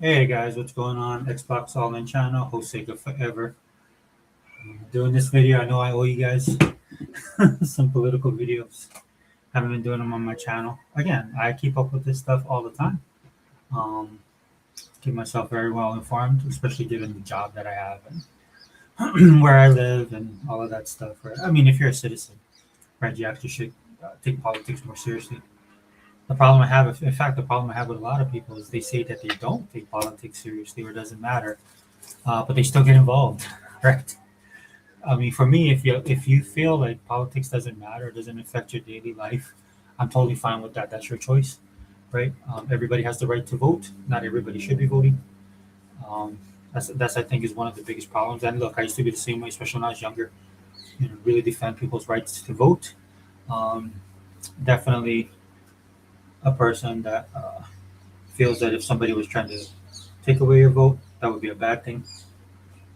Hey guys, what's going on? Xbox All In channel, host Sega Forever. Doing this video, I know I owe you guys some political videos. Haven't been doing them on my channel. Again, I keep up with this stuff all the time. Um, Keep myself very well informed, especially given the job that I have and where I live and all of that stuff. Right? I mean, if you're a citizen, right, you actually should take politics more seriously. The problem I have, in fact, the problem I have with a lot of people is they say that they don't take politics seriously or it doesn't matter, but they still get involved, right? I mean, for me, if you feel like politics doesn't matter, doesn't affect your daily life, I'm totally fine with that. That's your choice, right? Everybody has the right to vote. Not everybody should be voting. That's I think is one of the biggest problems. And look, I used to be the same way, especially when I was younger. Really defend people's rights to vote. Um, Definitely a person that feels that if somebody was trying to take away your vote, that would be a bad thing.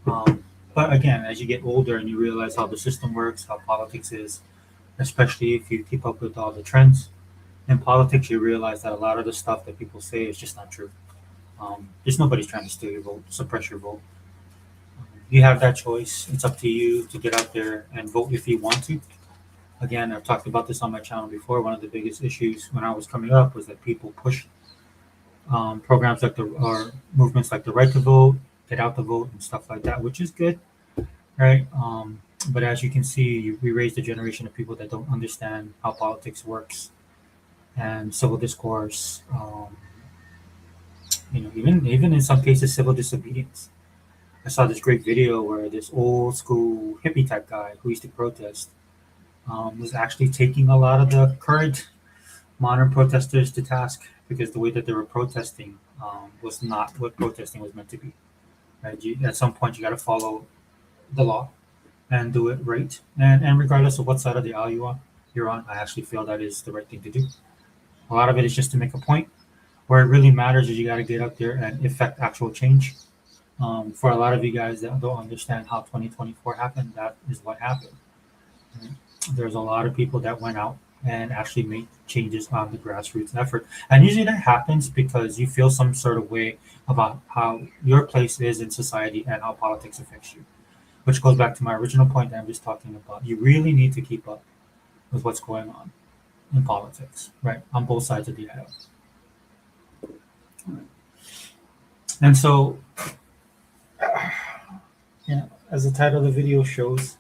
But again, as you get older and you realize how the system works, how politics is, especially if you keep up with all the trends in politics, you realize that a lot of the stuff that people say is just not true. There's nobody's trying to steal your vote, suppress your vote. You have that choice. It's up to you to get out there and vote if you want to. Again, I've talked about this on my channel before. One of the biggest issues when I was coming up was that people push programs like the or movements like the right to vote, get out the vote, and stuff like that, which is good, right? But as you can see, we raised a generation of people that don't understand how politics works and civil discourse. Even in some cases, civil disobedience. I saw this great video where this old school hippie type guy who used to protest was actually taking a lot of the current modern protesters to task because the way that they were protesting was not what protesting was meant to be. Right? At some point, you got to follow the law and do it right. And regardless of what side of the aisle you're on, I actually feel that is the right thing to do. A lot of it is just to make a point. Where it really matters is you got to get up there and effect actual change. For a lot of you guys that don't understand how 2024 happened, that is what happened. There's a lot of people that went out and actually made changes on the grassroots effort. And usually that happens because you feel some sort of way about how your place is in society and how politics affects you, which goes back to my original point that I'm just talking about. You really need to keep up with what's going on in politics, right? On both sides of the aisle. And so, as the title of the video shows,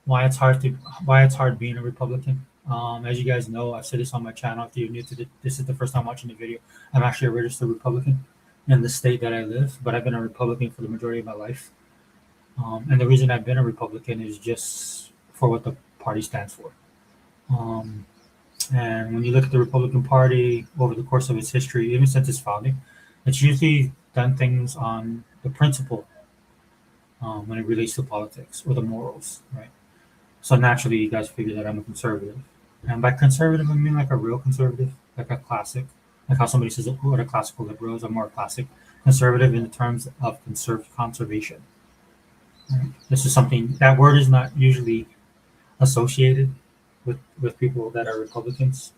why it's hard being a Republican. As you guys know, I've said this on my channel. If you're new to this is the first time watching the video. I'm actually a registered Republican in the state that I live, but I've been a Republican for the majority of my life. And the reason I've been a Republican is just for what the party stands for. Um, and when you look at the Republican Party over the course of its history, even since its founding, it's usually done things on the principle when it relates to politics or the morals, right? So naturally, you guys figure that I'm a conservative. And by conservative, I mean like a real conservative, like a classic, like how somebody says what a classical liberal is. I'm more classic conservative in the terms of conservation. Right? This is something that word is not usually associated with people that are Republicans,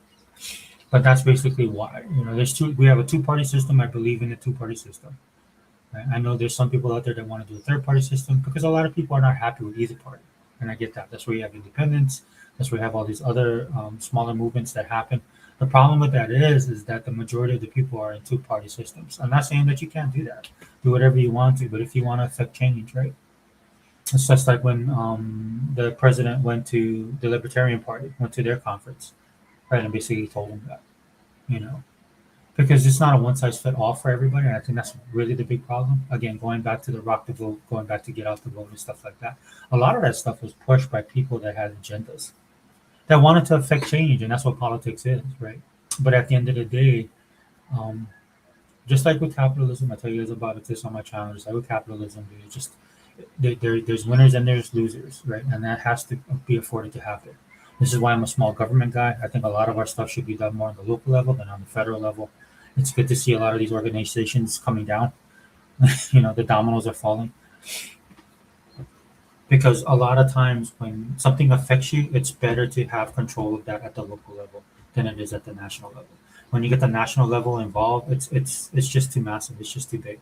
but that's basically why. There's two. We have a two-party system. I believe in a two-party system. Right? I know there's some people out there that want to do a third-party system because a lot of people are not happy with either party, and I get that. That's where you have independence. That's where you have all these other smaller movements that happen. The problem with that is that the majority of the people are in two-party systems. I'm not saying that you can't do that. Do whatever you want to, but if you want to affect change, right? It's just like when the president went to the Libertarian Party, went to their conference, right, and basically told them that, you know, because it's not a one size fit all for everybody. And I think that's really the big problem. Again, going back to the rock the vote, going back to get out the vote and stuff like that. A lot of that stuff was pushed by people that had agendas that wanted to affect change, and that's what politics is, right? But at the end of the day, um, just like with capitalism, I tell you guys about it this on my channel. Just like with capitalism, there's just there's winners and there's losers, right? And that has to be afforded to happen. This is why I'm a small government guy. I think a lot of our stuff should be done more on the local level than on the federal level. It's good to see a lot of these organizations coming down. The dominoes are falling because a lot of times when something affects you, it's better to have control of that at the local level than it is at the national level. when you get the national level involved, it's just too massive. It's just too big.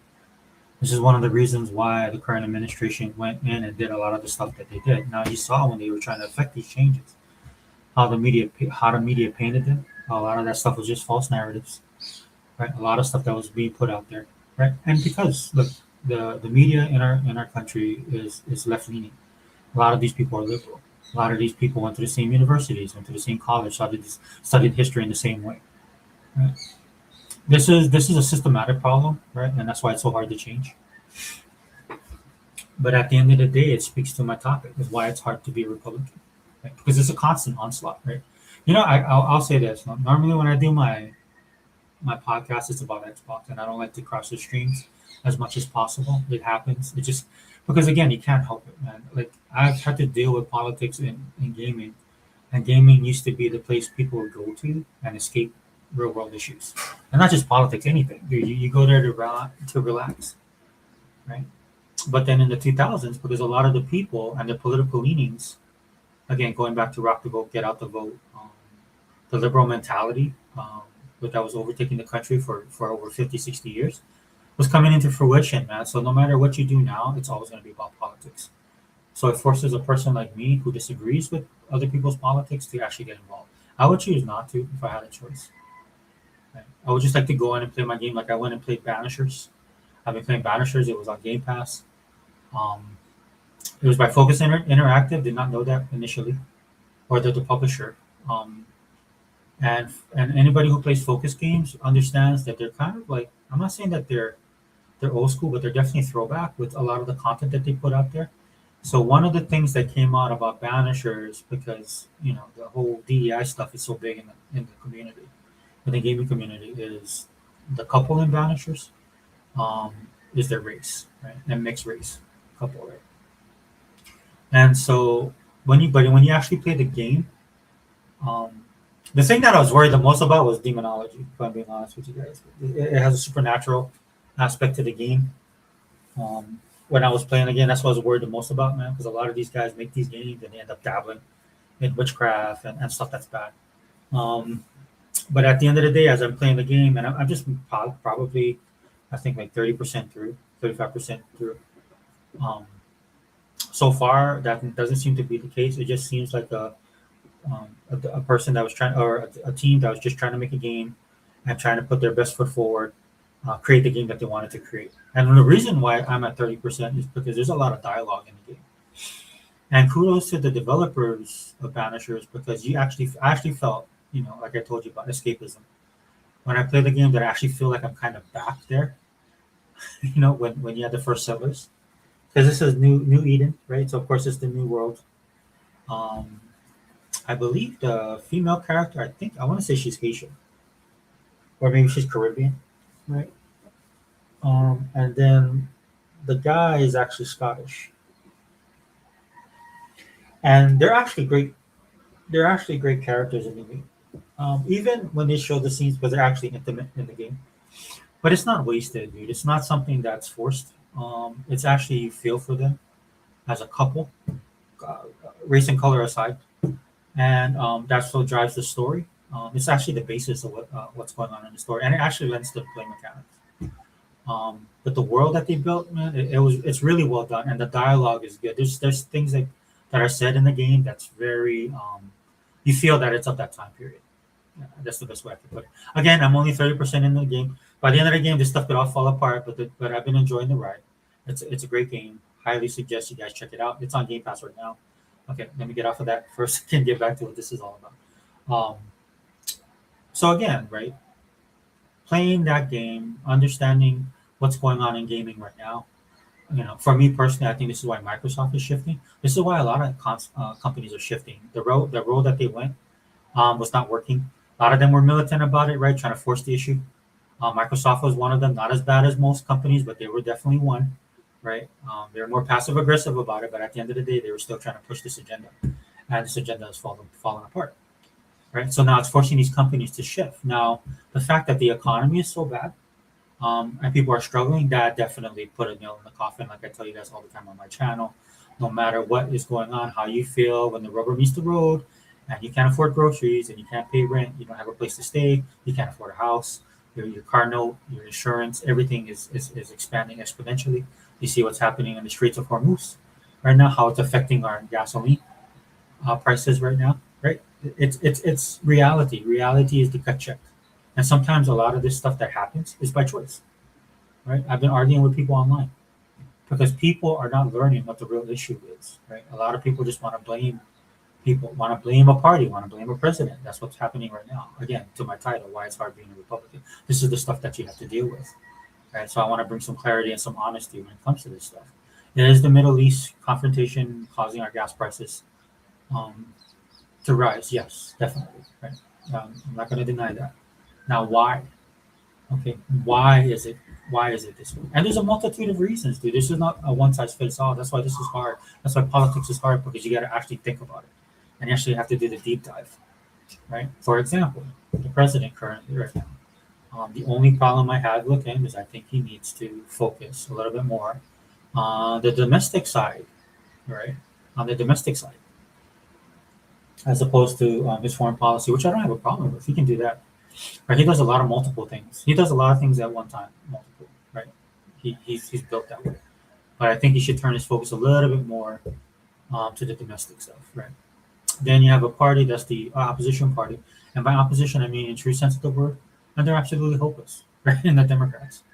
This is one of the reasons why the current administration went in and did a lot of the stuff that they did. Now you saw when they were trying to affect these changes, how the media painted them. A lot of that stuff was just false narratives, right? A lot of stuff that was being put out there, right? And because look, the media in our country is left leaning. A lot of these people are liberal. A lot of these people went to the same universities, went to the same college, studied history in the same way. Right? This is a systematic problem, right? And that's why it's so hard to change. But at the end of the day, it speaks to my topic, is why it's hard to be a Republican, right? Because it's a constant onslaught, right? I'll say this. Normally, when I do my podcast, it's about Xbox, and I don't like to cross the streams as much as possible. It happens. It just because again, you can't help it, man. Like I've had to deal with politics in gaming, and gaming used to be the place people would go to and escape real world issues, and not just politics, anything. You go there to relax, right? But then in the 2000s, because a lot of the people and their political leanings, again, going back to rock the vote, get out the vote, the liberal mentality, that was overtaking the country for over 50, 60 years, was coming into fruition, man. So no matter what you do now, it's always going to be about politics. So it forces a person like me who disagrees with other people's politics to actually get involved. I would choose not to if I had a choice. Right? I would just like to go in and play my game like I went and played Banishers. I've been playing Banishers. It was on Game Pass. Um, it was by Focus Interactive. Did not know that initially, or the publisher. And anybody who plays Focus games understands that they're kind of like, I'm not saying that they're old school, but they're definitely throwback with a lot of the content that they put out there. So one of the things that came out about Banishers, because the whole DEI stuff is so big in the community, in the gaming community, is the couple in Banishers, um, is their race, right? And mixed race couple, right? And so when you actually play the game, um, the thing that I was worried the most about was demonology. If I'm being honest with you guys, it has a supernatural aspect to the game. When I was playing again, that's what I was worried the most about, man, because a lot of these guys make these games and they end up dabbling in witchcraft and stuff that's bad. Um, but at the end of the day, as I'm playing the game, and I'm just probably, I think like 30% through, 35% through. Um, so far, that doesn't seem to be the case. It just seems like a person that was trying, or a team that was just trying to make a game and trying to put their best foot forward, create the game that they wanted to create. And the reason why I'm at 30% is because there's a lot of dialogue in the game. And kudos to the developers of Banishers, because I actually felt, like I told you about escapism. When I play the game, that I actually feel like I'm kind of back there, when you had the first settlers. Because this is New Eden, right? So of course it's the new world. Um, I believe the female character, I want to say she's Haitian, or maybe she's Caribbean, right? And then the guy is actually Scottish, and they're actually great. They're actually great characters in the game. Even when they show the scenes, because they're actually intimate in the game, but it's not wasted, dude. It's not something that's forced. It's actually you feel for them as a couple, uh, race and color aside, and that's what drives the story. It's actually the basis of what's going on in the story, and it actually lends to the play mechanics. But the world that they built, man, it's really well done, and the dialogue is good. There's things that are said in the game that's very you feel that it's of that time period. Yeah, that's the best way I can put it. Again, I'm only 30% in the game. By the end of the game, this stuff could all fall apart, but I've been enjoying the ride. It's a great game. Highly suggest you guys check it out. It's on Game Pass right now. Okay, let me get off of that first and get back to what this is all about. Um, so again, right, playing that game, understanding what's going on in gaming right now. For me personally, I think this is why Microsoft is shifting. This is why a lot of companies are shifting. The road that they went was not working. A lot of them were militant about it, right, trying to force the issue. Microsoft was one of them, not as bad as most companies, but they were definitely one, right? They were more passive aggressive about it, but at the end of the day, they were still trying to push this agenda, and this agenda is falling apart, right? So now it's forcing these companies to shift. Now, the fact that the economy is so bad, and people are struggling, that definitely put a nail in the coffin. Like I tell you guys all the time on my channel, no matter what is going on, how you feel when the rubber meets the road, and you can't afford groceries and you can't pay rent, you don't have a place to stay, you can't afford a house, your car note, your insurance, everything is expanding exponentially. You see what's happening in the streets of Hormuz right now, how it's affecting our gasoline prices right now, right? It's reality. Reality is the gut check. And sometimes a lot of this stuff that happens is by choice, right? I've been arguing with people online because people are not learning what the real issue is, right? A lot of people just want to blame people, want to blame a party, want to blame a president. That's what's happening right now. Again, to my title, why it's hard being a Republican. This is the stuff that you have to deal with, right? So I want to bring some clarity and some honesty when it comes to this stuff. It is the Middle East confrontation causing our gas prices um, to rise. Yes, definitely, right? I'm not going to deny that. Now, why? Okay, why is it? Why is it this way? And there's a multitude of reasons, dude. This is not a one size fits all. That's why this is hard. That's why politics is hard because you got to actually think about it, and you actually have to do the deep dive, right? For example, the president currently right now. The only problem I have with him is I think he needs to focus a little bit more on the domestic side, right? On the domestic side, as opposed to his foreign policy, which I don't have a problem with. He can do that. Right? He does a lot of multiple things. He does a lot of things at one time, multiple. Right? He's built that way. But I think he should turn his focus a little bit more to the domestic stuff. Right? Then you have a party that's the opposition party, and by opposition I mean in true sense of the word, and they're absolutely hopeless. Right? In the Democrats.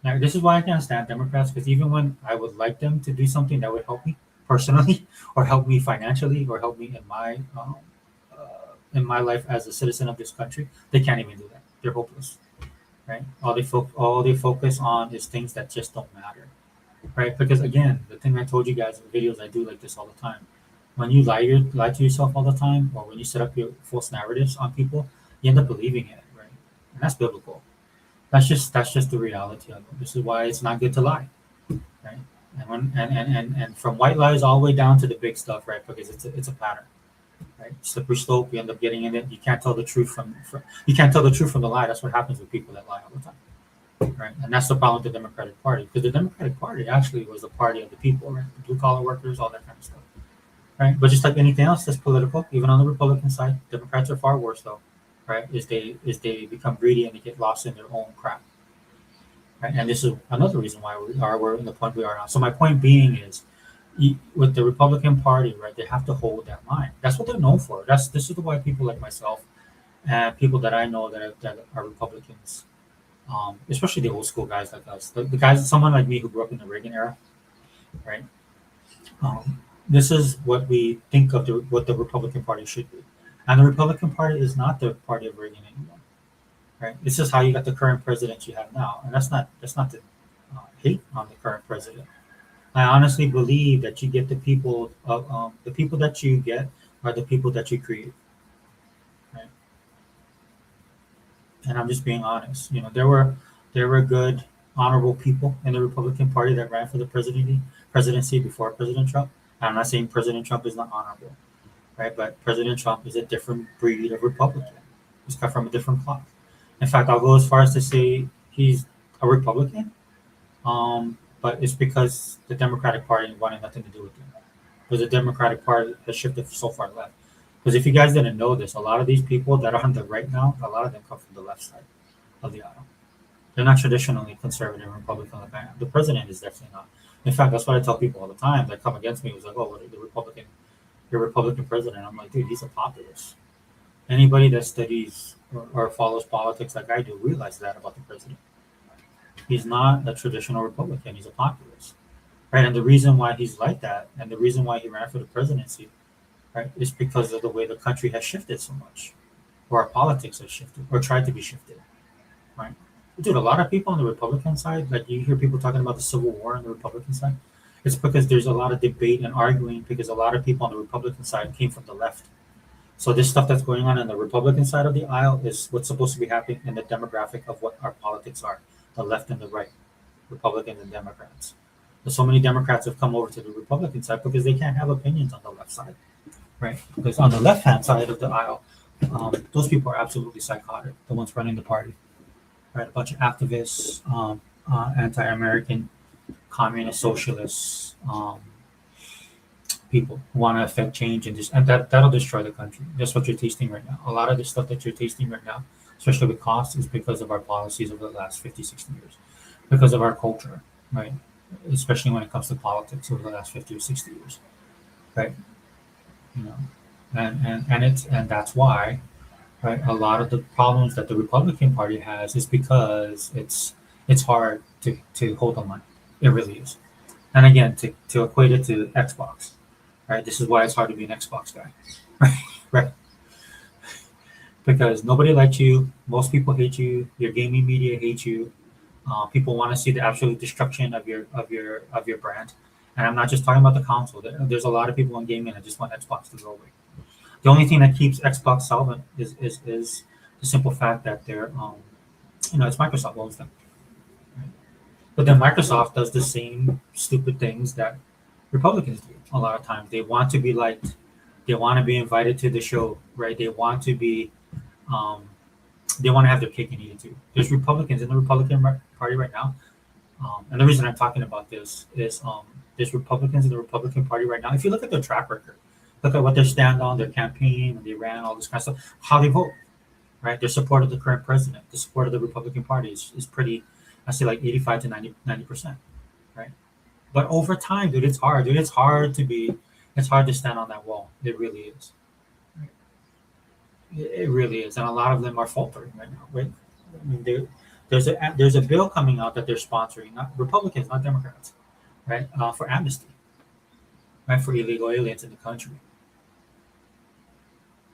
Now this is why I can't stand Democrats because even when I would like them to do something that would help me personally, or help me financially, or help me in my life as a citizen of this country, they can't even do that. They're hopeless, right? All they focus on is things that just don't matter, right? Because again, the thing I told you guys in the videos, I do like this all the time. When you lie to yourself all the time, or when you set up your false narratives on people, you end up believing it, right? And that's biblical. That's just the reality of it. This is why it's not good to lie, right? And from white lies all the way down to the big stuff, right? Because it's a pattern, right? Slippery slope. You end up getting in it. You can't tell the truth from you can't tell the truth from the lie. That's what happens with people that lie all the time, right? And that's the problem with the Democratic Party because the Democratic Party actually was the party of the people, right? The blue collar workers, all that kind of stuff, right? But just like anything else that's political, even on the Republican side, Democrats are far worse though, right? Is they become greedy and they get lost in their own crap. Right? And this is another reason why we're in the point we are now. So my point being is, with the Republican Party, right? They have to hold that line. That's what they're known for. This is why people like myself and people that I know that are Republicans, especially the old school guys like us, the guys, someone like me who grew up in the Reagan era, right? This is what we think of what the Republican Party should be, and the Republican Party is not the party of Reagan anymore. Right? It's just how you got the current president you have now, and that's not to hate on the current president. I honestly believe that you get the people that you get are the people that you create, right? And I'm just being honest. There were good, honorable people in the Republican Party that ran for the presidency before President Trump. And I'm not saying President Trump is not honorable, right? But President Trump is a different breed of Republican. He's cut from a different cloth. In fact, I'll go as far as to say he's a Republican, but it's because the Democratic Party wanted nothing to do with him. Because the Democratic Party has shifted so far left. Because if you guys didn't know this, a lot of these people that are on the right now, a lot of them come from the left side of the aisle. They're not traditionally conservative Republican like I am. The president is definitely not. In fact, that's what I tell people all the time that come against me. It was like, oh, the Republican, your Republican president. I'm like, dude, he's a populist. Anybody that studies or follows politics like I do realize that about the president. He's not a traditional Republican. He's a populist, right? And the reason why he's like that, and the reason why he ran for the presidency, right, is because of the way the country has shifted so much, or our politics has shifted, or tried to be shifted, right? Dude, a lot of people on the Republican side, like you hear people talking about the Civil War on the Republican side, it's because there's a lot of debate and arguing because a lot of people on the Republican side came from the left. So this stuff that's going on the Republican side of the aisle is what's supposed to be happening in the demographic of what our politics are, the left and the right, Republicans and Democrats. But so many Democrats have come over to the Republican side because they can't have opinions on the left side, right? Because on the left-hand side of the aisle, those people are absolutely psychotic, the ones running the party, right? A bunch of activists, anti-American, communist, socialists, people who want to affect change, and that'll destroy the country. That's what you're tasting right now. A lot of the stuff that you're tasting right now, especially with costs, is because of our policies over the last 50, 60 years, because of our culture, right? Especially when it comes to politics over the last 50 or 60 years, right? You know, and that's why, right? A lot of the problems that the Republican Party has is because it's hard to hold the line. It really is. And again, to equate it to Xbox, right? This is why it's hard to be an Xbox guy, right? Right? Because nobody likes you. Most people hate you. Your gaming media hates you. People want to see the absolute destruction of your brand. And I'm not just talking about the console. There's a lot of people in gaming that just want Xbox to go away. The only thing that keeps Xbox solvent is the simple fact that it's Microsoft owns them. Right? But then Microsoft does the same stupid things that Republicans do a lot of times. They want to be liked. They want to be invited to the show, right? Um, they want to have their cake and eat it too. There's Republicans in the Republican Party right now, and the reason I'm talking about this is there's Republicans in the Republican Party right now. If you look at their track record, look at what they stand on, their campaign, when they ran, all this kind of stuff, how they vote, right? Their support of the current president, the support of the Republican Party is pretty, I say like 85 to 90%, right? But over time, dude, it's hard. Dude, it's hard to stand on that wall. It really is. Right? It really is. And a lot of them are faltering right now, right? I mean, there's a bill coming out that they're sponsoring, not Republicans, not Democrats, right? For amnesty, right? For illegal aliens in the country.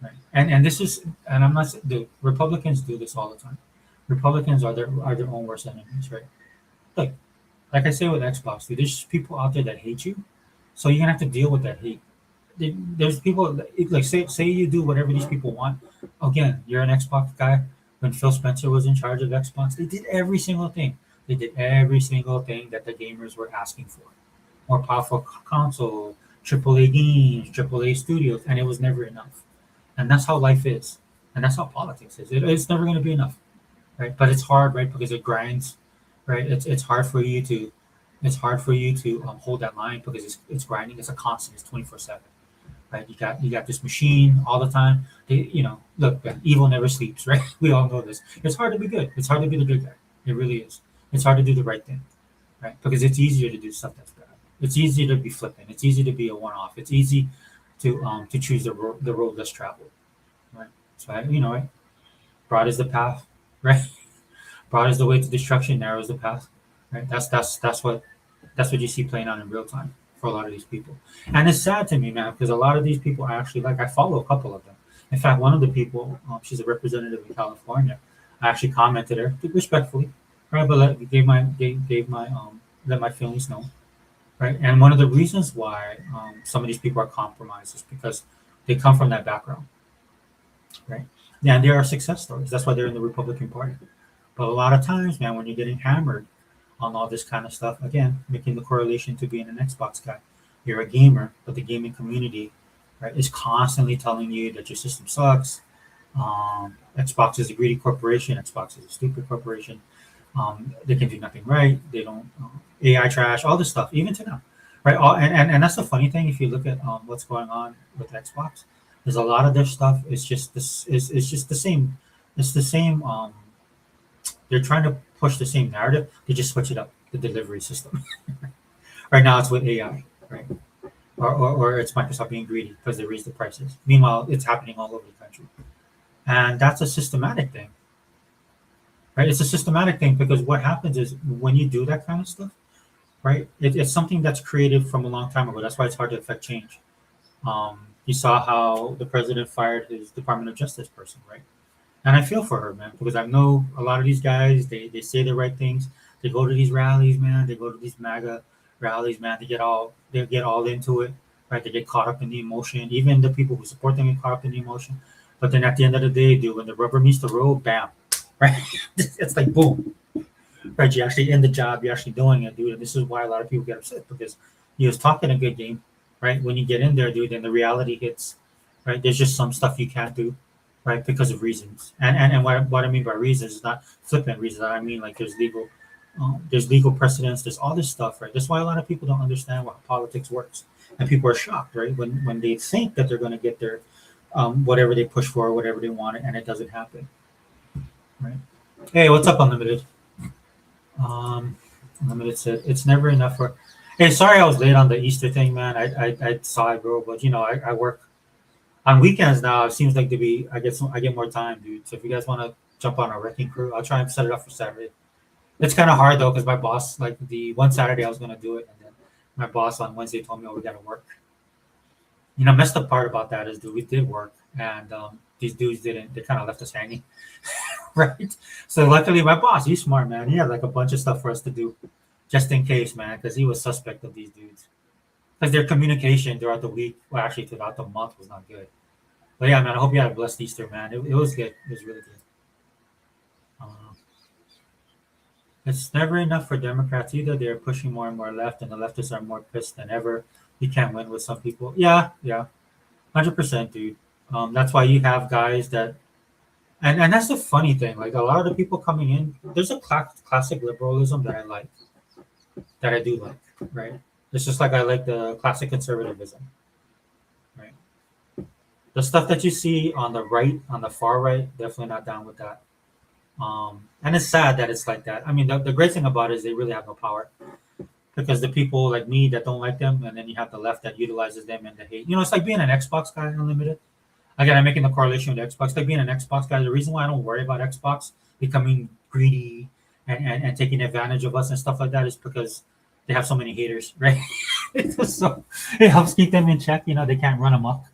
Right. And this is, and I'm not the Republicans do this all the time. Republicans are their own worst enemies, right? Like like I say with Xbox, dude, there's people out there that hate you, so you're gonna have to deal with that hate. There's people like say you do whatever these people want. Again, you're an Xbox guy. When Phil Spencer was in charge of Xbox, they did every single thing. They did every single thing that the gamers were asking for. More powerful console, AAA games, AAA studios, and it was never enough. And that's how life is, and that's how politics is. It's never going to be enough, right? But it's hard, right? Because it grinds, right? It's hard for you to hold that line because it's grinding. It's a constant. It's 24/7, right? You got this machine all the time. Look, man, evil never sleeps, right? We all know this. It's hard to be good. It's hard to be the good guy. It really is. It's hard to do the right thing, right? Because it's easier to do stuff that's bad. It's easier to be flippant. It's easy to be a one-off. It's easy to choose the road less traveled, right? So right? Broad is the path, right? Broad is the way to destruction. Narrow is the path, right? That's what you see playing out in real time for a lot of these people, and it's sad to me, man, because a lot of these people I actually like. I follow a couple of them. In fact, one of the people, she's a representative in California. I actually commented her respectfully, right? But gave my let my feelings known, right? And one of the reasons why some of these people are compromised is because they come from that background, right? Yeah, and there are success stories. That's why they're in the Republican Party. But a lot of times, man, when you're getting hammered on all this kind of stuff, again, making the correlation to being an Xbox guy, you're a gamer, but the gaming community, right, is constantly telling you that your system sucks. Xbox is a greedy corporation. Xbox is a stupid corporation. They can do nothing right. They don't AI trash, all this stuff, even to now, right? And that's the funny thing. If you look at what's going on with Xbox, there's a lot of their stuff. It's just this is just the same. It's the same. They're trying to push the same narrative. They just switch it up, the delivery system. Right now, it's with AI, right? Or it's Microsoft being greedy because they raise the prices. Meanwhile, it's happening all over the country, and that's a systematic thing, right? It's a systematic thing because what happens is when you do that kind of stuff, right? It's something that's created from a long time ago. That's why it's hard to affect change. You saw how the president fired his Department of Justice person, right? And I feel for her, man, because I know a lot of these guys. They say the right things. They go to these rallies, man. They go to these MAGA rallies, man. They get all into it, right? They get caught up in the emotion. Even the people who support them get caught up in the emotion. But then at the end of the day, dude, when the rubber meets the road, bam, right? It's like boom, right? You're actually in the job. You're actually doing it, dude. And this is why a lot of people get upset because he was talking a good game, right? When you get in there, dude, then the reality hits, right? There's just some stuff you can't do, right? Because of reasons. And what I mean by reasons is not flippant reasons. I mean like there's legal precedents. There's all this stuff, right? That's why a lot of people don't understand how politics works. and people are shocked, right? When they think that they're going to get their whatever they push for, whatever they want, and it doesn't happen, right? Hey, what's up, Unlimited? Um, Unlimited said it's never enough for. Hey, sorry I was late on the Easter thing, man. I saw it, bro, but I work on weekends now. It seems like to be I get more time, dude. So if you guys want to jump on a wrecking crew, I'll try and set it up for Saturday. It's kind of hard though because my boss, like the one Saturday I was gonna do it, and then my boss on Wednesday told me, "Oh, we gotta work." Messed up part about that is, dude, we did work, and these dudes didn't. They kind of left us hanging, right? So luckily, my boss, he's smart, man. He had like a bunch of stuff for us to do, just in case, man, because he was suspect of these dudes. Because their communication throughout the week, well, actually throughout the month, was not good. But yeah, man, I hope you had a blessed Easter, man. It was good. It was really good. Um, it's never enough for Democrats either. They're pushing more and more left, and the leftists are more pissed than ever. You can't win with some people. Yeah, yeah, 100%, dude. That's why you have guys that, and that's the funny thing. Like a lot of the people coming in, there's a classic liberalism that I like, that I do like, right? It's just like I like the classic conservatism, right? The stuff that you see on the right, on the far right, definitely not down with that. And it's sad that it's like that. I mean, the great thing about it is they really have no power because the people like me that don't like them, and then you have the left that utilizes them and the hate. It's like being an Xbox guy, Unlimited. Again, I'm making the correlation with Xbox. Like being an Xbox guy, the reason why I don't worry about Xbox becoming greedy and taking advantage of us and stuff like that is because they have so many haters, right? So it helps keep them in check. They can't run amok.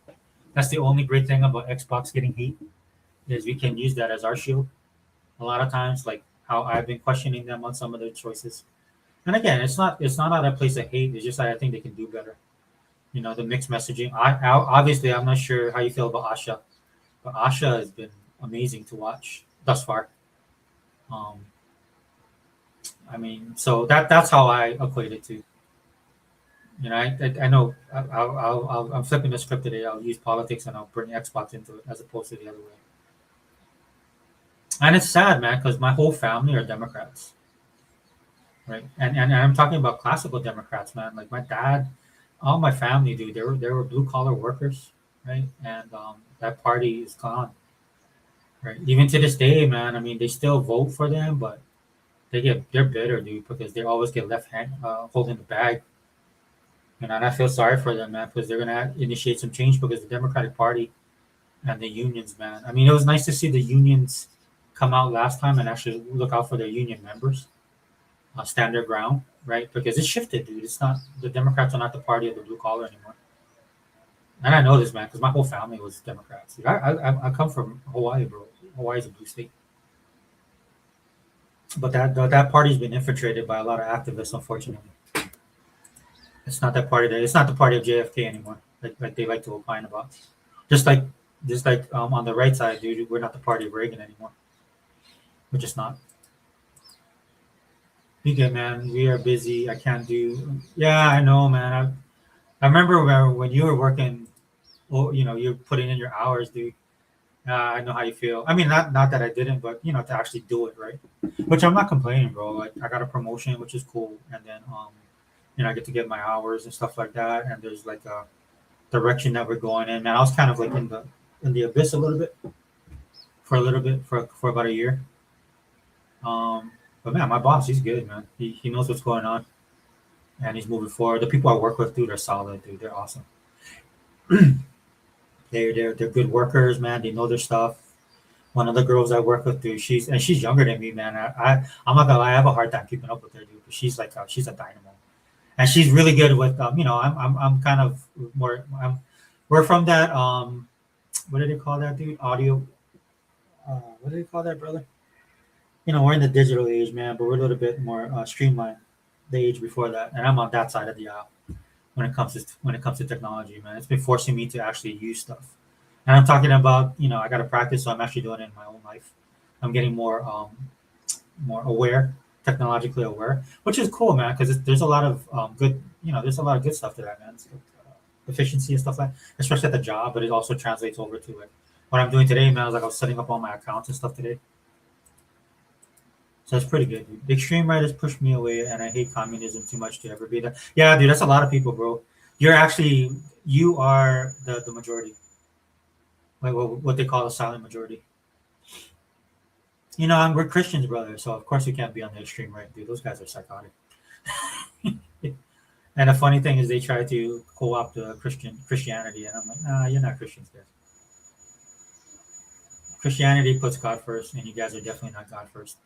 That's the only great thing about Xbox getting hate is we can use that as our shield. A lot of times, like how I've been questioning them on some of their choices. And again, it's not out of place of hate. It's just that I think they can do better. The mixed messaging. Obviously I'm not sure how you feel about Asha, but Asha has been amazing to watch thus far. Um, I mean, so that's how I equate it to. I know I'm flipping the script today. I'll use politics and I'll bring Xbox into it as opposed to the other way. And it's sad, man, because my whole family are Democrats, right? And I'm talking about classical Democrats, man. Like my dad, all my family, dude, they were blue collar workers, right? And that party is gone, right? Even to this day, man. I mean, they still vote for them, but they're bitter, dude, because they always get left hand holding the bag. And I feel sorry for them, man, because they're gonna initiate some change because the Democratic Party and the unions, man. I mean, it was nice to see the unions come out last time and actually look out for their union members, stand their ground, right? Because it shifted, dude. It's not the Democrats are not the party of the blue collar anymore. And I know this, man, because my whole family was Democrats. I come from Hawaii, bro. Hawaii's a blue state, but that party's been infiltrated by a lot of activists, unfortunately. It's not the party of JFK anymore, like they like to opine about. Just like on the right side, dude, we're not the party of Reagan anymore. We're just not. You get, man. We are busy. I can't do. Yeah, I know, man. I remember when you were working. Well, you're putting in your hours, dude. I know how you feel. I mean, not that I didn't, but to actually do it, right? Which I'm not complaining, bro. Like I got a promotion, which is cool, and then I get to get my hours and stuff like that. And there's like a direction that we're going in. Man, I was kind of like in the abyss a little bit for a little bit for about a year. But man, my boss, he's good, man. He knows what's going on, and he's moving forward. The people I work with, dude, are solid, dude. They're awesome. They're good workers, man. They know their stuff. One of the girls I work with, dude, she's younger than me, man. I'm not gonna lie, I have a hard time keeping up with her, dude. But she's like she's a dynamo, and she's really good with I'm kind of more we're from that what do they call that, dude? Audio. What do they call that, brother? We're in the digital age, man, but we're a little bit more streamlined the age before that, and I'm on that side of the aisle when it comes to technology, man. It's been forcing me to actually use stuff, and I'm talking about I got to practice, so I'm actually doing it in my own life. I'm getting more aware, technologically aware, which is cool, man, because there's a lot of good there's a lot of good stuff to that, man. So, efficiency and stuff like, especially at the job, but it also translates over to like what I'm doing today, man. I was setting up all my accounts and stuff today. So that's pretty good, dude. The extreme right has pushed me away, and I hate communism too much to ever be that. Yeah, dude, that's a lot of people, bro. You're actually you are the majority, like what they call a silent majority. You know, we're Christians, brother, so of course we can't be on the extreme right, dude. Those guys are psychotic. And the funny thing is, they try to co-opt the Christianity, and I'm like, nah, you're not Christians, guys. Christianity puts God first, and you guys are definitely not God first.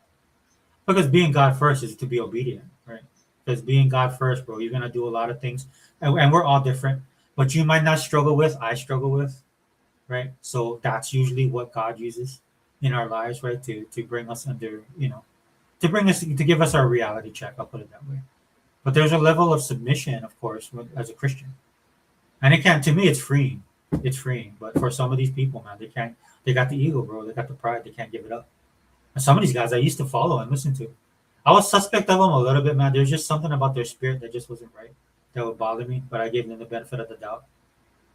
Because being God first is to be obedient, right? Because being God first, bro, you're gonna do a lot of things, and we're all different. But you might not struggle with, I struggle with, right? So that's usually what God uses in our lives, right? To bring us under, to bring us to give us our reality check. I'll put it that way. But there's a level of submission, of course, as a Christian, and it can. To me, it's freeing. It's freeing. But for some of these people, man, they can't. They got the ego, bro. They got the pride. They can't give it up. And some of these guys I used to follow and listen to, I was suspect of them a little bit, man. There's just something about their spirit that just wasn't right. That would bother me. But I gave them the benefit of the doubt.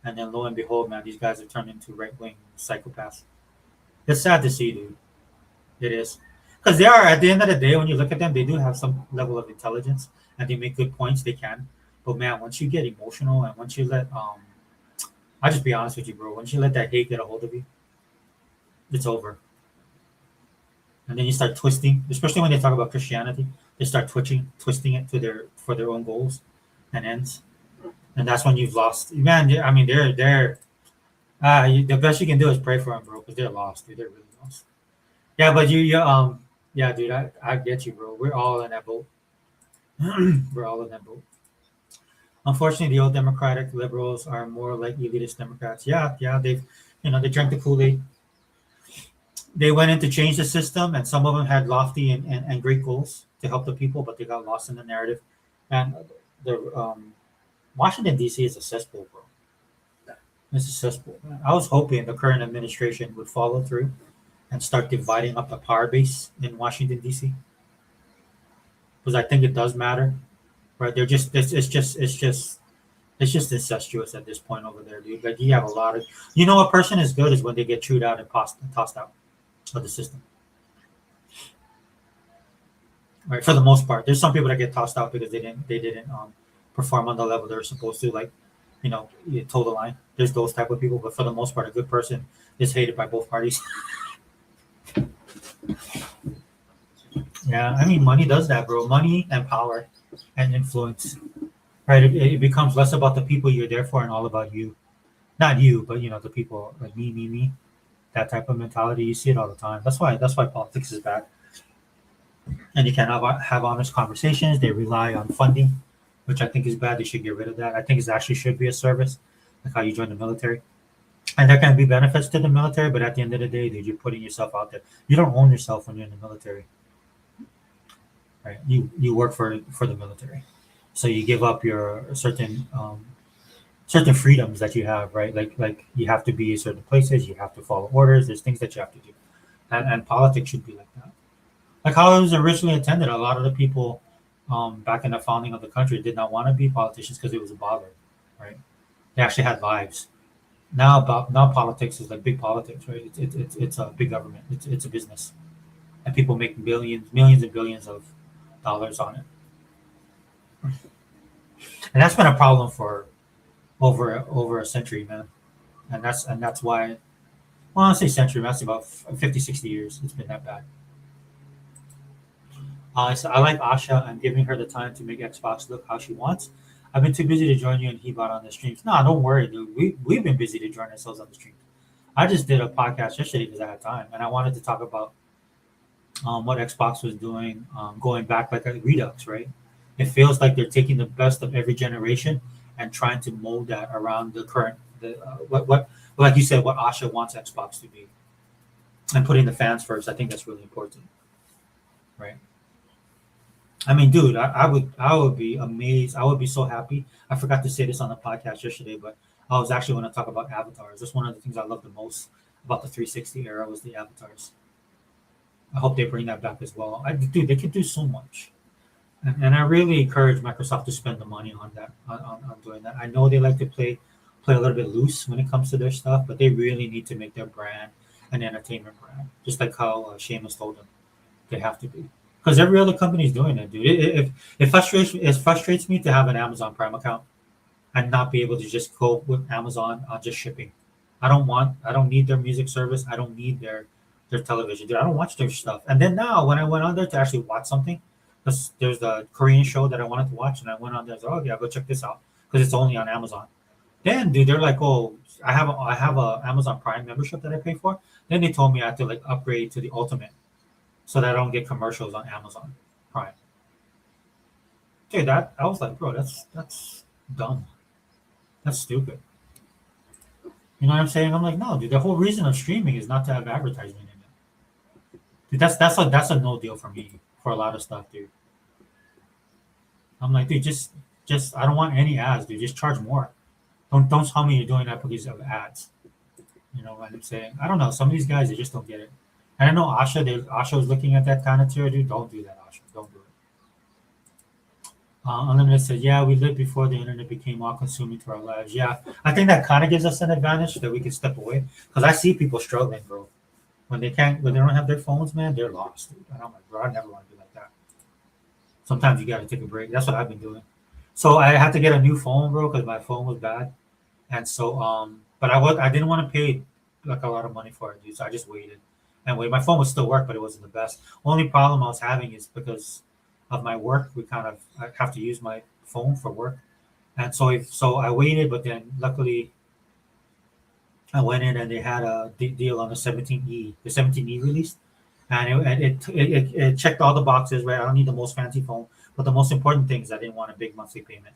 And then lo and behold, man, these guys have turned into right wing psychopaths. It's sad to see, dude. It is. Because they are, at the end of the day, when you look at them, they do have some level of intelligence and they make good points. They can. But man, once you get emotional and once you let, I'll just be honest with you, bro. Once you let that hate get a hold of you, it's over. And then you start twisting, especially when they talk about Christianity, they start twisting it for their own goals and ends. And that's when you've lost, man. I mean, the best you can do is pray for them, bro, because they're lost, dude. They're really lost. Yeah, but yeah, dude, I get you, bro. We're all in that boat. We're all in that boat. Unfortunately, the old Democratic liberals are more like elitist Democrats. Yeah, they drank the Kool-Aid. They went in to change the system, and some of them had lofty and great goals to help the people, but they got lost in the narrative. And the Washington D.C. is a cesspool, bro. It's a cesspool. I was hoping the current administration would follow through and start dividing up the power base in Washington D.C. because I think it does matter, right? They're just it's just incestuous at this point over there, dude. Like you have a lot of, a person is good is when they get chewed out and tossed out of the system. Right, for the most part, there's some people that get tossed out because they didn't perform on the level they're supposed to, like, you toe the line. There's those type of people, but for the most part, a good person is hated by both parties. Yeah, I mean, money does that, bro. Money and power and influence, right? It becomes less about the people you're there for and all about you. Not you, but the people like me. That type of mentality, you see it all the time. That's why politics is bad. And you can't have honest conversations. They rely on funding, which I think is bad. They should get rid of that. I think it actually should be a service, like how you join the military. And there can be benefits to the military, but at the end of the day, dude, you're putting yourself out there. You don't own yourself when you're in the military, right? You work for the military, so you give up your certain freedoms that you have, right? Like you have to be in certain places, you have to follow orders. There's things that you have to do, and politics should be like that. Like how it was originally intended. A lot of the people back in the founding of the country did not want to be politicians because it was a bother, right? They actually had lives. Now politics is like big politics, right? It's a big government. It's a business, and people make millions and billions of dollars on it. And that's been a problem for over a century, man. And that's why, well, I say century, that's about 50, 60 years. It's been that bad. So I like Asha. I'm giving her the time to make Xbox look how she wants. I've been too busy to join you and Hebot on the streams. No, don't worry, dude. We've been busy to join ourselves on the streams. I just did a podcast yesterday because I had time, and I wanted to talk about what Xbox was doing, going back like a Redux, right? It feels like they're taking the best of every generation and trying to mold that around the current, what like you said, what Asha wants Xbox to be, and putting the fans first. I think that's really important, right? I mean, dude, I would be amazed. I would be so happy. I forgot to say this on the podcast yesterday, but I was actually going to talk about avatars. That's one of the things I love the most about the 360 era was the avatars. I hope they bring that back as well. Dude, they could do so much. And I really encourage Microsoft to spend the money on that, on doing that. I know they like to play a little bit loose when it comes to their stuff, but they really need to make their brand an entertainment brand, just like how Seamus told them they have to be. Because every other company is doing it, dude. It frustrates me to have an Amazon Prime account. and not be able to just go with Amazon on just shipping. I don't need their music service. I don't need their television. Dude, I don't watch their stuff. And then now when I went on there to actually watch something, because there's the Korean show that I wanted to watch, and I went on there, so, oh yeah, go check this out because it's only on Amazon. Then, dude, they're like, oh, I have a Amazon Prime membership that I pay for. Then they told me I have to like upgrade to the Ultimate so that I don't get commercials on Amazon Prime. Dude, that I was like, bro, that's dumb. That's stupid. You know what I'm saying? I'm like, no, dude. The whole reason of streaming is not to have advertisement in it. Dude, that's a no deal for me for a lot of stuff, dude. I'm like, dude, just I don't want any ads, dude. Just charge more. Don't tell me you're doing that because of ads. You know what I'm saying? I don't know. Some of these guys they just don't get it. And I know Asha was looking at that kind of tier, dude. Don't do that, Asha. Don't do it. Unlimited said, yeah, we lived before the internet became all consuming to our lives. Yeah, I think that kind of gives us an advantage that we can step away. Because I see people struggling, bro. When they don't have their phones, man, they're lost, dude. And I'm like, bro, I never want to be like that. Sometimes you got to take a break. That's what I've been doing. So I had to get a new phone, bro, because my phone was bad. And so, but I didn't want to pay like a lot of money for it, dude. So I just waited and waited. My phone would still work, but it wasn't the best. Only problem I was having is because of my work. I have to use my phone for work, and so I waited. But then luckily, I went in and they had a deal on the 17E. The 17E released, and it checked all the boxes. Right, I don't need the most fancy phone, but the most important thing is I didn't want a big monthly payment,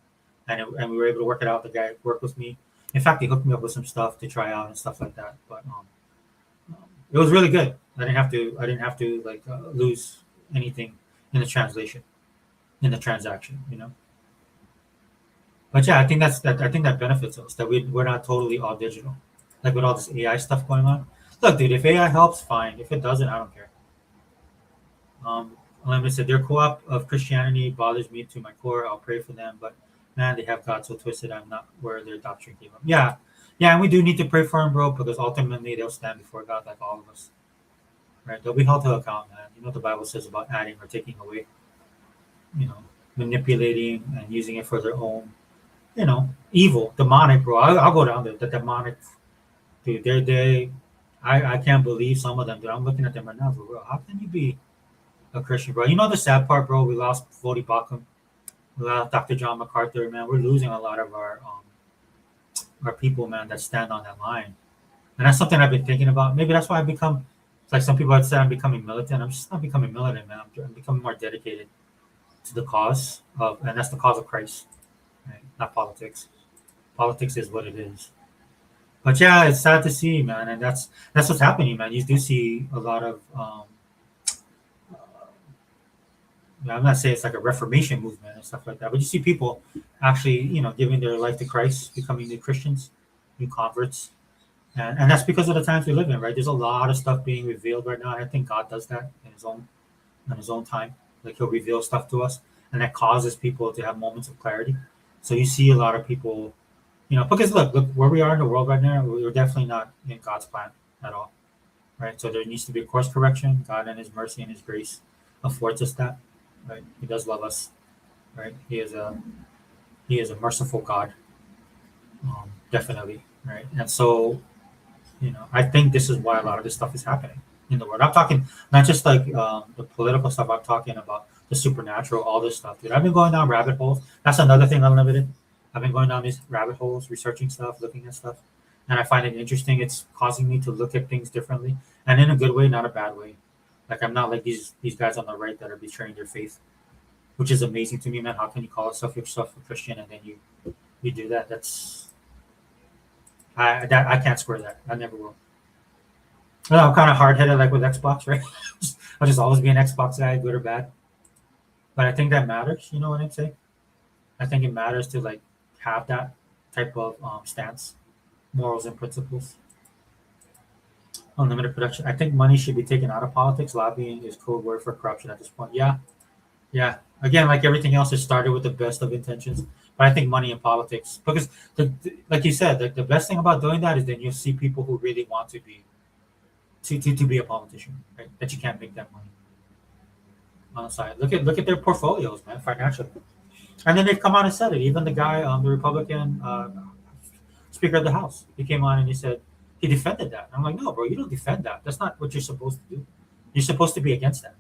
and we were able to work it out. The guy worked with me. In fact, he hooked me up with some stuff to try out and stuff like that. But it was really good. I didn't have to like lose anything in the translation in the transaction. You know. But yeah, I think that benefits us that we're not totally all digital, like with all this AI stuff going on. Look, dude, if AI helps, fine. If it doesn't, I don't care. Unlimited said their co-op of Christianity bothers me to my core. I'll pray for them, but man, they have God so twisted. I'm not where their doctrine came from. Yeah, yeah, and we do need to pray for them, bro, because ultimately they'll stand before God like all of us, right? They'll be held to account, man. You know what the Bible says about adding or taking away, you know, manipulating and using it for their own, evil, demonic, bro. I'll go down there. The demonic, dude. I can't believe some of them, dude. I'm looking at them right now, bro. How can you be a Christian, bro? You know the sad part, bro. We lost Vodi Bakum. We lost Dr. John MacArthur, man. We're losing a lot of our people, man, that stand on that line. And that's something I've been thinking about. Maybe that's why I've become, it's like some people have said I'm becoming militant. I'm just not becoming militant, man. I'm becoming more dedicated to the cause of, and that's the cause of Christ, right? Not politics. Politics is what it is. But yeah, it's sad to see, man, and that's what's happening, man. You do see a lot of, I'm not saying it's like a Reformation movement and stuff like that, but you see people actually, giving their life to Christ, becoming new Christians, new converts, and that's because of the times we live in, right? There's a lot of stuff being revealed right now. And I think God does that in His own time. Like He'll reveal stuff to us, and that causes people to have moments of clarity. So you see a lot of people, because look where we are in the world right now. We're definitely not in God's plan at all, right? So there needs to be a course correction. God and His mercy and His grace affords us that, right? He does love us, right? He is a merciful God, definitely, right? And so I think this is why a lot of this stuff is happening in the world. I'm talking not just like the political stuff. I'm talking about the supernatural, all this stuff, dude. I've been going down rabbit holes. That's another thing, Unlimited. I've been going down these rabbit holes, researching stuff, looking at stuff, and I find it interesting. It's causing me to look at things differently, and in a good way, not a bad way. Like I'm not like these guys on the right that are betraying their faith, which is amazing to me, man. How can you call yourself a Christian and then you do that? I can't square that. I never will. Well, I'm kind of hard headed, like with Xbox, right? I'll just always be an Xbox guy, good or bad. But I think that matters. You know what I'm saying? I think it matters to like have that type of stance, morals and principles. Unlimited production. I think money should be taken out of politics. Lobbying is code word for corruption at this point. Yeah, yeah. Again, like everything else, it started with the best of intentions. But I think money in politics, because like you said, the best thing about doing that is then you'll see people who really want to be to be a politician, right? That you can't make that money on the side. Look at their portfolios, man, financially. And then they've come out and said it. Even the guy, the Republican Speaker of the House, he came on and he said he defended that. And I'm like, no, bro, you don't defend that. That's not what you're supposed to do. You're supposed to be against that.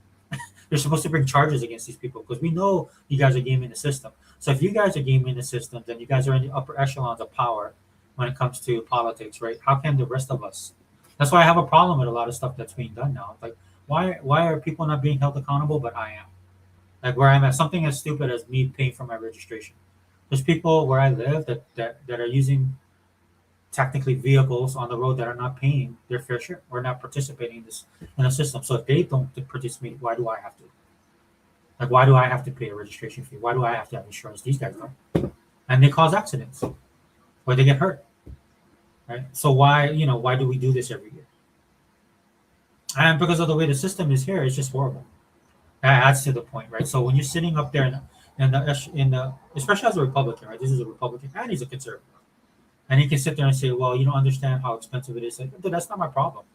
You're supposed to bring charges against these people because we know you guys are gaming the system. So if you guys are gaming the system, then you guys are in the upper echelons of power when it comes to politics, right? How can the rest of us? That's why I have a problem with a lot of stuff that's being done now. Like, why are people not being held accountable, but I am? Like where I'm at, something as stupid as me paying for my registration. There's people where I live that are using technically vehicles on the road that are not paying their fair share or not participating in the system. So if they don't participate, why do I have to? Like why do I have to pay a registration fee? Why do I have to have insurance? These guys don't, and they cause accidents or they get hurt, right? So why do we do this every year? And because of the way the system is here, it's just horrible. That adds to the point, right? So when you're sitting up there in the especially as a Republican, right? This is a Republican and he's a conservative. And he can sit there and say, well, you don't understand how expensive it is. Like, dude, that's not my problem.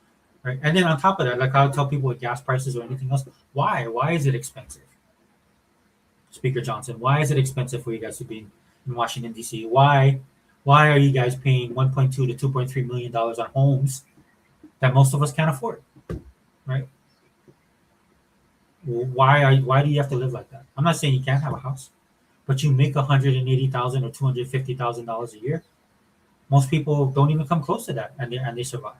Right. And then on top of that, like I'll tell people with gas prices or anything else, why? Why is it expensive? Speaker Johnson, why is it expensive for you guys to be in Washington, D.C.? Why are you guys paying 1.2 to 2.3 million dollars on homes that most of us can't afford? Right? Why do you have to live like that? I'm not saying you can't have a house, but you make $180,000 or $250,000 a year. Most people don't even come close to that, and they survive,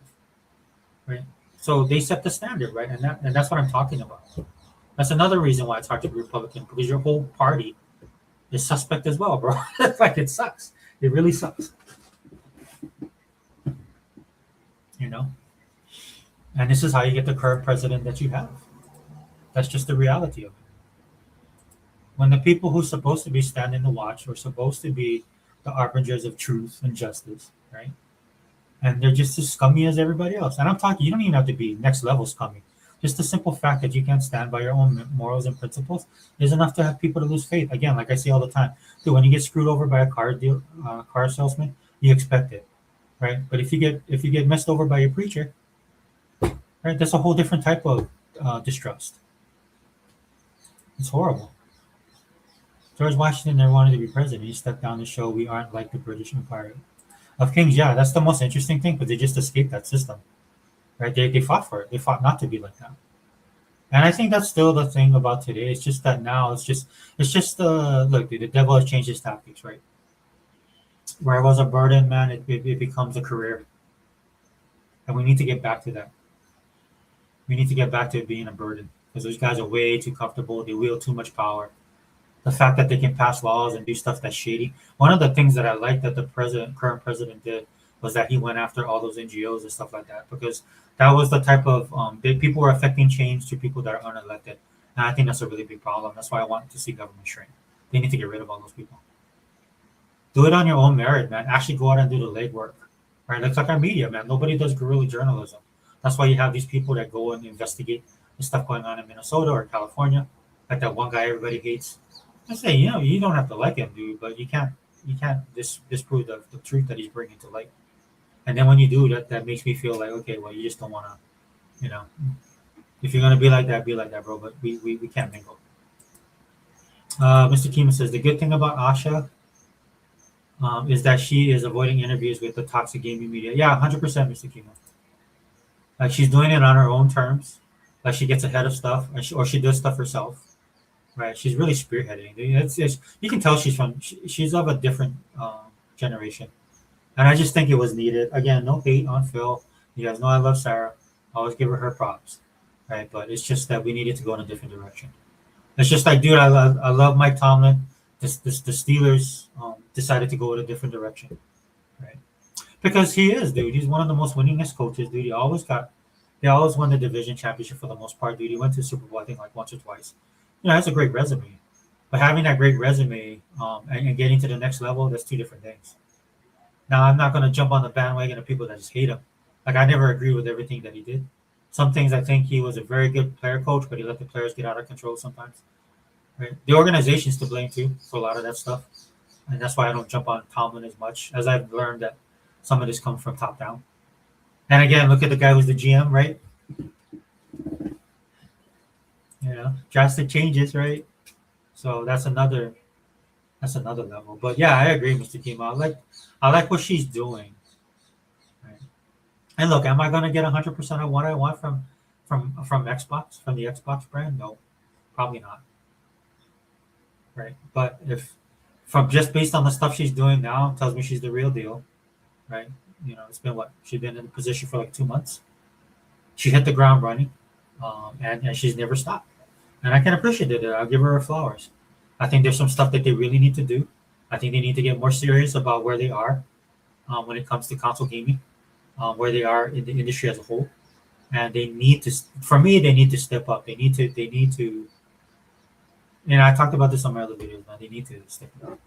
right? So they set the standard, right? And that's what I'm talking about. That's another reason why it's hard to be Republican because your whole party is suspect as well, bro. Like it sucks. It really sucks, you know. And this is how you get the current president that you have. That's just the reality of it. When the people who's supposed to be standing the watch or supposed to be the arbingers of truth and justice, right? And they're just as scummy as everybody else. And I'm talking, you don't even have to be next level scummy. Just the simple fact that you can't stand by your own morals and principles is enough to have people to lose faith. Again, like I say all the time, dude, when you get screwed over by a car salesman, you expect it, right? But if you get messed over by a preacher, right, that's a whole different type of distrust. It's horrible. George Washington never wanted to be president. He stepped down to show we aren't like the British Empire of kings. Yeah, that's the most interesting thing, but they just escaped that system, right? They fought for it. They fought not to be like that. And I think that's still the thing about today. It's just that now look, the devil has changed his tactics, right? Where it was a burden, man, it becomes a career. And we need to get back to that. We need to get back to it being a burden because those guys are way too comfortable. They wield too much power. The fact that they can pass laws and do stuff that's shady. One of the things that I like that the current president did was that he went after all those NGOs and stuff like that because that was the type of people were affecting change to people that are unelected, and I think that's a really big problem. That's why I want to see government shrink. They need to get rid of all those people. Do it on your own merit, man. Actually go out and do the legwork, right? It's like our media, man. Nobody does guerrilla journalism. That's why you have these people that go and investigate the stuff going on in Minnesota or California, like that one guy everybody hates. I say, you don't have to like him, dude, but you can't disprove the truth that he's bringing to light. And then when you do that makes me feel like, okay, well, you just don't want to, if you're gonna be like that, bro. But we can't mingle. Mr. Kima says the good thing about Asha is that she is avoiding interviews with the toxic gaming media. Yeah, 100%, Mr. Kima. Like she's doing it on her own terms. Like she gets ahead of stuff, or she does stuff herself. Right, she's really spearheading. It's you can tell she's of a different generation, and I just think it was needed. Again, no hate on Phil. You guys know I love Sarah. I always give her props, right? But it's just that we needed to go in a different direction. It's just like, dude, I love Mike Tomlin. The Steelers decided to go in a different direction, right? Because he is, dude. He's one of the most winningest coaches, dude. They always won the division championship for the most part, dude. He went to the Super Bowl, I think, like once or twice. That's a great resume. But having that great resume and getting to the next level, that's two different things. Now, I'm not going to jump on the bandwagon of people that just hate him. Like, I never agree with everything that he did. Some things I think he was a very good player coach, but he let the players get out of control sometimes. Right? The organization's to blame, too, for a lot of that stuff. And that's why I don't jump on Tomlin as much, as I've learned that some of this comes from top down. And again, look at the guy who's the GM, right? Drastic changes, right? So that's another That's another level. But yeah, I agree, Mr. Kima. I like what she's doing. Right? And look, am I gonna get 100% of what I want from Xbox, from the Xbox brand? No, probably not. Right? But if from just based on the stuff she's doing now, tells me she's the real deal. Right? It's been what she's been in the position for like 2 months. She hit the ground running, and she's never stopped. And I can appreciate it. I'll give her her flowers. I think there's some stuff that they really need to do. I think they need to get more serious about where they are when it comes to console gaming, where they are in the industry as a whole, and they need to. For me, they need to step up. They need to. They need to. And I talked about this on my other videos, man. They need to step it up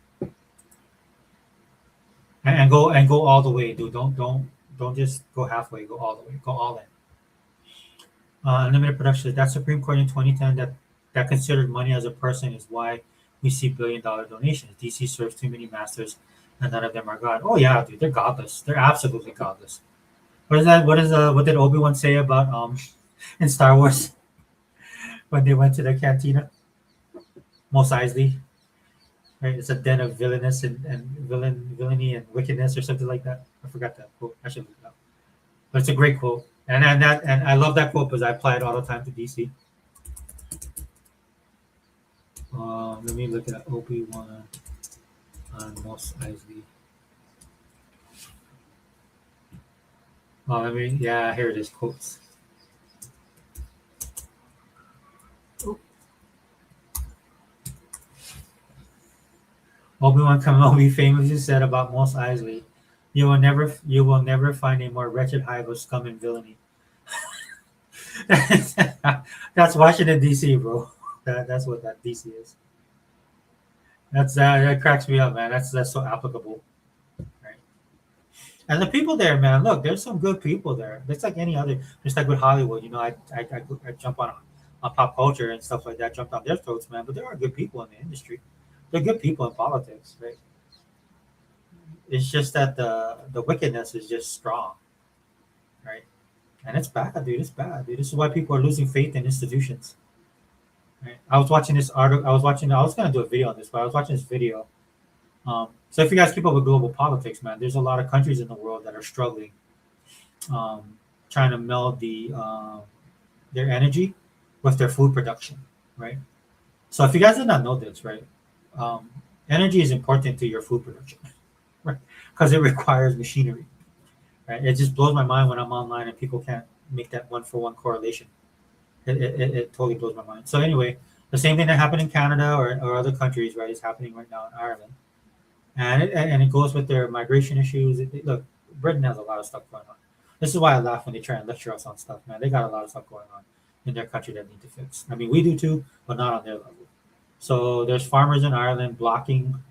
and go all the way, dude. Don't just go halfway. Go all the way. Go all in. Unlimited production. That Supreme Court in 2010 that considered money as a person is why we see billion-dollar donations. DC serves too many masters, and none of them are God. Oh yeah, dude, they're godless. They're absolutely godless. What is that? What did Obi-Wan say about in Star Wars when they went to the cantina? Mos Eisley, right? It's a den of villainous and villainy and wickedness or something like that. I forgot that quote. I should look it up. But it's a great quote. And I love that quote because I apply it all the time to DC. Let me look at Obi-Wan on Mos Eisley. Yeah, here it is, quotes. Obi-Wan Kenobi famously said about Mos Eisley, you will never find a more wretched hive of scum and villainy. That's Washington D.C., bro. That's what that D.C. is. That cracks me up, man. That's so applicable, right? And the people there, man. Look, there's some good people there. It's like any other, just like with Hollywood. I jump on pop culture and stuff like that. Jump on their throats, man. But there are good people in the industry. They're good people in politics, right? It's just that the wickedness is just strong, right? And it's bad, dude. It's bad, dude. This is why people are losing faith in institutions. Right? I was watching this article. I was gonna do a video on this, but I was watching this video. So if you guys keep up with global politics, man, there's a lot of countries in the world that are struggling, trying to meld their energy with their food production, right? So if you guys did not know this, right, energy is important to your food production, right? Because it requires machinery, right? It just blows my mind when I'm online and people can't make that one-for-one correlation. It totally blows my mind. So anyway, the same thing that happened in Canada or other countries, right, is happening right now in Ireland, and it goes with their migration issues. Look, Britain has a lot of stuff going on. This is why I laugh when they try and lecture us on stuff, man. They got a lot of stuff going on in their country that need to fix. I mean, we do too, but not on their level. So there's farmers in Ireland blocking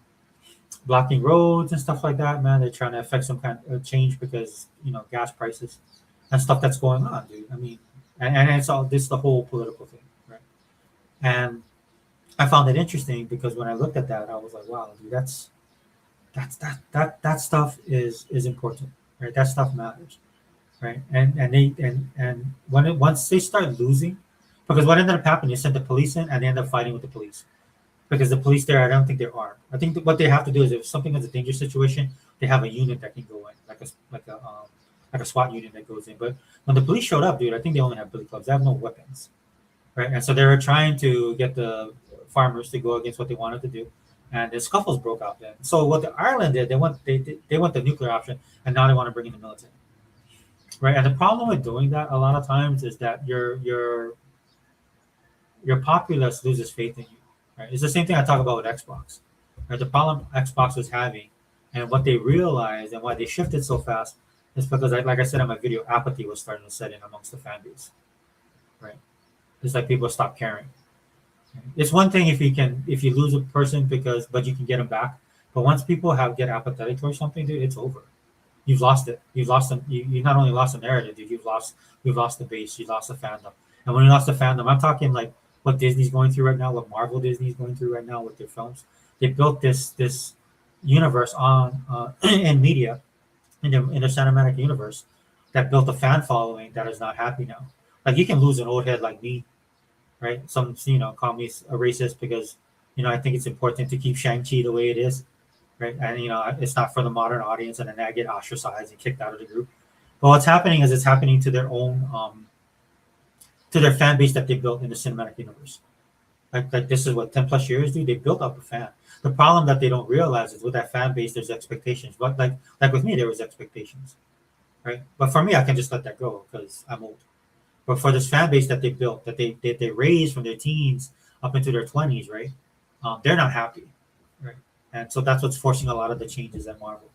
roads and stuff like that, man. They're trying to affect some kind of change because gas prices and stuff that's going on, dude. I mean, and it's all this the whole political thing, right? And I found it interesting because when I looked at that, I was like, wow, dude, that stuff is important, right? That stuff matters, right? And once they start losing, because what ended up happening, they sent the police in and they end up fighting with the police because the police there, I don't think they're armed. I think what they have to do is if something is a dangerous situation, they have a unit that can go in, like a SWAT unit that goes in. But when the police showed up, dude, I think they only have billy clubs. They have no weapons, right? And so they were trying to get the farmers to go against what they wanted to do, and the scuffles broke out then. So what Ireland did, they went the nuclear option, and now they want to bring in the military, right? And the problem with doing that a lot of times is that your populace loses faith in you, right? It's the same thing I talk about with Xbox, right? The problem Xbox was having, and what they realized, and why they shifted so fast, is because, like I said in my video, apathy was starting to set in amongst the fan base, right? It's like people stop caring. It's one thing if you lose a person but you can get them back. But once people get apathetic towards something, dude, it's over. You've lost it. You've lost them. You not only lost the narrative, dude. You've lost the base. You lost the fandom. And when you lost the fandom, I'm talking like what Disney's going through right now, what Marvel Disney's going through right now with their films. They built this universe on in media, in the cinematic universe, that built a fan following that is not happy now. Like you can lose an old head like me, right? Some call me a racist because I think it's important to keep Shang-Chi the way it is, right? And it's not for the modern audience, and then I get ostracized and kicked out of the group. But what's happening is it's happening to their own, to their fan base that they built in the cinematic universe. Like this is what 10 plus years do. They built up a fan. The problem that they don't realize is with that fan base, there's expectations. But like with me, there was expectations, right? But for me, I can just let that go because I'm old. But for this fan base that they built, that they raised from their teens up into their 20s, right? They're not happy, right? And so that's what's forcing a lot of the changes at Marvel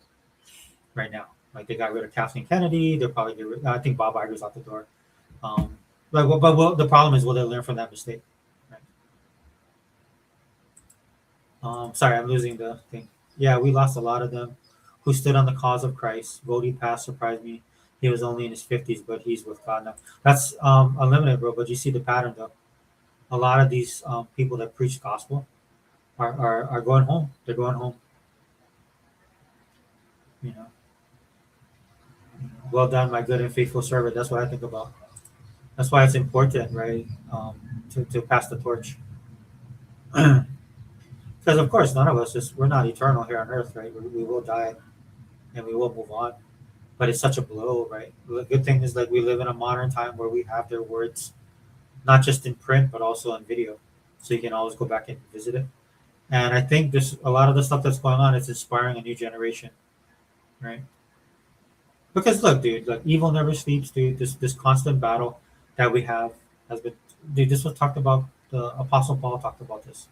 right now. Like they got rid of Kathleen Kennedy. They'll probably get rid. I think Bob Iger's out the door. The problem is, will they learn from that mistake? Right? Sorry, I'm losing the thing. Yeah, we lost a lot of them who stood on the cause of Christ. Vody Pass surprised me. He was only in his 50s, but he's with God now. That's unlimited, bro. But you see the pattern, though. A lot of these people that preach gospel are going home. They're going home. You know, well done, my good and faithful servant. That's what I think about. That's why it's important, right? To pass the torch. Because of course, none of us we're not eternal here on earth, right? We will die, and we will move on. But it's such a blow, right? The good thing is like we live in a modern time where we have their words, not just in print but also on video, so you can always go back and visit it. And I think this a lot of the stuff that's going on is inspiring a new generation, right? Because look, dude, like evil never sleeps, dude. This constant battle that we have has been, dude. This was talked about. The Apostle Paul talked about this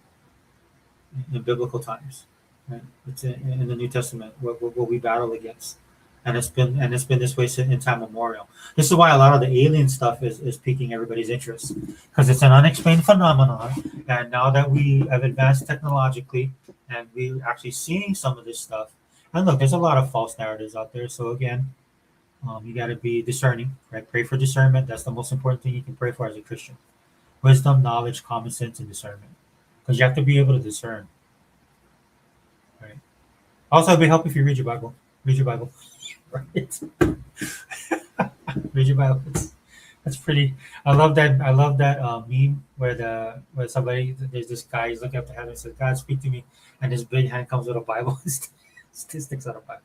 in biblical times, right? It's in the New Testament what we battle against, and it's been this way in time memorial. This is why a lot of the alien stuff is piquing everybody's interest because it's an unexplained phenomenon, and now that we have advanced technologically and we're actually seeing some of this stuff, and look, there's a lot of false narratives out there. So again, you got to be discerning, right? Pray for discernment. That's the most important thing you can pray for as a Christian: wisdom, knowledge, common sense, and discernment. Because you have to be able to discern, right? Also, it'd be helpful if you read your Bible. Read your Bible, right? Read your Bible. That's pretty. I love that. I love that meme where somebody there's this guy he's looking up to heaven and says, "God, speak to me," and his big hand comes with a Bible. Sticks out a Bible.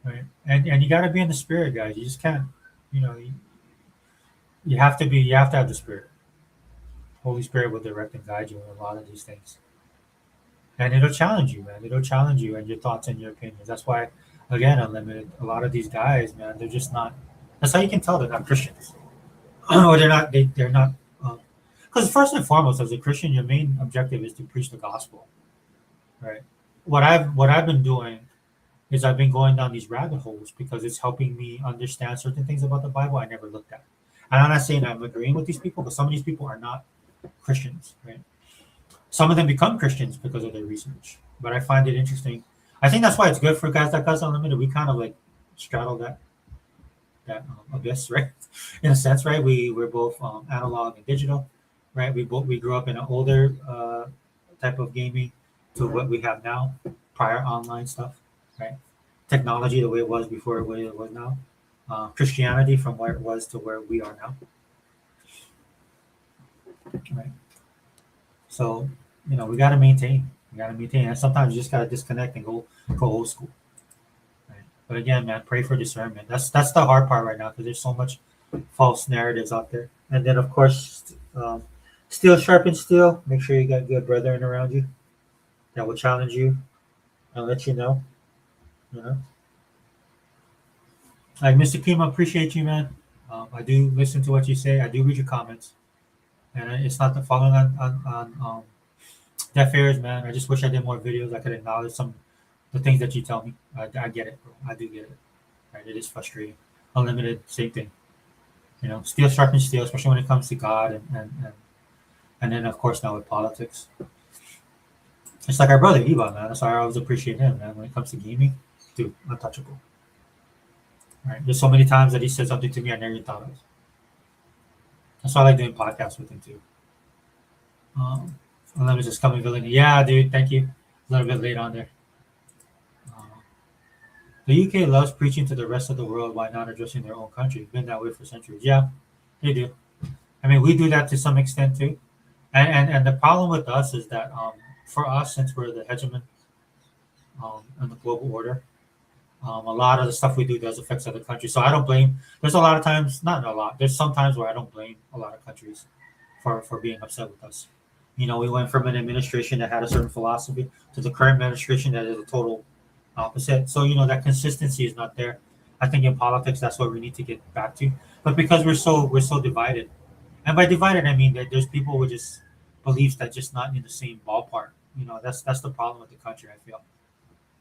Right, and you got to be in the spirit, guys. You just can't. You have to be. You have to have the spirit. Holy Spirit will direct and guide you in a lot of these things. And it'll challenge you, man. It'll challenge you and your thoughts and your opinions. That's why, again, Unlimited, a lot of these guys, man, they're just not. That's how you can tell they're not Christians. Or they're not, they're not. Because first and foremost, as a Christian, your main objective is to preach the gospel, right? What I've been doing is I've been going down these rabbit holes because it's helping me understand certain things about the Bible I never looked at. And I'm not saying I'm agreeing with these people, but some of these people are not Christians, right? Some of them become Christians because of their research. But I find it interesting. I think that's why it's good for guys like us Unlimited. We kind of like straddle that abyss, right? In a sense, right? We're both analog and digital, right? We grew up in an older type of gaming to what we have now, prior online stuff, right? Technology the way it was before, the way it was now. Christianity from where it was to where we are now. Right. So, we got to maintain. We got to maintain. And sometimes you just got to disconnect and go old school. Right. But again, man, pray for discernment. That's the hard part right now because there's so much false narratives out there. And then, of course, steel sharpens steel. Make sure you got good brethren around you that will challenge you and let you know. Like Mr. Kim, I appreciate you, man. I do listen to what you say. I do read your comments. And it's not the following on deaf ears, man. I just wish I did more videos. I could acknowledge some the things that you tell me. I get it, bro. I do get it. Right? It is frustrating. Unlimited, same thing. Steel sharpens steel, especially when it comes to God and then of course now with politics. It's like our brother Eva, man. That's why I always appreciate him, man. When it comes to gaming, dude, untouchable. Right? There's so many times that he said something to me I never even thought of. That's why I like doing podcasts with him too. And let me just come in villainy. Yeah, dude, thank you. A little bit late on there. The UK loves preaching to the rest of the world while not addressing their own country. It's been that way for centuries. Yeah, they do. I mean, we do that to some extent too. And the problem with us is that for us, since we're the hegemon in the global order, a lot of the stuff we do does affect other countries. So I don't blame. There's a lot of times, not a lot. There's some times where I don't blame a lot of countries for being upset with us. You know, we went from an administration that had a certain philosophy to the current administration that is a total opposite. So you know that consistency is not there. I think in politics that's what we need to get back to. But because we're so divided, and by divided I mean that there's people with just beliefs that just not in the same ballpark. You know, that's the problem with the country. I feel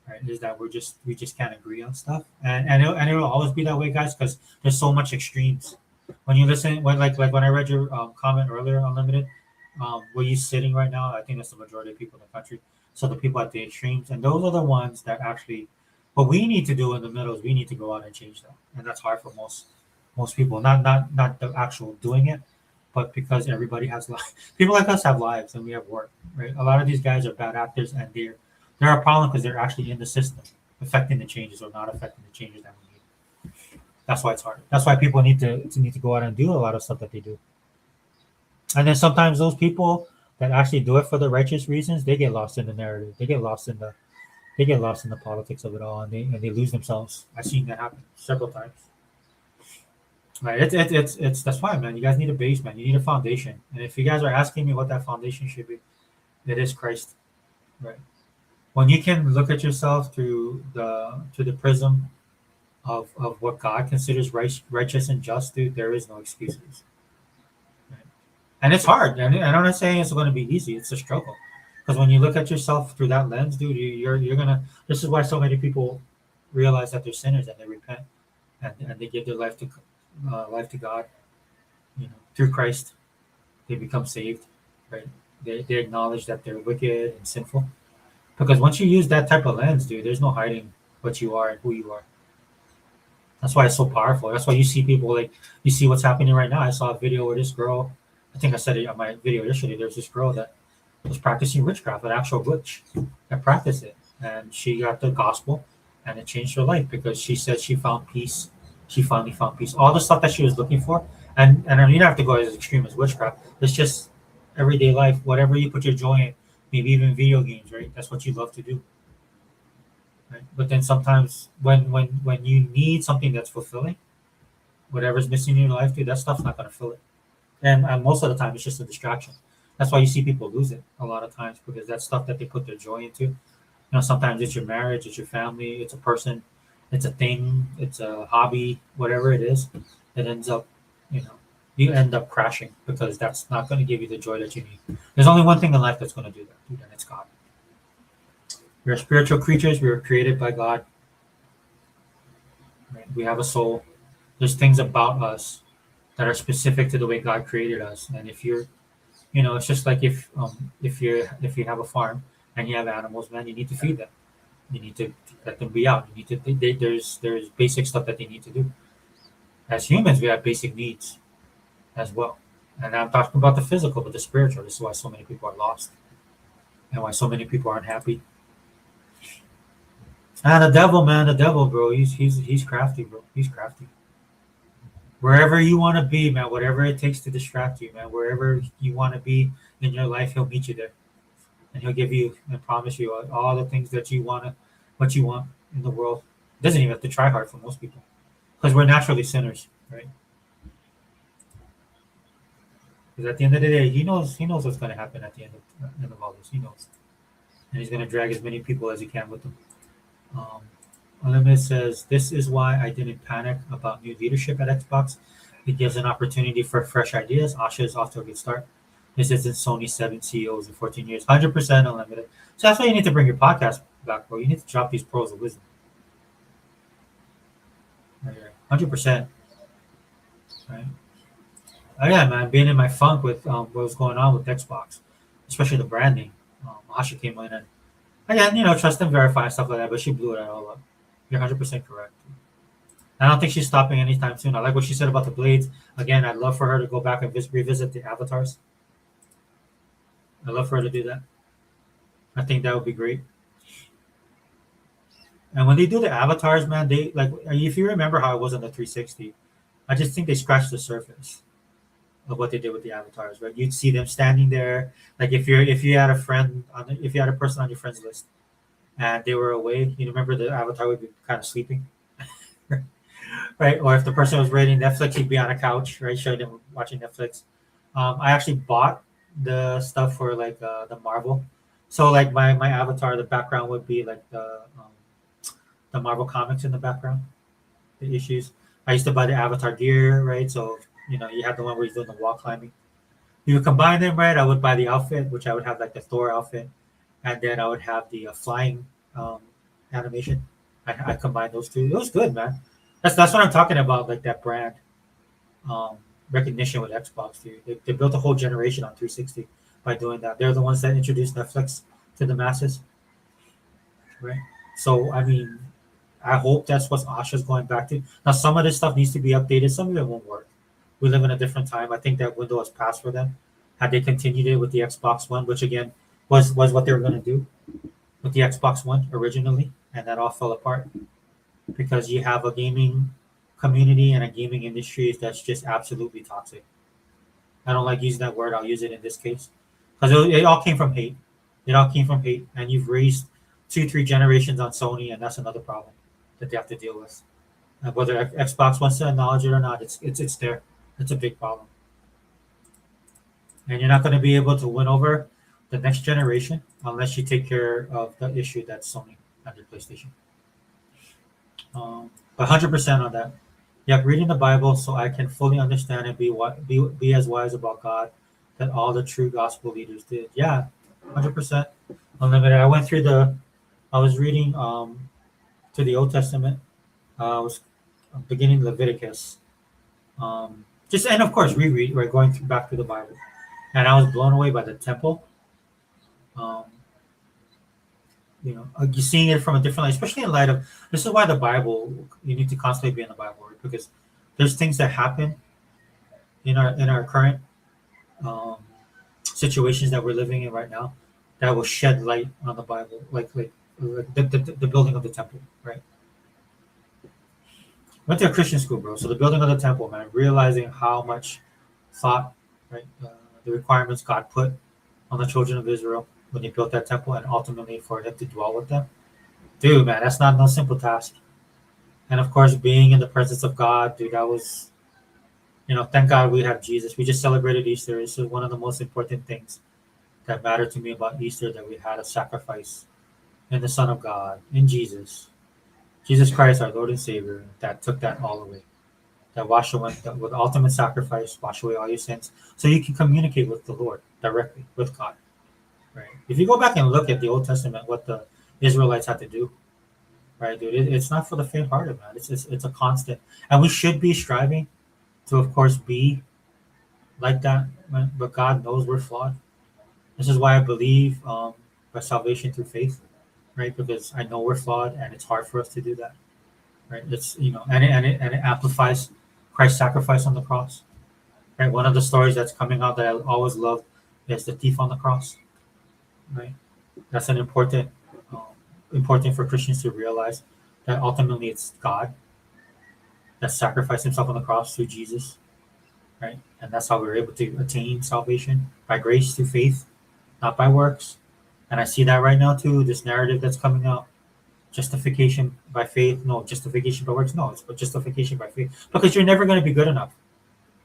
right is that we just can't agree on stuff, and it'll always be that way, guys, because there's so much extremes. When you listen, like when I read your comment earlier, Unlimited, where you sitting right now, I think that's the majority of people in the country. So the people at the extremes, and those are the ones that actually, what we need to do in the middle is we need to go out and change them, and that's hard for most people. Not the actual doing it, but because everybody has lives. People like us have lives and we have work, right? A lot of these guys are bad actors, and they're a problem because they're actually in the system, affecting the changes or not affecting the changes that we need. That's why it's hard. That's why people need to go out and do a lot of stuff that they do. And then sometimes those people that actually do it for the righteous reasons, they get lost in the narrative. They get lost in the politics of it all, and they lose themselves. I've seen that happen several times. Right. It's that's why, man. You guys need a base, man. You need a foundation. And if you guys are asking me what that foundation should be, it is Christ. Right. When you can look at yourself through the prism of what God considers righteous and just, dude, there is no excuses. Right? And it's hard. And I'm not saying it's going to be easy. It's a struggle. Because when you look at yourself through that lens, dude, you're gonna. This is why so many people realize that they're sinners and they repent and they give their life to God. You know, through Christ, they become saved. Right? They acknowledge that they're wicked and sinful. Because once you use that type of lens, dude, there's no hiding what you are and who you are. That's why it's so powerful. That's why you see people like you see what's happening right now. I saw a video where this girl, I think I said it on my video yesterday. There's this girl that was practicing witchcraft, an actual witch that practiced it, and she got the gospel, and it changed her life because she said she found peace. She finally found peace. All the stuff that she was looking for, and I mean, you don't have to go as extreme as witchcraft. It's just everyday life, whatever you put your joy in. Maybe even video games, right? That's what you love to do, right? But then sometimes when you need something that's fulfilling, whatever's missing in your life, dude, that stuff's not gonna fill it. And most of the time, it's just a distraction. That's why you see people lose it a lot of times because that stuff that they put their joy into. You know, sometimes it's your marriage, it's your family, it's a person, it's a thing, it's a hobby, whatever it is. It ends up, you know, you end up crashing because that's not going to give you the joy that you need. There's only one thing in life that's going to do that, dude, and it's God. We're spiritual creatures. We were created by God. Right? We have a soul. There's things about us that are specific to the way God created us. And if you're, you know, it's just like if you have a farm and you have animals, man, you need to feed them. You need to let them be out. You need to. There's basic stuff that they need to do. As humans, we have basic needs as well. And I'm talking about the physical, but the spiritual. This is why so many people are lost and why so many people aren't happy. And the devil, man, the devil, bro, he's crafty, bro. He's crafty. Wherever you want to be, man, whatever it takes to distract you, man, wherever you want to be in your life, he'll meet you there, and he'll give you and promise you all the things that you want to, what you want in the world. Doesn't even have to try hard for most people, because we're naturally sinners, right? Because at the end of the day, he knows what's going to happen at the end of all this. He knows, and he's going to drag as many people as he can with him. Um, Unlimited says, "This is why I didn't panic about new leadership at Xbox. It gives an opportunity for fresh ideas. Asha is off to a good start. This isn't Sony's 7 CEOs in 14 years. 100% Unlimited. So that's why you need to bring your podcast back, bro. You need to drop these pearls of wisdom. Right here. 100%. Right? Oh, yeah, man. Being in my funk with what was going on with Xbox, especially the branding. Asha came in and, again, trust and verify and stuff like that, but she blew it all up. You're 100% correct. I don't think she's stopping anytime soon. I like what she said about the blades. Again, I'd love for her to go back and revisit the avatars. I'd love for her to do that. I think that would be great. And when they do the avatars, man, they like if you remember how it was on the 360, I just think they scratched the surface. of what they did with the avatars, right? You'd see them standing there, like if you had a friend on if you had a person on your friends list and they were away, you remember the avatar would be kind of sleeping, right? Or if the person was rating Netflix, he'd be on a couch, right, showing them watching Netflix. I actually bought the stuff for like the Marvel, so like my avatar, the background would be like the Marvel comics in the background, the issues. I used to buy the Avatar gear, right? So you have the one where he's doing the wall climbing. You would combine them, right? I would buy the outfit, which I would have like the Thor outfit, and then I would have the flying um, animation. I combined those two. It was good, man. That's what I'm talking about, like that brand um, recognition with Xbox. Dude. They built a whole generation on 360 by doing that. They're the ones that introduced Netflix to the masses, right? So I mean, I hope that's what Asha's going back to. Now, some of this stuff needs to be updated. Some of it won't work. We live in a different time. I think that window has passed for them. Had they continued it with the Xbox One, which again was what they were going to do with the Xbox One originally, and that all fell apart because you have a gaming community and a gaming industry that's just absolutely toxic. I don't like using that word. I'll use it in this case because it all came from hate. It all came from hate, and you've raised 2, 3 generations on Sony, and that's another problem that they have to deal with. Whether Xbox wants to acknowledge it or not, it's there. It's a big problem, and you're not going to be able to win over the next generation unless you take care of the issue that's Sony and their PlayStation. But 100% on that. Yep, reading the Bible so I can fully understand and be as wise about God that all the true gospel leaders did. Yeah, 100% unlimited. I was reading to the Old Testament. I was beginning Leviticus. Just and of course reread. We're going back through the Bible, and I was blown away by the temple. Um, you're seeing it from a different light, especially in light of this is why the Bible. You need to constantly be in the Bible, right? Because there's things that happen in our current um, situations that we're living in right now that will shed light on the Bible, like the building of the temple, right? Went to a Christian school, bro. So the building of the temple, man, realizing how much thought, right, the requirements God put on the children of Israel when they built that temple, and ultimately for Him to dwell with them, dude, man, that's not no simple task. And of course, being in the presence of God, dude, that was, thank God we have Jesus. We just celebrated Easter. This is one of the most important things that mattered to me about Easter, that we had a sacrifice in the Son of God, in Jesus Christ, our Lord and Savior, that took that all away, that washed away with ultimate sacrifice, wash away all your sins, so you can communicate with the Lord directly with God. Right? If you go back and look at the Old Testament, what the Israelites had to do, right, dude, it's not for the faint-hearted, man. It's a constant, and we should be striving to, of course, be like that. Man. But God knows we're flawed. This is why I believe by salvation through faith, right? Because I know we're flawed, and it's hard for us to do that, right? It's and it amplifies Christ's sacrifice on the cross, right? One of the stories that's coming out that I always love is the thief on the cross, right? That's an important for Christians to realize that ultimately it's God that sacrificed Himself on the cross through Jesus, right? And that's how we're able to attain salvation by grace through faith, not by works. And I see that right now too. This narrative that's coming out, justification by faith, no, justification by works, no, it's justification by faith, because you're never going to be good enough,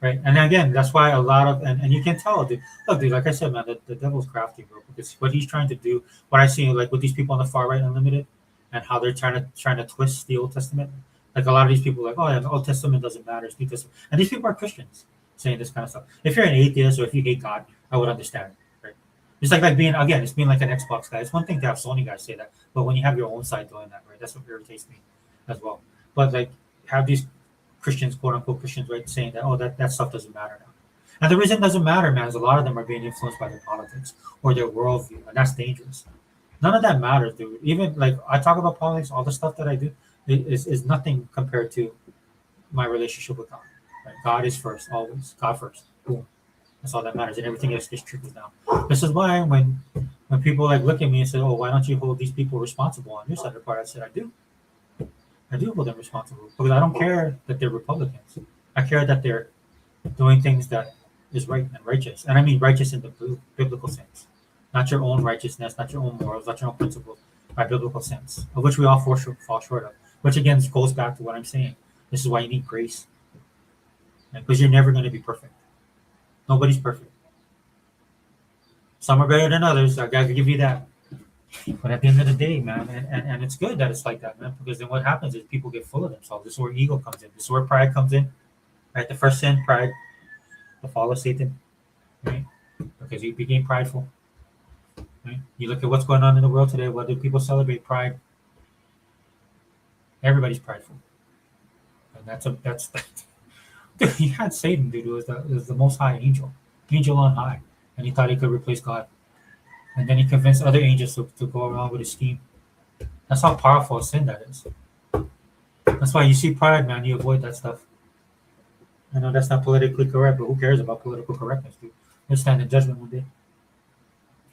right? And again, that's why a lot of and you can tell, dude. Look, dude, like I said, man, the devil's crafty, bro. Because what he's trying to do, what I see, like with these people on the far right, Unlimited, and how they're trying to twist the Old Testament. Like a lot of these people, are like, oh yeah, the Old Testament doesn't matter, it's New Testament, and these people are Christians saying this kind of stuff. If you're an atheist or if you hate God, I would understand, right? It's like being again, it's being like an Xbox guy. It's one thing to have Sony guys say that, but when you have your own side doing that, right, that's what irritates me as well. But like have these Christians, quote unquote Christians, right, saying that that stuff doesn't matter now. And the reason it doesn't matter, man, is a lot of them are being influenced by their politics or their worldview, and that's dangerous. None of that matters, dude. Even like I talk about politics, all the stuff that I do is nothing compared to my relationship with God. Right? God is first, always. God first. Boom. That's all that matters, and everything else just trickles down. This is why when people like look at me and say, "Oh, why don't you hold these people responsible on your side of the part?" I said, I do hold them responsible because I don't care that they're Republicans. I care that they're doing things that is right and righteous. And I mean righteous in the biblical sense. Not your own righteousness, not your own morals, not your own principles, by biblical sense, of which we all fall short of. Which again goes back to what I'm saying. This is why you need grace. Right? Because you're never going to be perfect. Nobody's perfect. Some are better than others. I gotta give you that. But at the end of the day, man, and it's good that it's like that, man, because then what happens is people get full of themselves. This is where ego comes in. This is where pride comes in. Right? The first sin, pride, the fall of Satan, right? Because you became prideful. Right? You look at what's going on in the world today. What do people celebrate? Pride. Everybody's prideful, and that's dude, he had Satan, dude. It was the most high angel on high, and he thought he could replace God. And then he convinced other angels to go around with his scheme. That's how powerful a sin that is. That's why you see pride, man. You avoid that stuff. I know that's not politically correct, but who cares about political correctness, dude? You'll stand in judgment one day.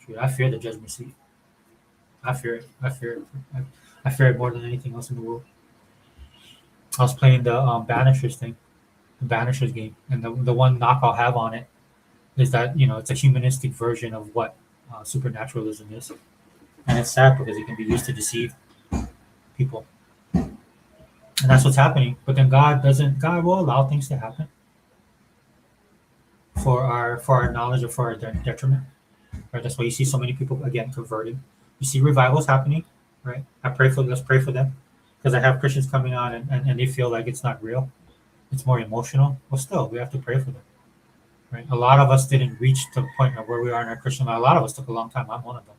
Dude, I fear the judgment seat. I fear it. I fear it. I fear it more than anything else in the world. I was playing the Banishers thing, the Banishers game, and the one knock I'll have on it is that it's a humanistic version of what supernaturalism is, and it's sad because it can be used to deceive people, and that's what's happening. But then God doesn't. God will allow things to happen for our knowledge or for our detriment. Right? That's why you see so many people again converted. You see revivals happening, right? Let's pray for them, because I have Christians coming on and they feel like it's not real, it's more emotional. Well, still, we have to pray for them. Right? A lot of us didn't reach to the point of where we are in our Christian life. A lot of us took a long time. I'm one of them.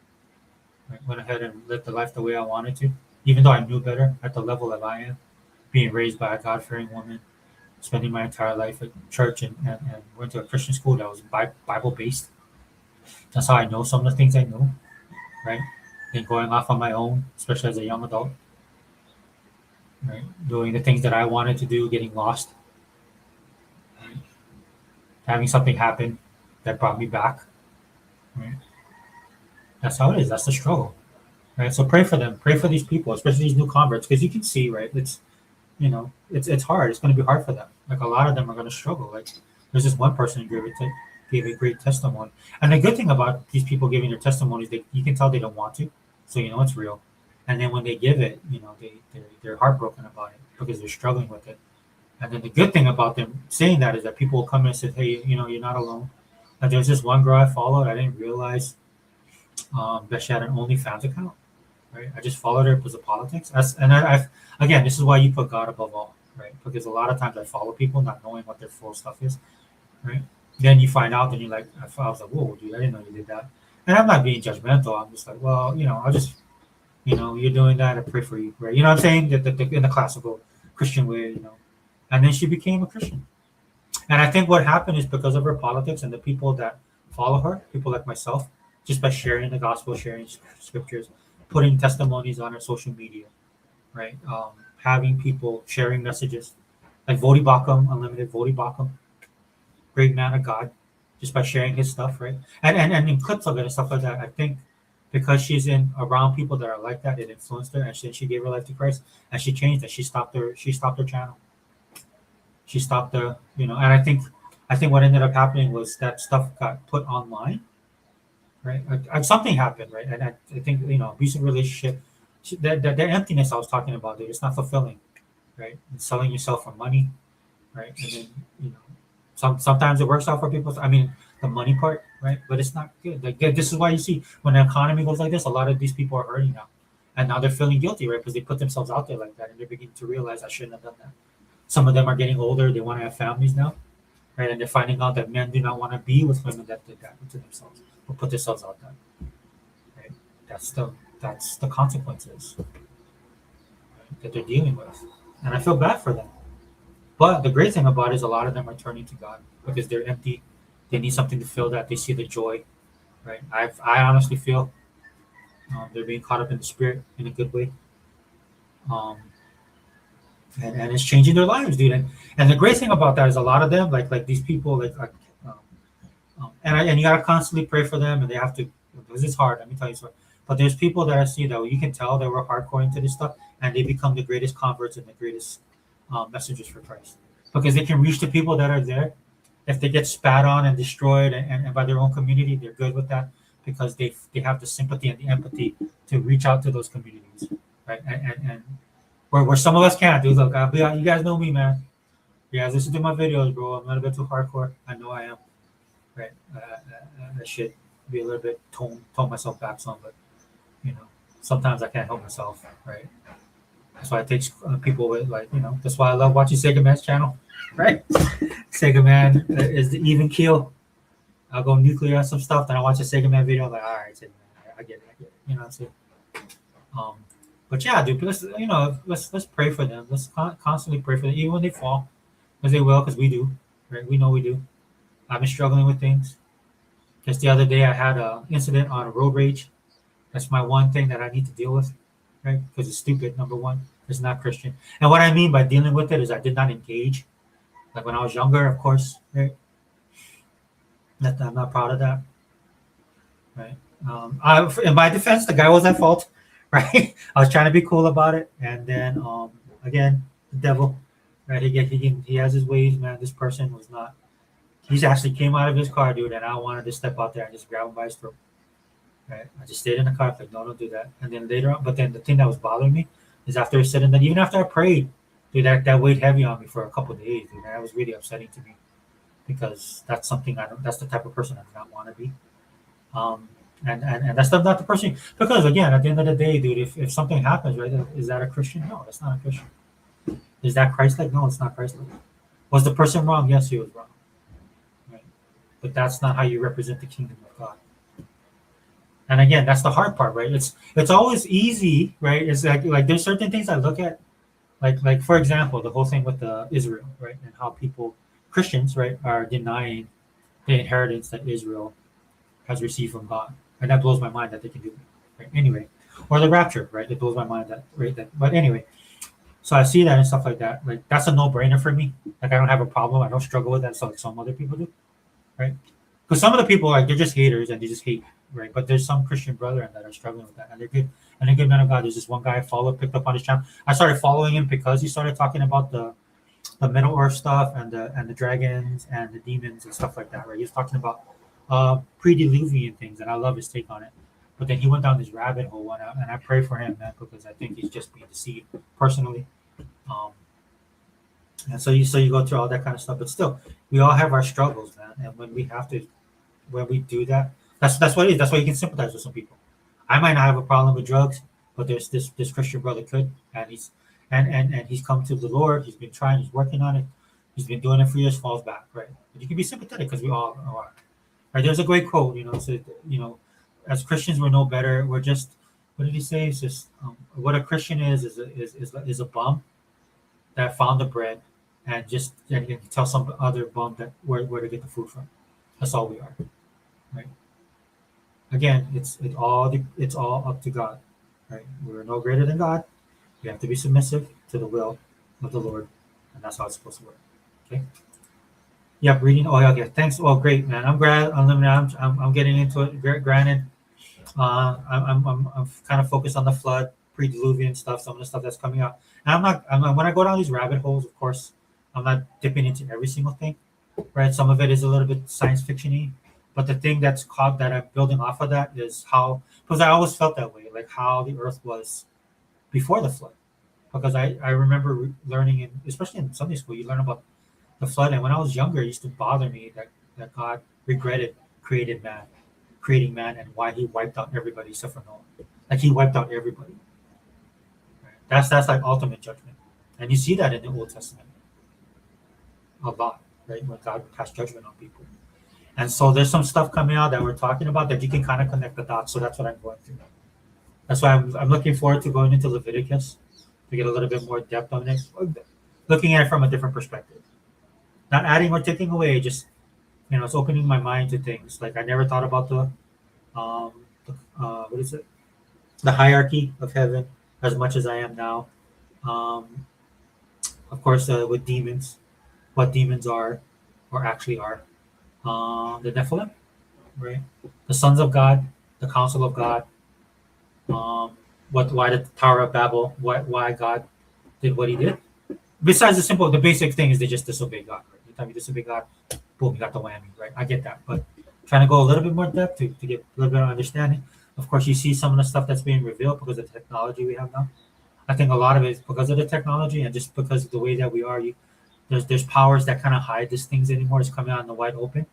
Right? Went ahead and lived the life the way I wanted to, even though I knew better at the level that I am, being raised by a God-fearing woman, spending my entire life at church and went to a Christian school that was Bible-based. That's how I know some of the things I know, right? And going off on my own, especially as a young adult, right? Doing the things that I wanted to do, getting lost, right? Having something happen that brought me back, right? That's how it is. That's the struggle, right? So pray for them. Pray for these people, especially these new converts, because you can see, right? It's hard. It's going to be hard for them. Like a lot of them are going to struggle. Like there's this one person who gave a great testimony, and the good thing about these people giving their testimonies, you can tell they don't want to, so it's real. And then when they give it, they're heartbroken about it because they're struggling with it. And then the good thing about them saying that is that people will come in and say, hey, you're not alone. Like there's this one girl I followed. I didn't realize that she had an OnlyFans account. Right? I just followed her because of politics. Again, this is why you put God above all, right? Because a lot of times I follow people not knowing what their full stuff is, right? Then you find out, and you're like, I was like, whoa, dude, I didn't know you did that. And I'm not being judgmental. I'm just like, well, I'll just, you're doing that. I pray for you, right? You know what I'm saying? In the classical Christian way, And then she became a Christian. And I think what happened is because of her politics and the people that follow her, people like myself, just by sharing the gospel, sharing scriptures, putting testimonies on her social media, right? Having people sharing messages, like Vodi Bakum, Unlimited Vodi Bakum, great man of God, just by sharing his stuff, right? And in clips of it and stuff like that, I think because she's around people that are like that, it influenced her, and she gave her life to Christ, and she changed it. She stopped her channel. She stopped and I think what ended up happening was that stuff got put online, right? Something happened, right? And I think abusive relationship, that emptiness I was talking about, dude, it's not fulfilling, right? And selling yourself for money, right? And then sometimes it works out for people. I mean, the money part, right? But it's not good. Like this is why you see when the economy goes like this, a lot of these people are hurting now, and now they're feeling guilty, right? Because they put themselves out there like that, and they're beginning to realize I shouldn't have done that. Some of them are getting older; they want to have families now, right? And they're finding out that men do not want to be with women that did that to themselves or put themselves out there, right? That's the consequences, right, that they're dealing with, and I feel bad for them. But the great thing about it is a lot of them are turning to God because they're empty. They need something to fill that. They see the joy, right? I honestly feel they're being caught up in the spirit in a good way, and it's changing their lives, dude. And the great thing about that is a lot of them, like these people, and you gotta constantly pray for them, and they have to. Because it's hard. Let me tell you something. But there's people that I see that you can tell that we're hardcore into this stuff, and they become the greatest converts and the greatest messages for Christ, because they can reach the people that are there, if they get spat on and destroyed and by their own community, they're good with that because they have the sympathy and the empathy to reach out to those communities, right? And where some of us can't, dude. Look, you guys know me, man. You guys listen to my videos, bro. I'm not a bit too hardcore. I know I am, right? I should be a little bit tone myself back some, but sometimes I can't help myself, right? That's why it takes people with That's why I love watching Sega Man's channel, right? Sega Man is the even keel. I'll go nuclear on some stuff, then I watch a Sega Man video. I'm like, all right, Sega Man, I get it. You know what I'm saying? But yeah, dude, let's pray for them. Let's constantly pray for them, even when they fall, because they will, because we do, right? We know we do. I've been struggling with things. Just the other day, I had an incident on road rage. That's my one thing that I need to deal with, right? Because it's stupid. Number one, it's not Christian. And what I mean by dealing with it is I did not engage. Like when I was younger, of course, right? I'm not proud of that, right? In my defense, the guy was at fault, right? I was trying to be cool about it, and then again, the devil, right? He has his ways, man. This person was not. He actually came out of his car, dude, and I wanted to step out there and just grab him by his throat. Right? I just stayed in the car, like, no, don't do that. And then later on, but then the thing that was bothering me is after I said, and then even after I prayed, dude, that weighed heavy on me for a couple of days, dude. That was really upsetting to me because that's something that's the type of person I do not want to be. And that's not the person, because again, at the end of the day, dude, if something happens, right, is that a Christian? No, that's not a Christian. Is that Christ-like? No, it's not Christ-like. Was the person wrong? Yes, he was wrong. Right? But that's not how you represent the kingdom of God. And again, that's the hard part, right? It's always easy, right? It's like there's certain things I look at, like for example, the whole thing with the Israel, right, and how Christians, right, are denying the inheritance that Israel has received from God, and that blows my mind that they can do that, right? Anyway, or the rapture, right? It blows my mind but anyway, so I see that and stuff like that. Like that's a no-brainer for me. Like I don't have a problem. I don't struggle with that. So like some other people do, right? Because some of the people they're just haters and they just hate. Right, but there's some Christian brethren that are struggling with that, and they're good. And a good man of God. There's this one guy I picked up on his channel. I started following him because he started talking about the Middle Earth stuff and the dragons and the demons and stuff like that. Right, he was talking about pre-Diluvian things, and I love his take on it. But then he went down this rabbit hole, and I pray for him, man, because I think he's just being deceived personally. And so you go through all that kind of stuff, but still, we all have our struggles, man. And when we do that. That's what it is. That's why you can sympathize with some people. I might not have a problem with drugs, but there's this Christian brother could, and he's come to the Lord. He's been trying. He's working on it. He's been doing it for years. Falls back, right? But you can be sympathetic because we all are. Right? There's a great quote, So as Christians, we're no better. We're just. What did he say? It's just what a Christian is a bum that found the bread, and can tell some other bum that where to get the food from. That's all we are, right? Again, it's all up to God, right? We're no greater than God. We have to be submissive to the will of the Lord, and that's how it's supposed to work. Okay. Yep. Reading. Oh, okay. Thanks. Oh, great, man. I'm glad. I'm getting into it. Granted, I'm kind of focused on the flood, pre-Diluvian stuff, some of the stuff that's coming out. And when I go down these rabbit holes, of course, I'm not dipping into every single thing, right? Some of it is a little bit science fiction-y. But the thing that I'm building off of that is because I always felt that way, like how the earth was before the flood. Because I remember learning, especially in Sunday school, you learn about the flood. And when I was younger, it used to bother me that God regretted creating man and why he wiped out everybody except for Noah. Like he wiped out everybody. Right? That's like ultimate judgment. And you see that in the Old Testament a lot, right? When God passed judgment on people. And so there's some stuff coming out that we're talking about that you can kind of connect the dots. So that's what I'm going through. That's why I'm looking forward to going into Leviticus to get a little bit more depth on it, looking at it from a different perspective. Not adding or taking away, just it's opening my mind to things. Like I never thought about what is it? The hierarchy of heaven as much as I am now. Of course, with demons, what demons are or actually are. The Nephilim, right? The sons of God, the council of God. Why the Tower of Babel? Why God did what He did? Besides the basic thing is they just disobey God. Right? Every time you disobey God, boom, you got the whammy, right? I get that, but trying to go a little bit more depth to get a little bit of understanding. Of course, you see some of the stuff that's being revealed because of the technology we have now. I think a lot of it is because of the technology and just because of the way that we are. There's powers that kind of hide these things anymore. It's coming out in the wide open.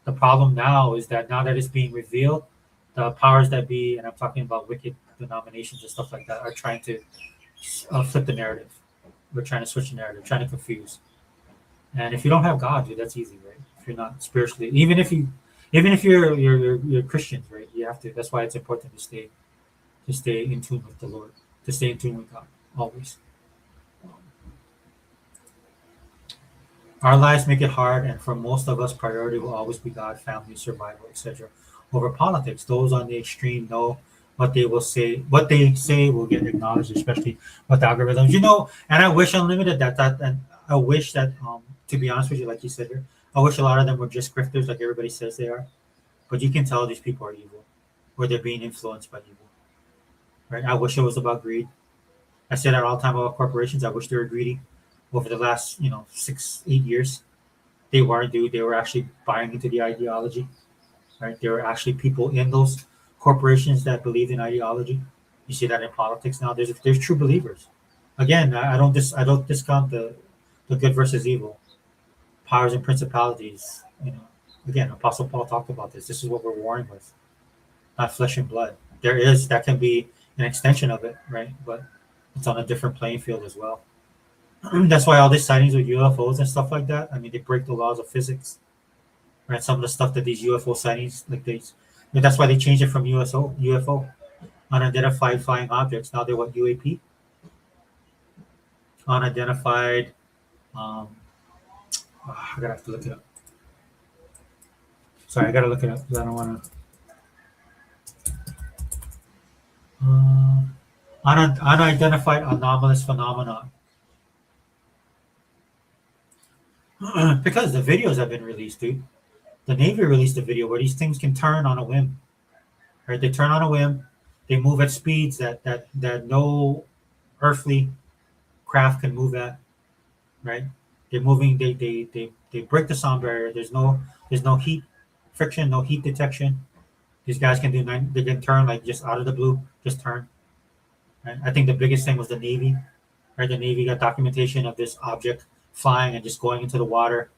The problem now is that now that it's being revealed, the powers that be, and I'm talking about wicked denominations and stuff like that, are trying to flip the narrative. We're trying to switch the narrative, trying to confuse. And if you don't have God, dude, that's easy, right? If you're not spiritually, even if you're Christians, right? You have to. That's why it's important to stay in tune with the Lord, to stay in tune with God always. Our lives make it hard, and for most of us, priority will always be God, family, survival, etc. Over politics, those on the extreme know what they will say. What they say will get acknowledged, especially with algorithms. And I wish Unlimited and I wish that, to be honest with you, like you said here, I wish a lot of them were just grifters, like everybody says they are. But you can tell these people are evil, or they're being influenced by evil. Right? I wish it was about greed. I say that all the time about corporations. I wish they were greedy. Over the last, 6-8 years, they weren't, dude. They were actually buying into the ideology, right? There were actually people in those corporations that believed in ideology. You see that in politics now. There's true believers. Again, I don't discount the good versus evil, powers and principalities. Again, Apostle Paul talked about this. This is what we're warring with, not flesh and blood. That can be an extension of it, right? But it's on a different playing field as well. That's why all these sightings with UFOs and stuff like that, I mean, they break the laws of physics, right? Some of the stuff that these UFO sightings, that's why they changed it from UFO, unidentified flying objects. Now they're what, UAP, unidentified. I gotta have to look it up. Sorry, I gotta look it up because I don't want to. Unidentified anomalous phenomenon. Because the videos have been released, dude. The Navy released a video where these things can turn on a whim. Right? They turn on a whim. They move at speeds that no earthly craft can move at. Right? They're moving. They break the sound barrier. There's no heat friction, no heat detection. These guys can do they can turn like just out of the blue, just turn. Right? I think the biggest thing was the Navy. Right? The Navy got documentation of this object flying and just going into the water.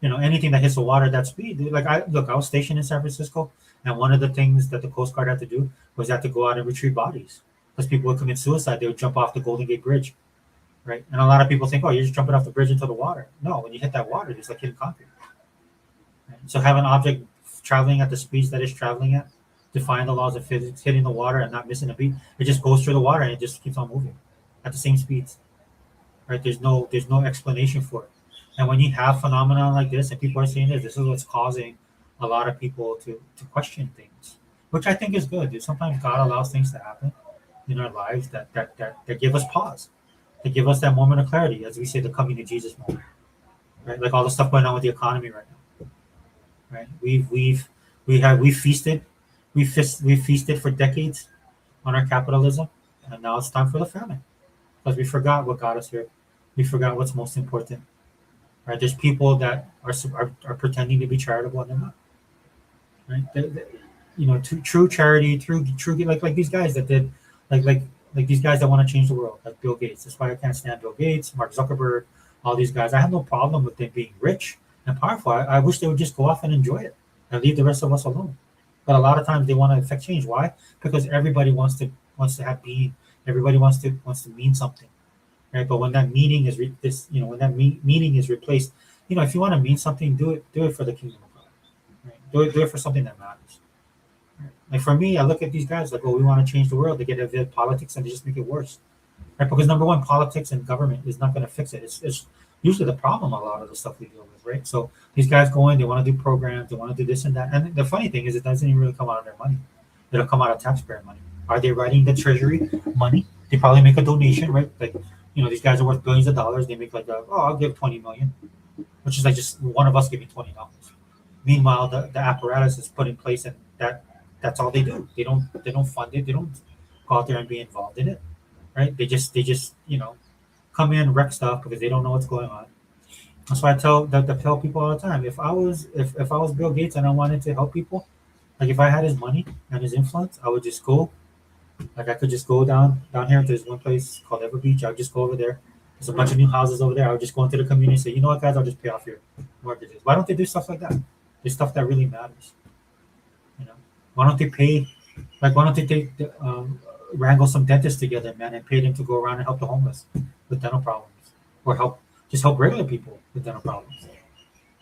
Anything that hits the water at that speed. Dude, I was stationed in San Francisco, and one of the things that the Coast Guard had to do was they had to go out and retrieve bodies because people would commit suicide. They would jump off the Golden Gate Bridge, right? And a lot of people think, oh, you're just jumping off the bridge into the water. No, when you hit that water, it's like hitting concrete. Right? So have an object traveling at the speeds that it's traveling at, defying the laws of physics, hitting the water and not missing a beat. It just goes through the water and it just keeps on moving at the same speeds. Right? There's no explanation for it. And when you have phenomenon like this and people are saying this is what's causing a lot of people to question things, which I think is good. Dude. Sometimes God allows things to happen in our lives that give us pause, that give us that moment of clarity, as we say, the coming to Jesus moment. Right? Like all the stuff going on with the economy right now. Right? We've feasted for decades on our capitalism, and now it's time for the famine. Because we forgot what got us here. We forgot what's most important. Right? There's people that are pretending to be charitable and they're not. Right? True charity, true like these guys that did, like these guys that want to change the world, like Bill Gates. That's why I can't stand Bill Gates, Mark Zuckerberg, all these guys. I have no problem with them being rich and powerful. I wish they would just go off and enjoy it and leave the rest of us alone. But a lot of times they want to affect change. Why? Because everybody wants to have being. Everybody wants to mean something, right? But when that meaning is meaning is replaced, if you want to mean something, do it for the kingdom of God. Right? Do it for something that matters. Right? Like for me, I look at these guys like, oh, we want to change the world. They get into politics and they just make it worse, right? Because number one, politics and government is not going to fix it. It's usually the problem. A lot of the stuff we deal with, right? So these guys go in, they want to do programs, they want to do this and that. And the funny thing is, it doesn't even really come out of their money. It'll come out of taxpayer money. Are they writing the treasury money? They probably make a donation, right? Like, these guys are worth billions of dollars. They make I'll give 20 million, which is like just one of us giving $20. Meanwhile, the apparatus is put in place, and that's all they do. They don't fund it. They don't go out there and be involved in it, right? They just come in, wreck stuff because they don't know what's going on. That's why I tell people all the time. If I was Bill Gates and I wanted to help people, like if I had his money and his influence, I would just go. Like I could just go down here to this one place called Ever Beach. I would just go over there. There's a bunch of new houses over there. I would just go into the community and say, you know what, guys, I'll just pay off your mortgages. Why don't they do stuff like that? There's stuff that really matters. You know, why don't they pay? Like why don't they take wrangle some dentists together, man, and pay them to go around and help the homeless with dental problems, or help regular people with dental problems,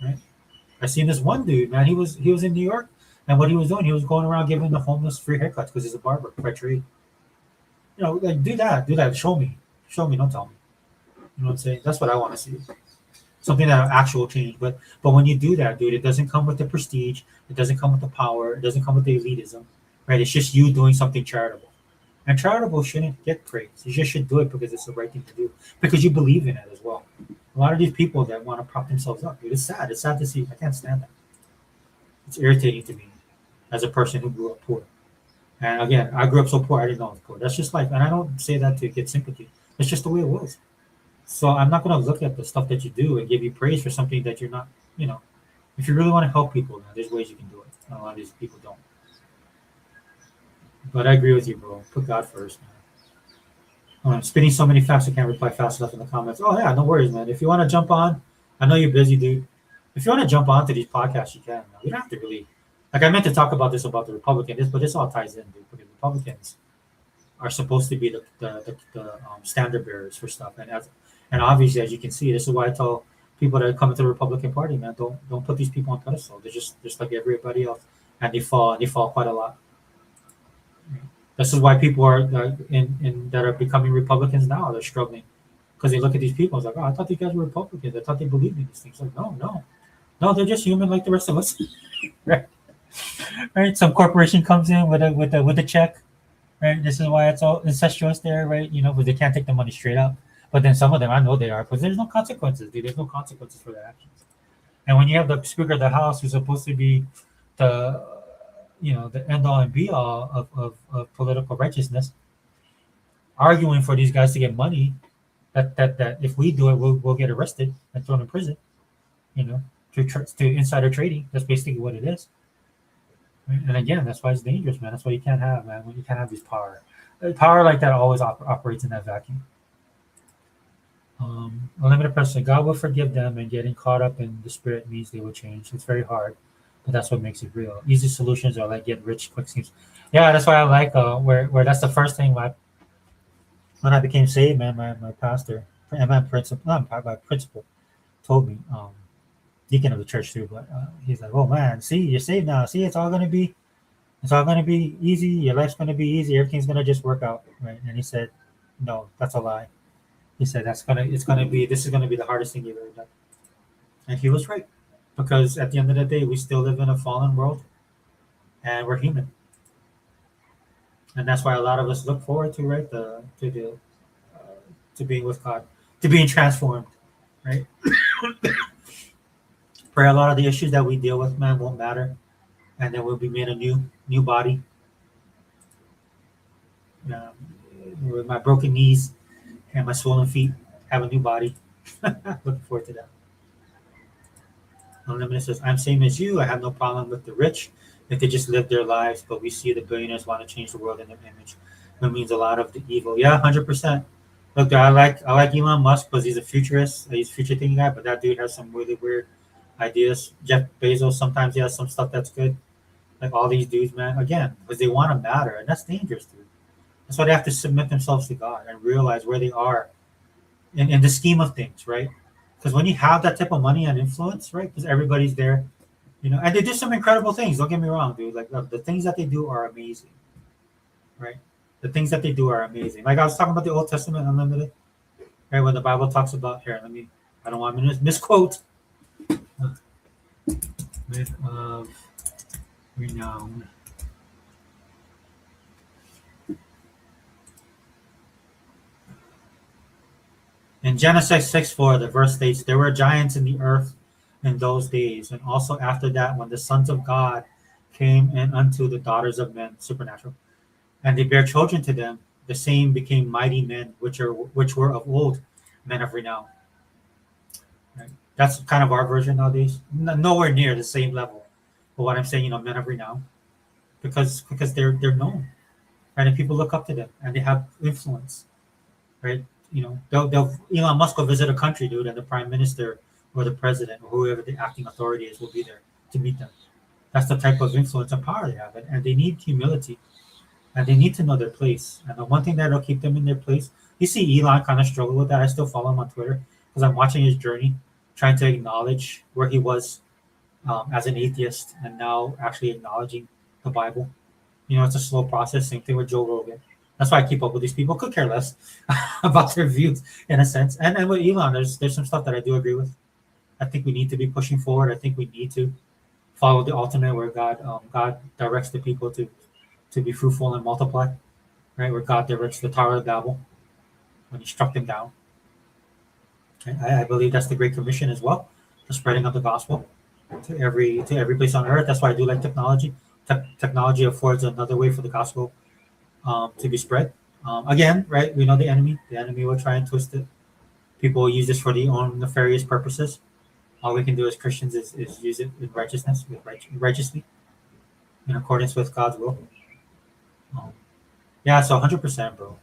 right? I seen this one dude, man. He was in New York, and what he was doing, he was going around giving the homeless free haircuts because he's a barber by trade. You know, like do that. Show me, don't tell me. You know what I'm saying? That's what I want to see. Something that actual change. But when you do that, dude, it doesn't come with the prestige. It doesn't come with the power. It doesn't come with the elitism, right? It's just you doing something charitable. And charitable shouldn't get praise. You just should do it because it's the right thing to do, because you believe in it as well. A lot of these people that want to prop themselves up, dude, it's sad. It's sad to see. I can't stand that. It's irritating to me as a person who grew up poor. And again, I grew up so poor, I didn't know I was poor. That's just life. And I don't say that to get sympathy. It's just the way it was. So I'm not going to look at the stuff that you do and give you praise for something that you're not, you know, if you really want to help people, man, there's ways you can do it. And a lot of these people don't. But I agree with you, bro. Put God first, man. I'm spitting so many facts I can't reply fast enough in the comments. Oh, yeah, no worries, man. If you want to jump on, I know you're busy, dude. If you want to jump on to these podcasts, you can. Man. We don't have to really, like, I meant to talk about this about the Republicans, but this all ties in, dude. Because Republicans are supposed to be the standard bearers for stuff. And obviously, as you can see, this is why I tell people that come into the Republican Party, man, don't put these people on pedestal. They're just like everybody else, and they fall quite a lot. This is why people are in that are becoming Republicans now. They're struggling because they look at these people and it's like, oh, I thought these guys were Republicans. I thought they believed in these things. Like, no, no, no, they're just human like the rest of us. Right? Right? Some corporation comes in with a check. Right? This is why it's all incestuous there, right? You know, because they can't take the money straight up. But then some of them, I know they are, because there's no consequences, dude. There's no consequences for their actions. And when you have the Speaker of the House, who's supposed to be the, the end all and be all of political righteousness, arguing for these guys to get money, that if we do it, we'll get arrested and thrown in prison, you know, to insider trading. That's basically what it is. Right? And again, that's why it's dangerous, man. That's why you can't have, man. When you can't have this power. Power like that always operates in that vacuum. Unlimited person, God will forgive them, and getting caught up in the spirit means they will change. It's very hard, but that's what makes it real. Easy solutions are like get rich quick schemes. Yeah, that's why I like where that's the first thing when I became saved, man. My pastor and my principal, not my principal, told me, deacon of the church too, but he's like, oh man, see, you're saved now. See, it's all gonna be easy. Your life's gonna be easy. Everything's gonna just work out, right? And he said, no, that's a lie. He said this is gonna be the hardest thing you've ever done. And he was right. Because at the end of the day, we still live in a fallen world and we're human. And that's why a lot of us look forward to, right, uh, to being with God, to being transformed, right? For a lot of the issues that we deal with, man, won't matter. And then we'll be made a new body. Um, with my broken knees and my swollen feet, have a new body. Looking forward to that. Unlimited says, I'm same as you. I have no problem with the rich if they just live their lives, but we see the billionaires want to change the world in their image. That means a lot of the evil. Yeah, 100%. Look, I like Elon Musk because he's a futurist. He's a future thinking guy, but that dude has some really weird ideas. Jeff Bezos, sometimes he has some stuff that's good. Like all these dudes, man. Again, because they want to matter, and that's dangerous, dude. That's why they have to submit themselves to God and realize where they are in the scheme of things, right? Because when you have that type of money and influence, right? Because everybody's there, and they do some incredible things. Don't get me wrong, dude. Like the things that they do are amazing, right? The things that they do are amazing. Like I was talking about the Old Testament Unlimited, right? When the Bible talks about here, I don't want to misquote. Myth of renown. In Genesis 6:4, the verse states, there were giants in the earth in those days, and also after that, when the sons of God came in unto the daughters of men, supernatural, and they bare children to them, the same became mighty men, which were of old, men of renown. Right? That's kind of our version nowadays. Nowhere near the same level. But what I'm saying, men of renown, because they're known, right? And people look up to them, and they have influence, right? They'll Elon Musk will visit a country, dude, and the prime minister or the president or whoever the acting authority is will be there to meet them. That's the type of influence and power they have, and they need humility, and they need to know their place. And the one thing that'll keep them in their place, you see Elon kind of struggle with that. I still follow him on Twitter because I'm watching his journey, trying to acknowledge where he was as an atheist and now actually acknowledging the Bible. It's a slow process. Same thing with Joe Rogan. That's why I keep up with these people. Could care less about their views in a sense. And with Elon, there's some stuff that I do agree with. I think we need to be pushing forward. I think we need to follow the ultimate where God directs the people to be fruitful and multiply, right? Where God directs the Tower of Babel when He struck them down. I believe that's the Great Commission as well, the spreading of the gospel to every place on earth. That's why I do like technology. Technology affords another way for the gospel to be spread. Again, right? We know the enemy. The enemy will try and twist it. People will use this for their own nefarious purposes. All we can do as Christians is use it with righteousness, righteously, in accordance with God's will. Yeah, so 100%, bro.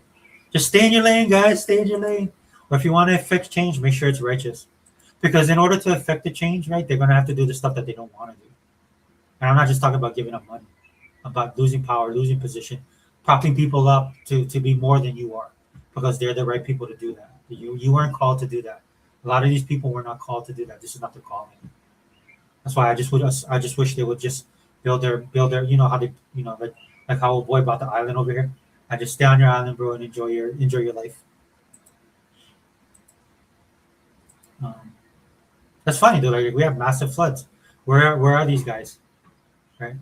Just stay in your lane, guys. Stay in your lane. Or if you want to affect change, make sure it's righteous. Because in order to affect the change, right, they're going to have to do the stuff that they don't want to do. And I'm not just talking about giving up money, about losing power, losing position, propping people up to be more than you are, because they're the right people to do that. You weren't called to do that. A lot of these people were not called to do that. This is not their calling. That's why I just wish they would just build their how they like how old boy bought the island over here. I just stay on your island, bro, and enjoy your life. That's funny, dude. Like we have massive floods. Where are these guys? Right?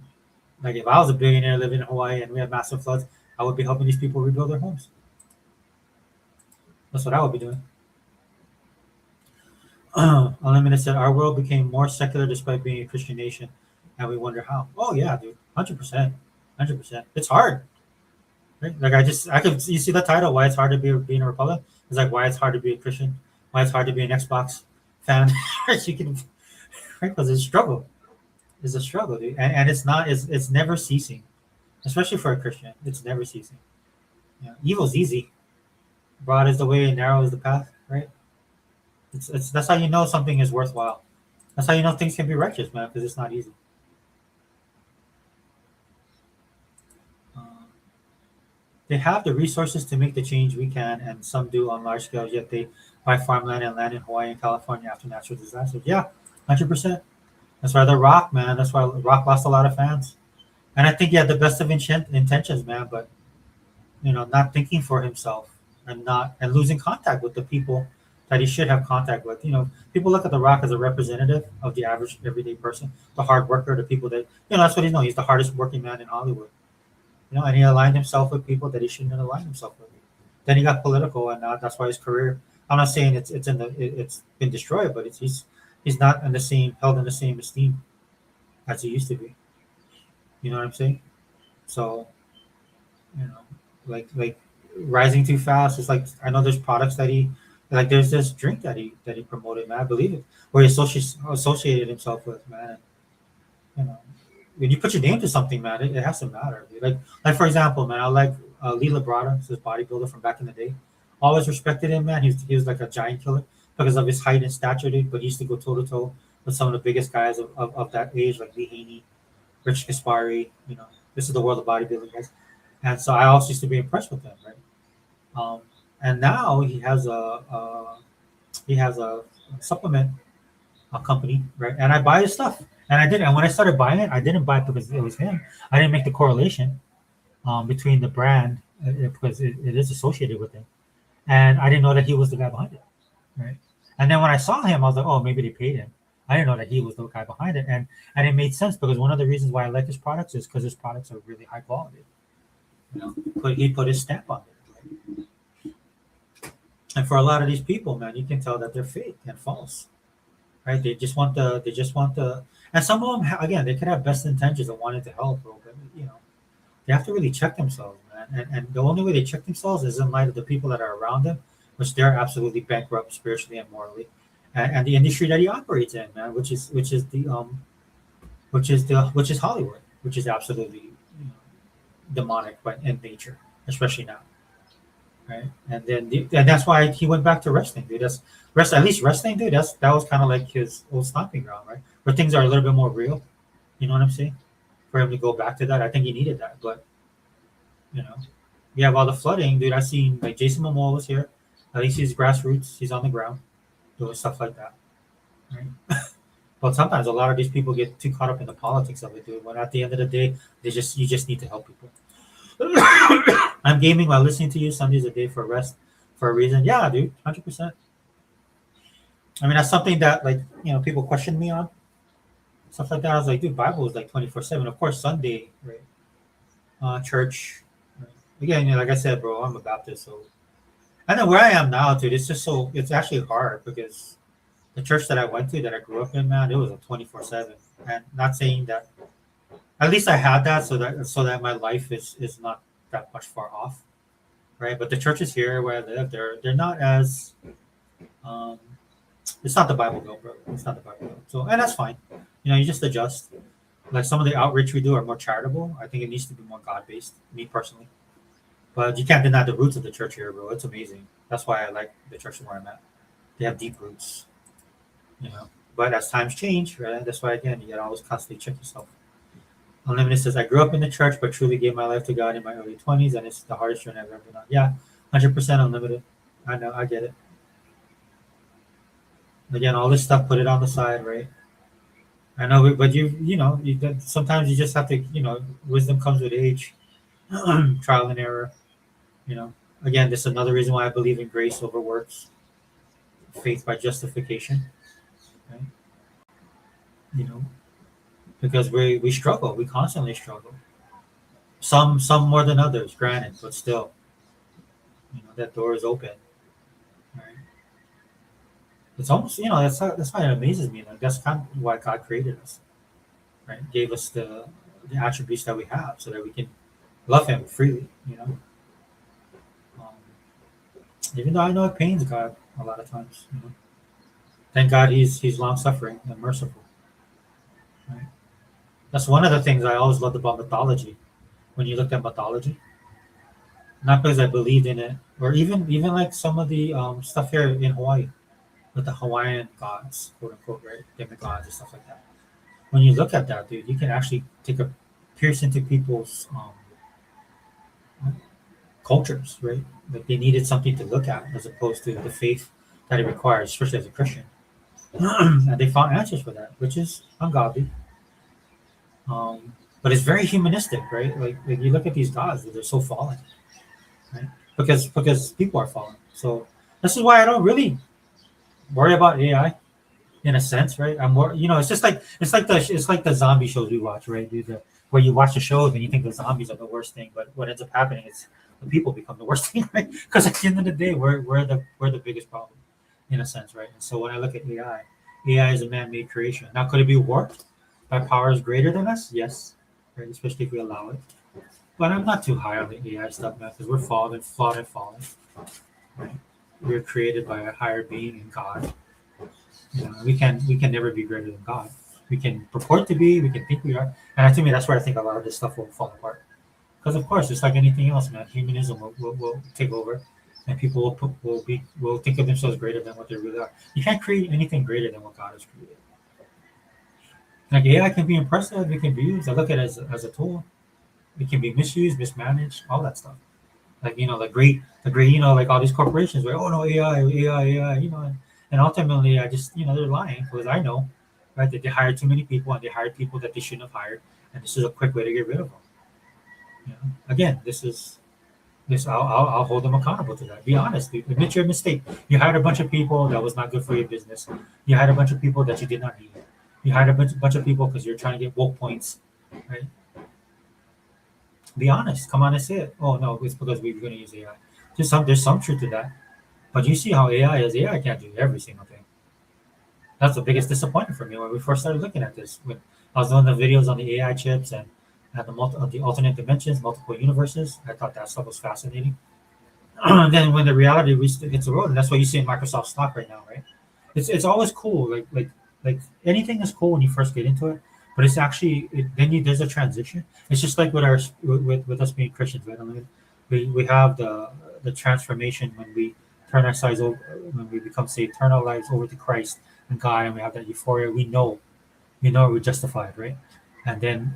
Like if I was a billionaire living in Hawaii and we have massive floods, I would be helping these people rebuild their homes. That's what I would be doing. Unlimited said, our world became more secular despite being a Christian nation, and we wonder how. Oh yeah, dude, 100%, 100%. It's hard, right? Like you see the title, why it's hard to being a Republican. It's like why it's hard to be a Christian, why it's hard to be an Xbox fan. You can, right? Because it's a struggle. It's a struggle, dude, and it's never ceasing, especially for a Christian. It's never ceasing. Evil's easy. Broad is the way, and narrow is the path, right? It's that's how you know something is worthwhile. That's how you know things can be righteous, man, because it's not easy. They have the resources to make the change we can, and some do on large scale, yet they buy farmland and land in Hawaii and California after natural disasters. Yeah, 100%. That's why The Rock, man. That's why Rock lost a lot of fans. And I think he had the best of intentions, man, but not thinking for himself and losing contact with the people that he should have contact with. People look at The Rock as a representative of the average everyday person, the hard worker, the people that that's what he's known. He's the hardest working man in Hollywood. And he aligned himself with people that he shouldn't have aligned himself with. Then he got political, and that's why his career. I'm not saying it's been destroyed, but he's not held in the same esteem as he used to be. You know what I'm saying? So, like rising too fast. It's like I know there's products that he like. There's this drink that he promoted, man. I believe it, where he associated himself with, man. When you put your name to something, man, it has to matter. Dude. Like for example, man, I like Lee Labrada, this bodybuilder from back in the day. Always respected him, man. He was like a giant killer because of his height and stature, dude. But he used to go toe to toe with some of the biggest guys of that age, like Lee Haney, Rich Gaspari. This is the world of bodybuilding, guys. And so I also used to be impressed with him, right? And now he has a supplement company, right? And I buy his stuff. And I didn't. And when I started buying it, I didn't buy it because it was him. I didn't make the correlation between the brand because it is associated with him, and I didn't know that he was the guy behind it, right? And then when I saw him, I was like, oh, maybe they paid him. I didn't know that he was the guy behind it, and it made sense because one of the reasons why I like his products is because his products are really high quality. He put his stamp on it, and for a lot of these people, man, you can tell that they're fake and false, right? They just want the. And some of them, again, they could have best intentions of wanting to help, bro, but they have to really check themselves, man. And the only way they check themselves is in light of the people that are around them, which they're absolutely bankrupt spiritually and morally. and the industry that he operates in, man, which is Hollywood, which is absolutely demonic, but in nature, especially now, right? And that's why he went back to wrestling, dude. At least wrestling, dude. That was kind of like his old stomping ground, right? Where things are a little bit more real. You know what I'm saying? For him to go back to that, I think he needed that. But you know, yeah, while the flooding, dude, I seen like Jason Momoa was here. At least he's grassroots. He's on the ground doing stuff like that, right? But sometimes a lot of these people get too caught up in the politics of it, dude. When at the end of the day, you just need to help people. I'm gaming while listening to you. Sundays a day for rest for a reason. Yeah, dude, 100%. I mean, that's something that like people question me on stuff like that. I was like, dude, Bible is like 24/7. Of course, Sunday, right? Church. Right? Again, like I said, bro, I'm a Baptist, so I know where I am now, dude. It's actually hard because the church that I went to, that I grew up in, man, it was a 24/7. And not saying that, at least I had that, so that my life is not that much far off, right? But the churches here where I live, they're not as, um, it's not the Bible Belt, bro. It's not the Bible Belt. So, and that's fine. You just adjust. Like some of the outreach we do are more charitable. I think it needs to be more God based. Me personally. But you can't deny the roots of the church here, bro. It's amazing. That's why I like the church where I'm at. They have deep roots, But as times change, right? That's why again you gotta always constantly check yourself. Unlimited says, I grew up in the church, but truly gave my life to God in my early 20s, and it's the hardest journey I've ever been on. Yeah, 100% unlimited. I know, I get it. Again, all this stuff, put it on the side, right? I know, but sometimes you just have to, wisdom comes with age, trial and error. You know, again, this is another reason why I believe in grace over works, faith by justification, right? You know, because we struggle, we constantly struggle. Some more than others, granted, but still, that door is open, right? It's almost, that's why it amazes me. Like that's kind of why God created us, right? Gave us the attributes that we have, so that we can love Him freely. Um, Even though I know it pains God a lot of times. Thank God He's long suffering and merciful. Right? That's one of the things I always loved about mythology. When you looked at mythology, not because I believed in it, or even like some of the stuff here in Hawaii with the Hawaiian gods, quote unquote, right? Demigods and stuff like that. When you look at that, dude, you can actually take a pierce into people's cultures, right? Like they needed something to look at as opposed to the faith that it requires, especially as a Christian. And they found answers for that, which is ungodly. But it's very humanistic, right? Like you look at these gods, they're so fallen, right? Because people are fallen. So this is why I don't really worry about AI in a sense, right? I'm more, it's like the zombie shows we watch, right? Where you watch the shows and you think the zombies are the worst thing, but what ends up happening is the people become the worst thing, right? Because at the end of the day, we're the biggest problem, in a sense, right? And so when I look at AI is a man-made creation. Now, could it be warped by powers greater than us? Yes, right? Especially if we allow it. But I'm not too high on the AI stuff, man, because we're flawed and fallen, right? We're created by a higher being in God. We can never be greater than God. We can purport to be, we can think we are, and to me, that's where I think a lot of this stuff will fall apart. Because of course, it's like anything else, man. Humanism will take over, and people will think of themselves greater than what they really are. You can't create anything greater than what God has created. Like AI can be impressive, it can be used. I look at it as a tool. It can be misused, mismanaged, all that stuff. Like the great, like all these corporations where no AI, and ultimately I just they're lying because I know, right, that they hired too many people and they hired people that they shouldn't have hired, and this is a quick way to get rid of them. Again, this I'll hold them accountable to that. Be honest, dude. Admit your mistake. You hired a bunch of people that was not good for your business. You hired a bunch of people that you did not need. You hired a bunch of people because you're trying to get woke points, right? Be honest. Come on and say it. Oh no, it's because we're going to use AI. There's some truth to that. But you see how AI is. AI can't do every single thing. That's the biggest disappointment for me when we first started looking at this. When I was doing the videos on the AI chips and the alternate dimensions, multiple universes, I thought that stuff was fascinating. And then when the reality hits the road, and that's what you see in Microsoft stock right now, right? It's always cool. Like anything is cool when you first get into it, but it's actually there's a transition. It's just like with our with us being Christians, right? I mean, we have the transformation when we turn our sides over, when we become saved, turn our lives over to Christ and God, and we have that euphoria. We know we're justified, right? But then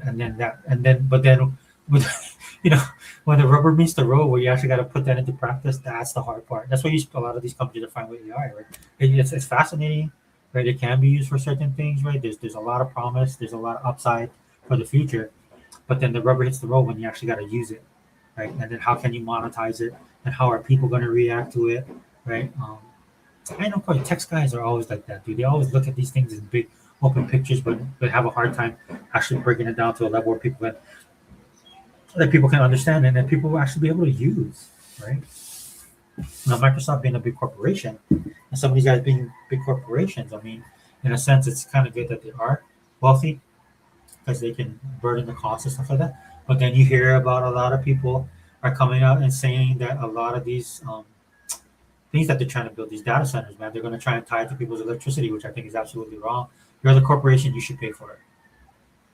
with you know when the rubber meets the road, where you actually got to put that into practice, that's the hard part. That's why a lot of these companies are fine with AI, right? It's fascinating, right? It can be used for certain things, right? There's a lot of promise, there's a lot of upside for the future, but then the rubber hits the road when you actually got to use it, right? And then how can you monetize it, and how are people going to react to it, right? I know probably tech guys are always like that, dude. They always look at these things as big open pictures, but have a hard time actually breaking it down to a level where people can understand and that people will actually be able to use, right? Now, Microsoft being a big corporation, and some of these guys being big corporations, I mean, in a sense, it's kind of good that they are wealthy because they can burden the cost and stuff like that. But then you hear about a lot of people are coming out and saying that a lot of these things that they're trying to build, these data centers, man, they're going to try and tie it to people's electricity, which I think is absolutely wrong. You're the corporation, you should pay for it.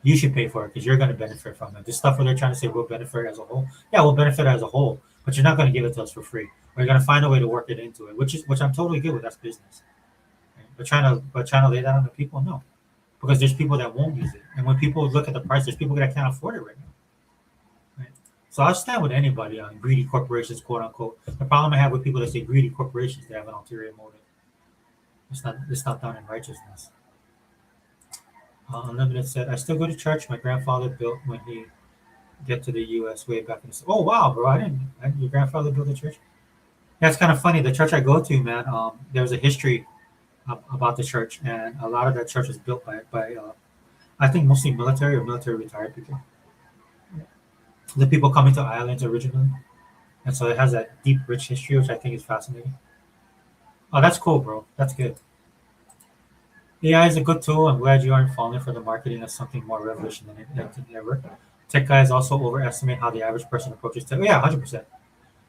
You should pay for it because you're going to benefit from it. This stuff where they're trying to say we'll benefit as a whole, yeah, we'll benefit as a whole, but you're not going to give it to us for free. We're going to find a way to work it into it, which I'm totally good with. That's business. Right? But trying to lay that on the people, no, because there's people that won't use it, and when people look at the price, there's people that can't afford it right now. Right? So I'll stand with anybody on greedy corporations, quote unquote. The problem I have with people that say greedy corporations, they have an ulterior motive. It's not done in righteousness. Unlimited said, I still go to church. My grandfather built when he get to the U.S. way back in the. Oh wow, bro! Your grandfather built a church. That's kind of funny. The church I go to, man. There's a history about the church, and a lot of that church was built by I think mostly military or military retired people. The people coming to islands originally, and so it has that deep, rich history, which I think is fascinating. Oh, that's cool, bro. That's good. AI is a good tool. I'm glad you aren't falling for the marketing as something more revolutionary than anything ever. Tech guys also overestimate how the average person approaches tech. Oh, yeah, 100%.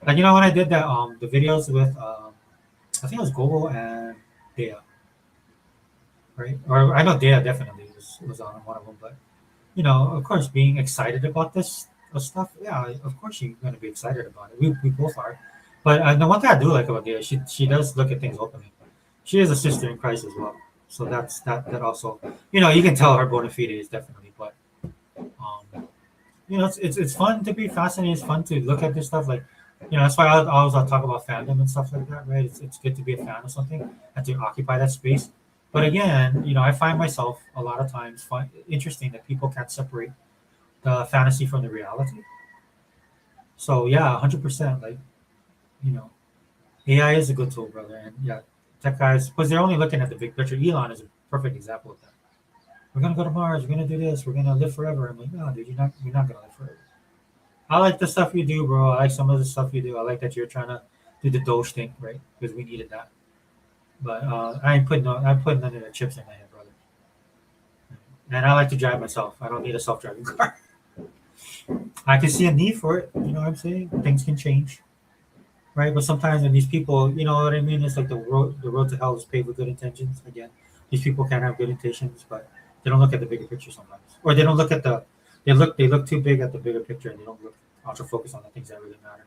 Like when I did that the videos with I think it was Google and Data, right? Or I know Data definitely was on one of them, but of course, being excited about this stuff, yeah, of course you're gonna be excited about it. We both are. But the one thing I do like about Data, she does look at things openly. She is a sister in Christ as well. So that also, you can tell her bona fide is definitely, but it's fun to be fascinated. It's fun to look at this stuff. Like, that's why I'll talk about fandom and stuff like that, right? It's good to be a fan of something and to occupy that space. But again, I find myself a lot of times find interesting that people can't separate the fantasy from the reality. So yeah, 100%. Like, you know, AI is a good tool, brother, and yeah, tech guys, because they're only looking at the big picture. Elon is a perfect example of that. We're gonna go to Mars. We're gonna do this. We're gonna live forever. I'm like, no, dude, you're not gonna live forever. I like the stuff you do, bro. I like some of the stuff you do. I like that you're trying to do the Doge thing, right? Because we needed that. But I'm putting none of the chips in my head, brother. And I like to drive myself. I don't need a self-driving car. I can see a need for it. You know what I'm saying? Things can change, right? But sometimes when these people, you know what I mean? It's like the road to hell is paved with good intentions. Again, these people can have good intentions, but they don't look at the bigger picture sometimes, or they don't look at they look too big at the bigger picture, and they don't look ultra focus on the things that really matter.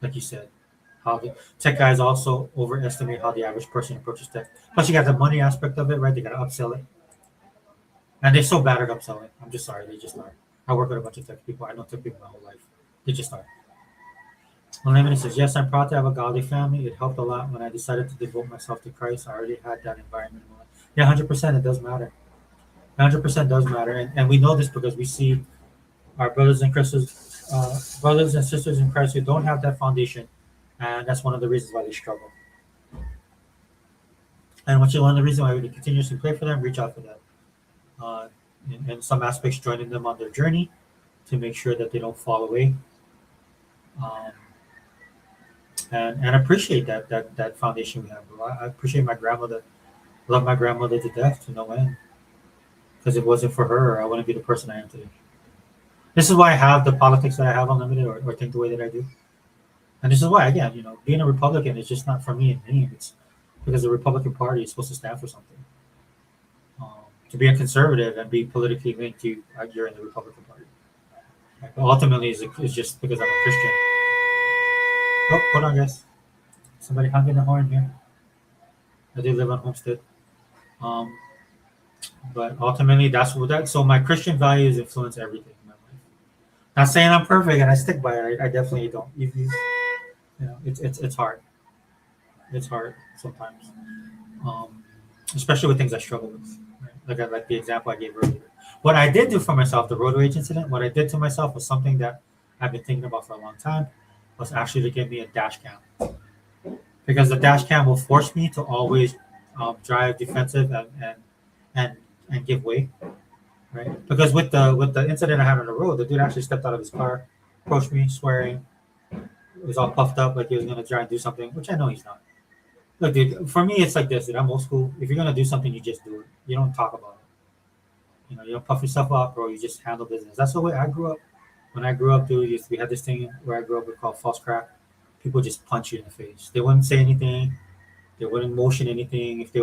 Like you said, how the tech guys also overestimate how the average person approaches tech. Plus, you got the money aspect of it, right? They got to upsell it, and they're so bad at upselling. I'm just sorry, they just are. I work with a bunch of tech people. I know tech people my whole life. They just are. Unlimited says, yes, I'm proud to have a godly family. It helped a lot when I decided to devote myself to Christ. I already had that environment. Yeah, 100%. It does matter. 100% does matter. And we know this because we see our brothers and sisters in Christ who don't have that foundation. And that's one of the reasons why they struggle. And which is one of the reasons why we continuously pray for them, reach out for them. Uh, in some aspects, joining them on their journey to make sure that they don't fall away. Um, and appreciate that foundation we have. I appreciate my grandmother. Love my grandmother to death to no end. Because if it wasn't for her, I wouldn't be the person I am today. This is why I have the politics that I have unlimited, or think the way that I do. And this is why, again, being a Republican is just not for me and me. because the Republican Party is supposed to stand for something. To be a conservative and be politically linked to you're in the Republican Party. Like, ultimately, it's just because I'm a Christian. Oh, hold on, guys. Somebody honking the horn here. I do live on Homestead. Um, but ultimately, that's what that. So my Christian values influence everything in my life. Not saying I'm perfect and I stick by it. I definitely don't. It's hard. It's hard sometimes, especially with things I struggle with. Right? Like the example I gave earlier. What I did do for myself, the road rage incident, what I did to myself was something that I've been thinking about for a long time. Was actually to get me a dash cam, because the dash cam will force me to always drive defensive and and give way, right? Because with the incident I had on the road, the dude actually stepped out of his car, approached me, swearing, was all puffed up like he was gonna try and do something, which I know he's not. Look, dude, for me it's like this, dude. I'm old school. If you're gonna do something, you just do it. You don't talk about it. You don't puff yourself up, bro. You just handle business. That's the way I grew up. When I grew up, dude, we had this thing where I grew up, we called false crack. People just punch you in the face. They wouldn't say anything. They wouldn't motion anything. If they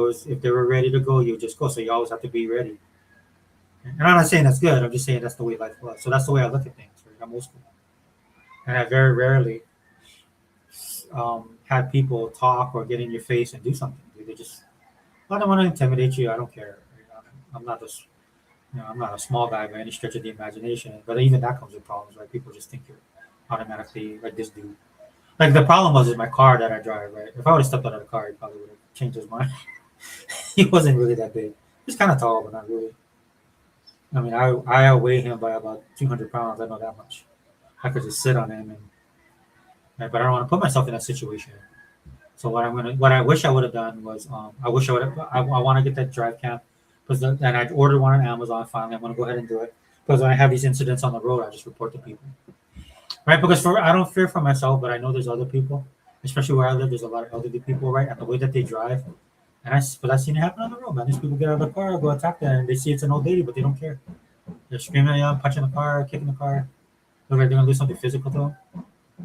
were ready to go, you would just go. So you always have to be ready. And I'm not saying that's good. I'm just saying that's the way life was. So that's the way I look at things. Right? I'm old school, and I very rarely had people talk or get in your face and do something. They just, I don't want to intimidate you. I don't care. I'm not this. I'm not a small guy by any stretch of the imagination. But even that comes with problems, right? People just think you're automatically like this dude. Like the problem was is my car that I drive, right? If I would have stepped out of the car, he probably would have changed his mind. He wasn't really that big. He's kind of tall, but not really. I mean, I outweigh him by about 200 pounds. I know that much. I could just sit on him, right, but I don't want to put myself in that situation. So what I wish I would have done was, I wish I would have. I want to get that drive cam, and I ordered one on Amazon. Finally, I'm going to go ahead and do it because when I have these incidents on the road, I just report to people. Right, because I don't fear for myself, but I know there's other people, especially where I live. There's a lot of elderly people, right? And the way that they drive, and I've seen it happen on the road, man. These people get out of the car, go attack them, and they see it's an old lady, but they don't care. They're screaming at them, punching the car, kicking the car. Look like they're gonna do something physical to them.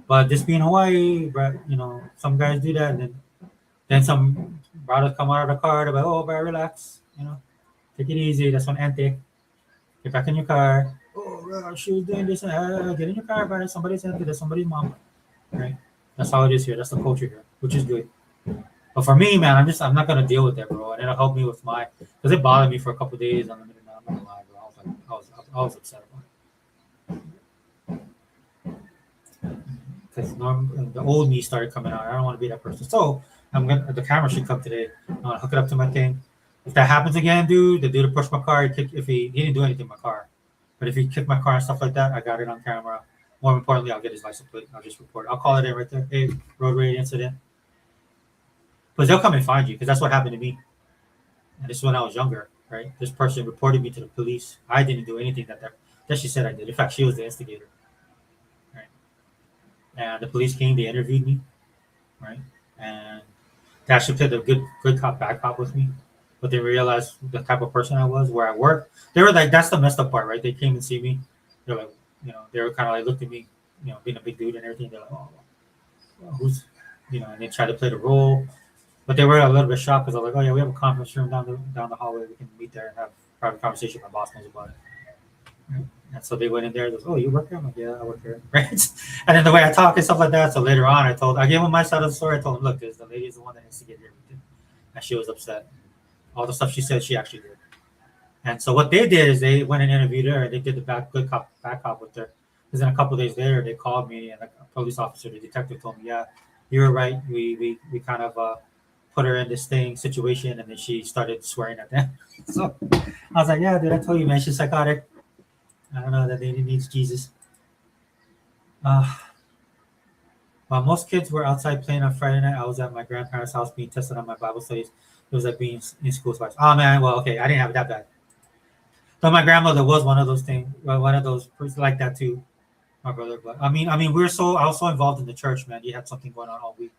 But this being Hawaii, right? Some guys do that, and then some brothers come out of the car. They're like, "Oh, bro, relax. Take it easy. That's one ante. Get back in your car." Oh, she was doing this. Get in your car, bro. Somebody's auntie. That's somebody's mom. Right? That's how it is here. That's the culture here, which is good. But for me, man, I'm not gonna deal with that, bro. And it'll help me with because it bothered me for a couple of days. I'm not gonna lie, bro. I was upset about it. Because the old me started coming out. I don't want to be that person. So the camera should come today. I'm gonna hook it up to my thing. If that happens again, dude, the dude who pushed my car, if he didn't do anything to my car. But if he kicked my car and stuff like that, I got it on camera. More importantly, I'll get his license plate. I'll just report it. I'll call it in right there. Hey, road rage incident. Because they'll come and find you, because that's what happened to me. And this is when I was younger, right? This person reported me to the police. I didn't do anything that she said I did. In fact, she was the instigator. Right? And the police came, they interviewed me, right? And they actually played a good cop, bad cop with me. But they realized the type of person I was, where I worked. They were like, that's the messed up part, right? They came and see me. They're like, they were kind of like, looked at me, being a big dude and everything. They're like, oh, who's, and they tried to play the role. But they were a little bit shocked because I was like, oh, yeah, we have a conference room down the hallway. We can meet there and have a private conversation. My boss knows about it. Right? And so they went in there. They was, oh, you work here? I'm like, yeah, I work here. Right? And then the way I talk and stuff like that. So later on, I gave them my side of the story. I told them, look, the lady is the one that instigated everything. And she was upset. All the stuff she said, she actually did. And so what they did is they went and interviewed her. And they did the good cop, bad cop with her. Because then a couple of days later, they called me, and a police officer, the detective, told me, yeah, you were right. We kind of put her in this situation, and then she started swearing at them. So I was like, yeah, dude, I told you, man, she's psychotic. I don't know, that lady needs Jesus. While most kids were outside playing on Friday night, I was at my grandparents' house being tested on my Bible studies. It was like being in school twice. Oh, man, well, okay, I didn't have it that bad. But my grandmother was one of those things, one of those like that too, my brother. But I mean, I was so involved in the church, man. You had something going on all week,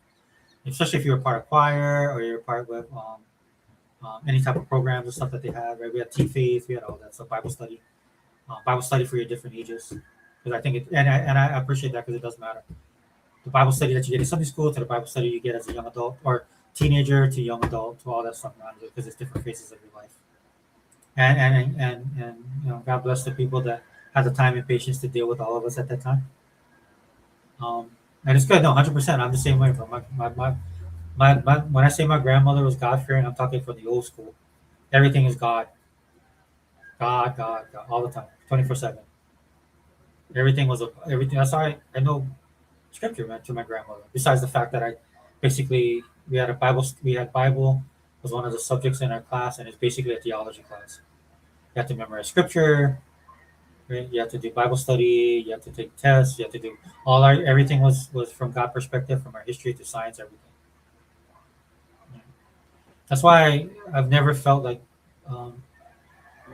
especially if you were part of choir or you're part with any type of programs or stuff that they had. Right, we had Tea Faith, we had all that stuff, Bible study for your different ages. Because I think and I appreciate that because it does matter. The Bible study that you get in Sunday school to the Bible study you get as a young adult, or teenager to young adult to all that stuff around it because it's different phases of your life. And God bless the people that had the time and patience to deal with all of us at that time. Um, and it's good. No, 100%. I'm the same way, bro. When I say my grandmother was God fearing, I'm talking from the old school. Everything is God, God, all the time, 24/7. Everything was everything. That's why I know scripture, man, to my grandmother. Besides the fact that I basically we had Bible was one of the subjects in our class, and it's basically a theology class. You have to memorize scripture. Right? You have to do Bible study. You have to take tests. You have to do everything was from God perspective, from our history to science, everything. Yeah. That's why I've never felt like um,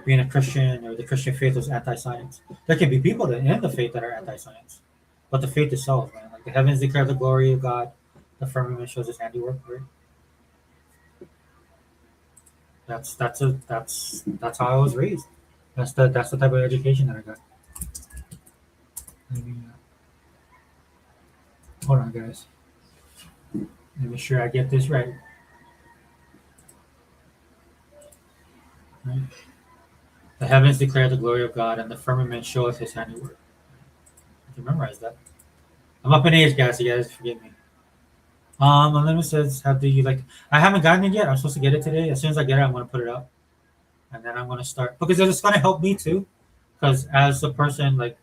being a Christian or the Christian faith was anti-science. There can be people that in the faith that are anti-science, but the faith itself, man, like the heavens declare the glory of God, the firmament shows His handiwork. Right? That's how I was raised. That's the type of education that I got. Let me, hold on, guys. Let me sure I get this right. Right? The heavens declare the glory of God, and the firmament showeth His handiwork. I can memorize that. I'm up in age, guys. So you guys forgive me. Unlimited says, "How do you like?" I haven't gotten it yet. I'm supposed to get it today. As soon as I get it, I'm gonna put it up, and then I'm gonna start because it's gonna help me too. Because as a person, like,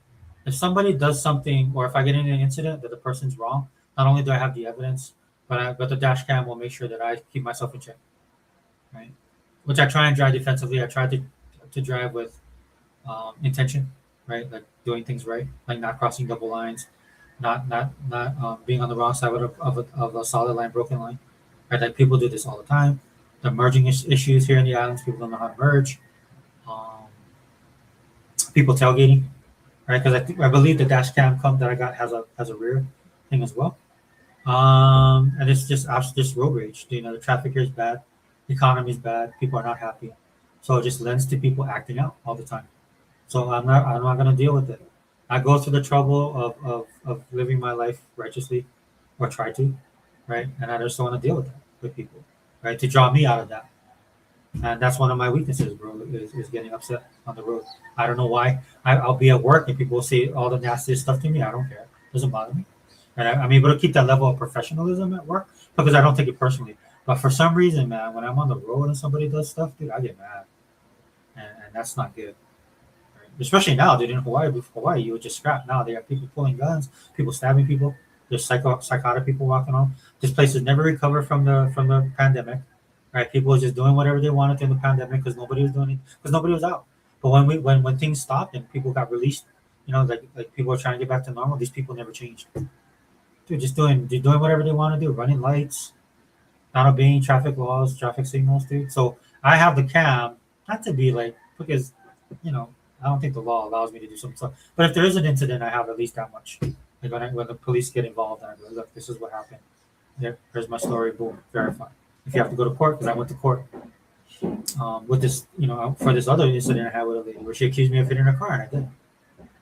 if somebody does something, or if I get in an incident that the person's wrong, not only do I have the evidence, but the dash cam will make sure that I keep myself in check, right? Which I try and drive defensively. I try to drive with intention, right? Like doing things right, like not crossing double lines, not being on the wrong side of a solid line, broken line, right? Like people do this all the time. The merging issues here in the islands, people don't know how to merge. Um, People tailgating, right? Because I believe the dash cam that I got has a rear thing as well. And it's just road rage. You know, the traffic here is bad, the economy is bad, people are not happy, so it just lends to people acting out all the time. So I'm not gonna deal with it. I go through the trouble of living my life righteously, or try to, right? And I just don't want to deal with that with people, right? To draw me out of that, and that's one of my weaknesses, bro. Is getting upset on the road. I don't know why. I'll be at work and people will say all the nastiest stuff to me. I don't care. It doesn't bother me. And I'm able to keep that level of professionalism at work because I don't take it personally. But for some reason, man, when I'm on the road and somebody does stuff, dude, I get mad, and that's not good. Right? Especially now, dude. In Hawaii, you would just scrap. Now they have people pulling guns, people stabbing people. There's psychotic people walking on. This place has never recovered from the pandemic. Right? People were just doing whatever they wanted in the pandemic because nobody was doing it because nobody was out. But when things stopped and people got released, like people are trying to get back to normal, these people never changed. Dude, they're doing whatever they want to do, running lights, not obeying traffic laws, traffic signals, dude. So I have the cam, not to be like because, you know, I don't think the law allows me to do something. But if there is an incident, I have at least that much. Like when the police get involved, I go, look, this is what happened. Here's my story. Boom, verify. If you have to go to court, because I went to court with this, for this other incident I had with a lady where she accused me of hitting her car, and I did.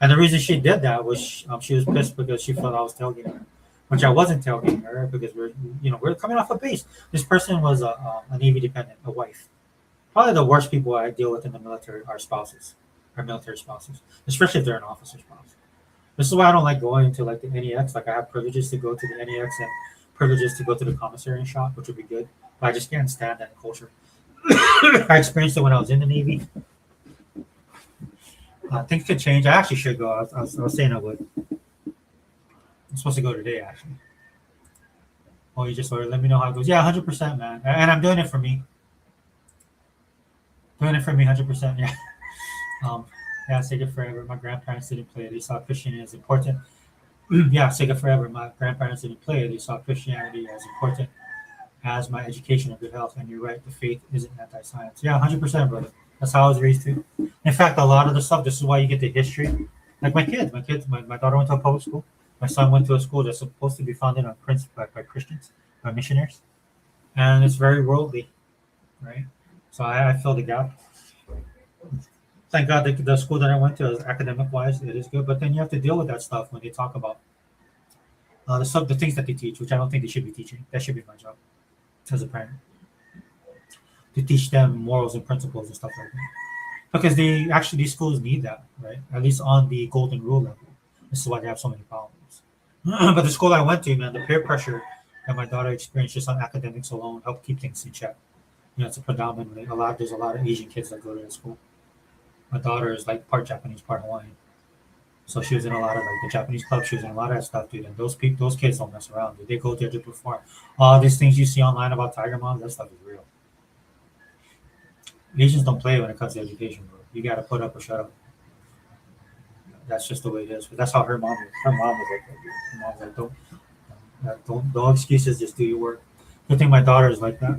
And the reason she did that was she was pissed because she felt I was tailgating her, which I wasn't tailgating her because we're coming off a base. This person was a Navy dependent, a wife. Probably the worst people I deal with in the military are spouses, our military spouses, especially if they're an officer spouse. This is why I don't like going to like the NEX. Like I have privileges to go to the NEX and privileges to go to the commissary shop, which would be good. But I just can't stand that culture. I experienced it when I was in the Navy. Things could change. I actually should go. I was saying I would. I'm supposed to go today, actually. Oh, you just ordered. Let me know how it goes. Yeah, 100%, man. And I'm doing it for me. Doing it for me, 100%. Yeah. Yeah, Sega Forever. My grandparents didn't play it. They saw Christianity as important. Yeah, Sega Forever. My grandparents didn't play it. They saw Christianity as important as my education and good health. And you're right, the faith isn't anti-science. Yeah, 100%, brother. That's how I was raised too. In fact, a lot of the stuff, this is why you get the history. Like my daughter went to a public school. My son went to a school that's supposed to be founded on principle by Christians, by missionaries. And it's very worldly, right? So I fill the gap. Thank God the school that I went to, academic-wise, it is good. But then you have to deal with that stuff when they talk about the things that they teach, which I don't think they should be teaching. That should be my job. as a parent, to teach them morals and principles and stuff like that. Because these schools need that, right? At least on the golden rule level. This is why they have so many problems. But the school I went to, man, the peer pressure that my daughter experienced just on academics alone helped keep things in check. It's a predominantly a lot. There's a lot of Asian kids that go to the school. My daughter is like part Japanese, part Hawaiian. So she was in a lot of like the Japanese club. She was in a lot of that stuff, dude. And those kids don't mess around, dude. They go there to perform. All these things you see online about Tiger Moms, that stuff is real. Asians don't play when it comes to education, bro. You gotta put up or shut up. That's just the way it is. But that's how her mom is. Her mom is like that, dude. Her mom's like, don't, no excuses. Just do your work. Good thing my daughter is like that.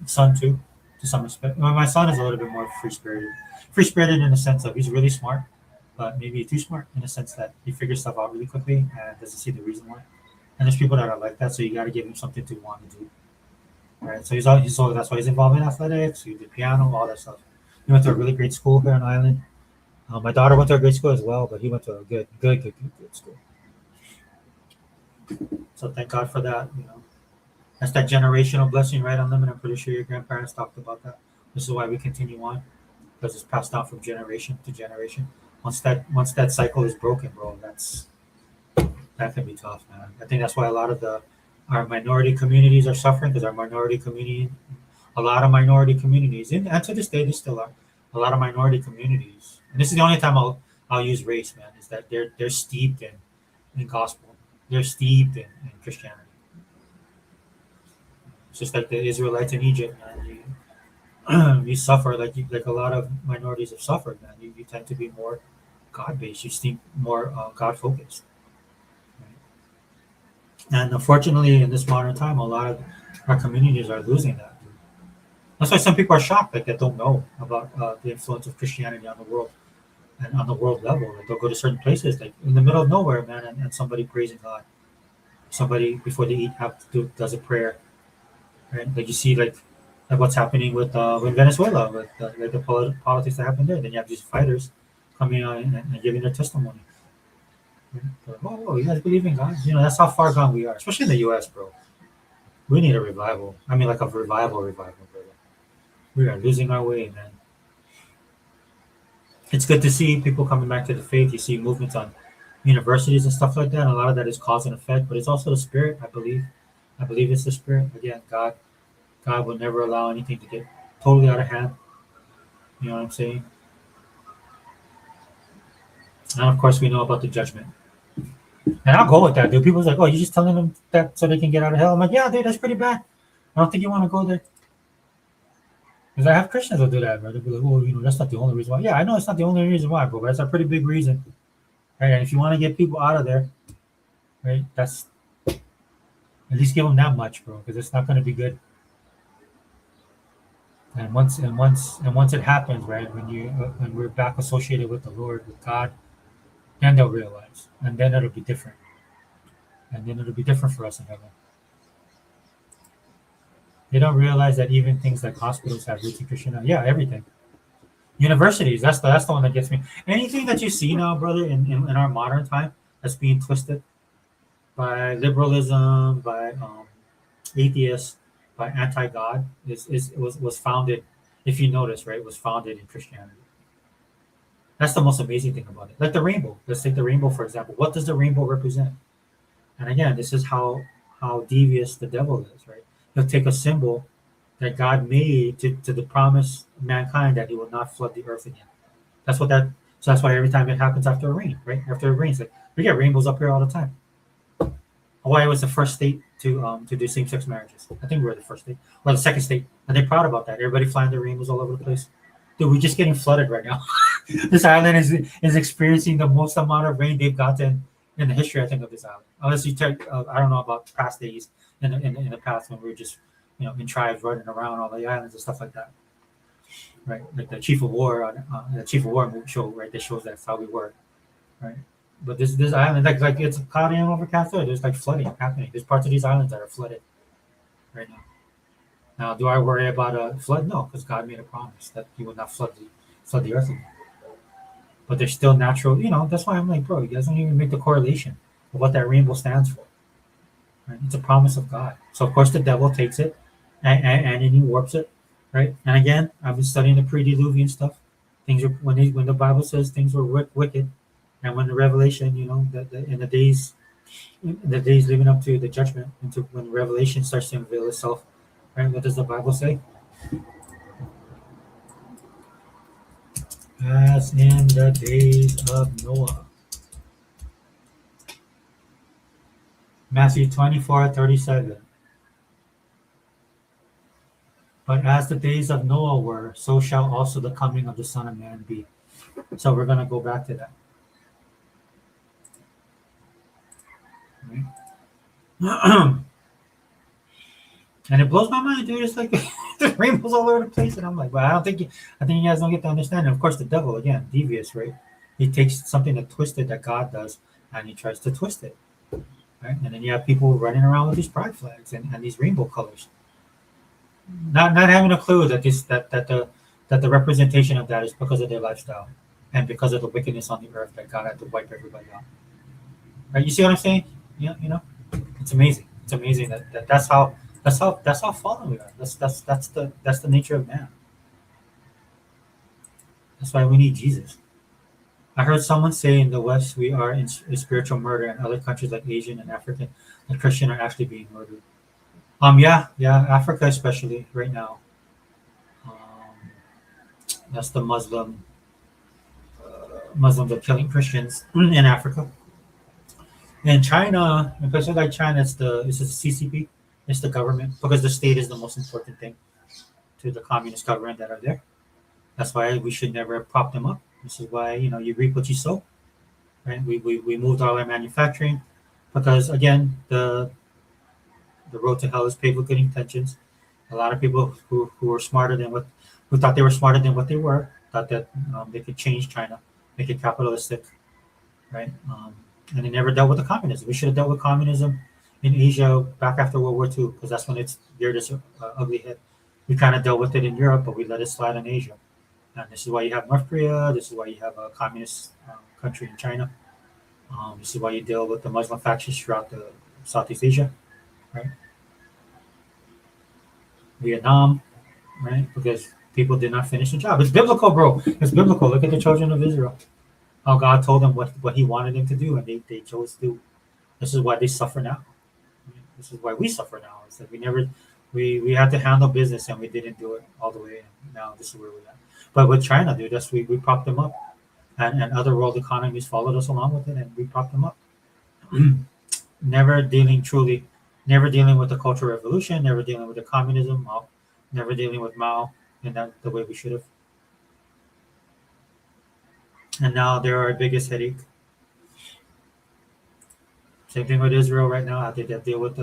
Son too, to some respect. Well, my son is a little bit more free spirited. Free spirited in the sense of he's really smart, but maybe too smart in the sense that he figures stuff out really quickly and doesn't see the reason why. And there's people that are like that, so you got to give him something to want to do. Right, so that's why he's involved in athletics. He did piano, all that stuff. He went to a really great school here on Island. My daughter went to a great school as well, but he went to a good school. So thank God for that. That's that generational blessing, right? On them, and I'm pretty sure your grandparents talked about that. This is why we continue on, because it's passed down from generation to generation. Once that cycle is broken, bro, that can be tough, man. I think that's why a lot of our minority communities are suffering, because a lot of minority communities, and to this day, they still are a lot of minority communities. And this is the only time I'll use race, man, is that they're steeped in gospel, they're steeped in Christianity. It's just like the Israelites in Egypt, man. You suffer like a lot of minorities have suffered, man. You tend to be more God based. You seem more God focused. And unfortunately, in this modern time, a lot of our communities are losing that. That's why some people are shocked, like that don't know about the influence of Christianity on the world and on the world level. Like they'll go to certain places, like in the middle of nowhere, man, and somebody praising God. Somebody before they eat does a prayer, right? Like you see, like what's happening with Venezuela, with like the politics that happened there. Then you have these fighters coming out and giving their testimony. Oh, you guys believe in God? That's how far gone we are, especially in the U.S., bro. We need a revival. I mean, like a revival, brother. We are losing our way, man. It's good to see people coming back to the faith. You see movements on universities and stuff like that. And a lot of that is cause and effect, but it's also the spirit, I believe. I believe it's the spirit. Again, God will never allow anything to get totally out of hand. You know what I'm saying? And of course, we know about the judgment. And I'll go with that, dude. People's like, oh, you're just telling them that so they can get out of hell. I'm like, yeah, dude, that's pretty bad. I don't think you want to go there. Because I have Christians who do that, bro. They'll be like, oh, that's not the only reason why. Yeah, I know it's not the only reason why, bro, but that's a pretty big reason. Right? And if you want to get people out of there, right, that's at least give them that much, bro, because it's not going to be good. And once it happens, right, when we're back associated with the Lord, with God, then they'll realize, and then it'll be different, and then it'll be different for us in heaven. They don't realize that even things like hospitals have roots in Christianity. Yeah, everything. Universities, that's the one that gets me. Anything that you see now, brother, in our modern time, that's being twisted by liberalism, by atheists, by anti-God, was founded. If you notice, right, was founded in Christianity. That's the most amazing thing about it. Like the rainbow. Let's take the rainbow, for example. What does the rainbow represent? And again, this is how devious the devil is, right? He'll take a symbol that God made to the promise mankind that he will not flood the earth again. So that's why every time it happens after a rain, right? After it rains, like we get rainbows up here all the time. Hawaii was the first state to do same-sex marriages. I think we were the first state, or the second state, and they're proud about that. Everybody flying their rainbows all over the place. Dude, we're just getting flooded right now. This island is experiencing the most amount of rain they've gotten in the history, I think, of this island. Unless you take, I don't know about past days in the past when we were just, in tribes running around all the islands and stuff like that. Right, like the Chief of War show, right? That shows that's how we were, right? But this island, like it's cloudy and overcast. There's like flooding happening. There's parts of these islands that are flooded right now. Now, do I worry about a flood? No, because God made a promise that He would not flood the earth again. But there's still natural, that's why I'm like, bro, you guys don't even make the correlation of what that rainbow stands for. Right? It's a promise of God. So of course the devil takes it and he warps it, right? And again, I've been studying the pre-diluvian stuff. Things are when the Bible says things were wicked, and when the Revelation, in the days leading up to the judgment, into when Revelation starts to unveil itself, right? What does the Bible say? As in the days of Noah. Matthew 24:37. But as the days of Noah were, so shall also the coming of the Son of Man be. So we're going to go back to that. Right? And it blows my mind, dude. It's like there's rainbows all over the place. And I'm like, well, I think you guys don't get to understand. And of course, the devil, again, devious, right? He takes something that twisted that God does and he tries to twist it. Right? And then you have people running around with these pride flags and these rainbow colors. Not having a clue that the representation of that is because of their lifestyle and because of the wickedness on the earth that God had to wipe everybody out. Right? You see what I'm saying? Yeah, it's amazing. It's amazing that's how fallen we are. That's the nature of man. That's why we need Jesus. I heard someone say in the West we are in spiritual murder, and other countries like Asian and African and Christian are actually being murdered. Yeah, Africa especially right now. Um, that's the Muslims are killing Christians in Africa. In China, in places like China, it's the CCP, it's the government because the state is the most important thing to the communist government that are there. That's why we should never prop them up. This is why you reap what you sow. Right? We moved all our manufacturing because again the road to hell is paved with good intentions. A lot of people who were smarter than what who thought they were smarter than what they were thought that they could change China, make it capitalistic, right? And they never dealt with the communism. We should have dealt with communism in Asia back after World War II because that's when it's reared its ugly head. We kind of dealt with it in Europe, but we let it slide in Asia. And this is why you have North Korea. This is why you have a communist country in China. This is why you deal with the Muslim factions throughout the Southeast Asia, right? Vietnam, right? Because people did not finish the job. It's biblical, bro. It's biblical. Look at the children of Israel. How God told them what He wanted them to do, and they chose to do. This is why they suffer now. This is why we suffer now. It's that we had to handle business and we didn't do it all the way. And now this is where we're at. But with China, dude, we propped them up, and other world economies followed us along with it, and we propped them up. never dealing truly, never dealing with the Cultural Revolution, never dealing with the communism, never dealing with Mao in the way we should have. And now they're our biggest headache. Same thing with Israel right now. How they deal with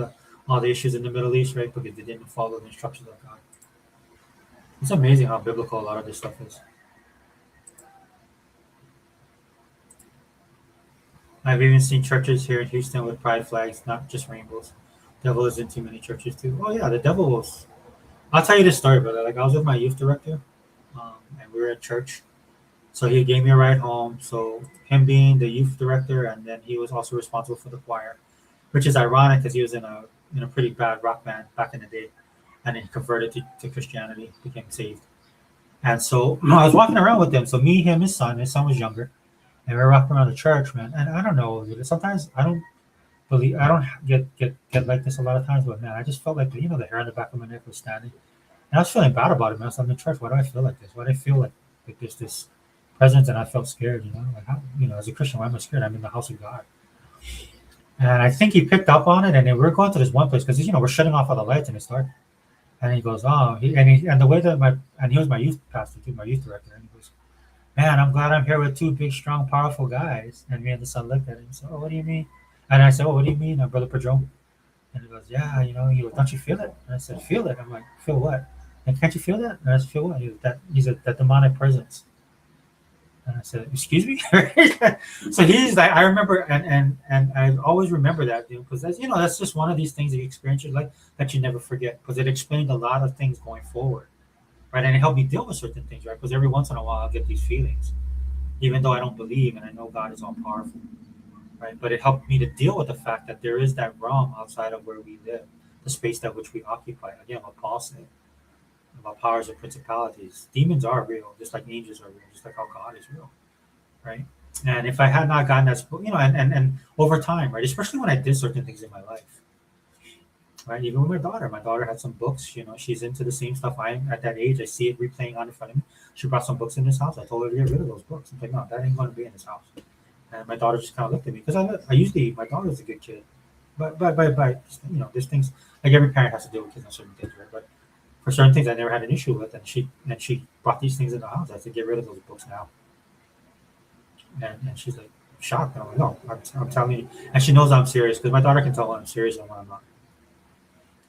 all the issues in the Middle East, right? Because they didn't follow the instructions of God. It's amazing how biblical a lot of this stuff is. I've even seen churches here in Houston with pride flags, not just rainbows. Devil is in too many churches too. Oh yeah, the devil was. I'll tell you this story, brother. Like I was with my youth director, and we were at church. So he gave me a ride home. So him being the youth director, and then he was also responsible for the choir, which is ironic because he was in a pretty bad rock band back in the day, and then he converted to Christianity, became saved. And so I was walking around with him. So me, him, his son. His son was younger, and we were walking around the church, man. And I don't know, sometimes I don't get like this a lot of times, but man, I just felt like the hair on the back of my neck was standing, and I was feeling bad about it, man. So I'm in church. Why do I feel like this? Why do I feel like there's this presence, and I felt scared, like how, as a Christian, why am I scared? I'm in the house of God. And I think he picked up on it, and then we were going to this one place because we're shutting off all the lights and it's dark. And he goes, oh, and the way that he was my youth pastor too, my youth director, and he goes, man, I'm glad I'm here with two big, strong, powerful guys. And me and the son looked at him and said, oh, what do you mean? And I said, oh, what do you mean, Brother Padron? And he goes, yeah, don't you feel it? And I said, feel it. I'm like, feel what? And can't you feel that? And I said, feel what? He's that demonic presence. And I said, excuse me? So he's like, I remember, and I always remember that, dude, because that's just one of these things that you experience in life that you never forget, because it explained a lot of things going forward, right? And it helped me deal with certain things, right? Because every once in a while I'll get these feelings, even though I don't believe and I know God is all powerful. right? But it helped me to deal with the fact that there is that realm outside of where we live, the space that which we occupy. Again, what Paul said about powers and principalities. Demons are real, just like angels are real, just like how God is real, right? And if I had not gotten that, and over time, right, especially when I did certain things in my life, right, even with my daughter had some books, she's into the same stuff I am at that age. I see it replaying on in front of me. She brought some books in this house. I told her to get rid of those books. I'm like, no, that ain't going to be in this house. And my daughter just kind of looked at me because my daughter's a good kid, but there's things like every parent has to deal with kids on certain things, right? But for certain things, I never had an issue with, and she brought these things in the house. I said, get rid of those books now, and she's like shocked. And I'm like, no, I'm telling you, and she knows I'm serious because my daughter can tell when I'm serious and when I'm not,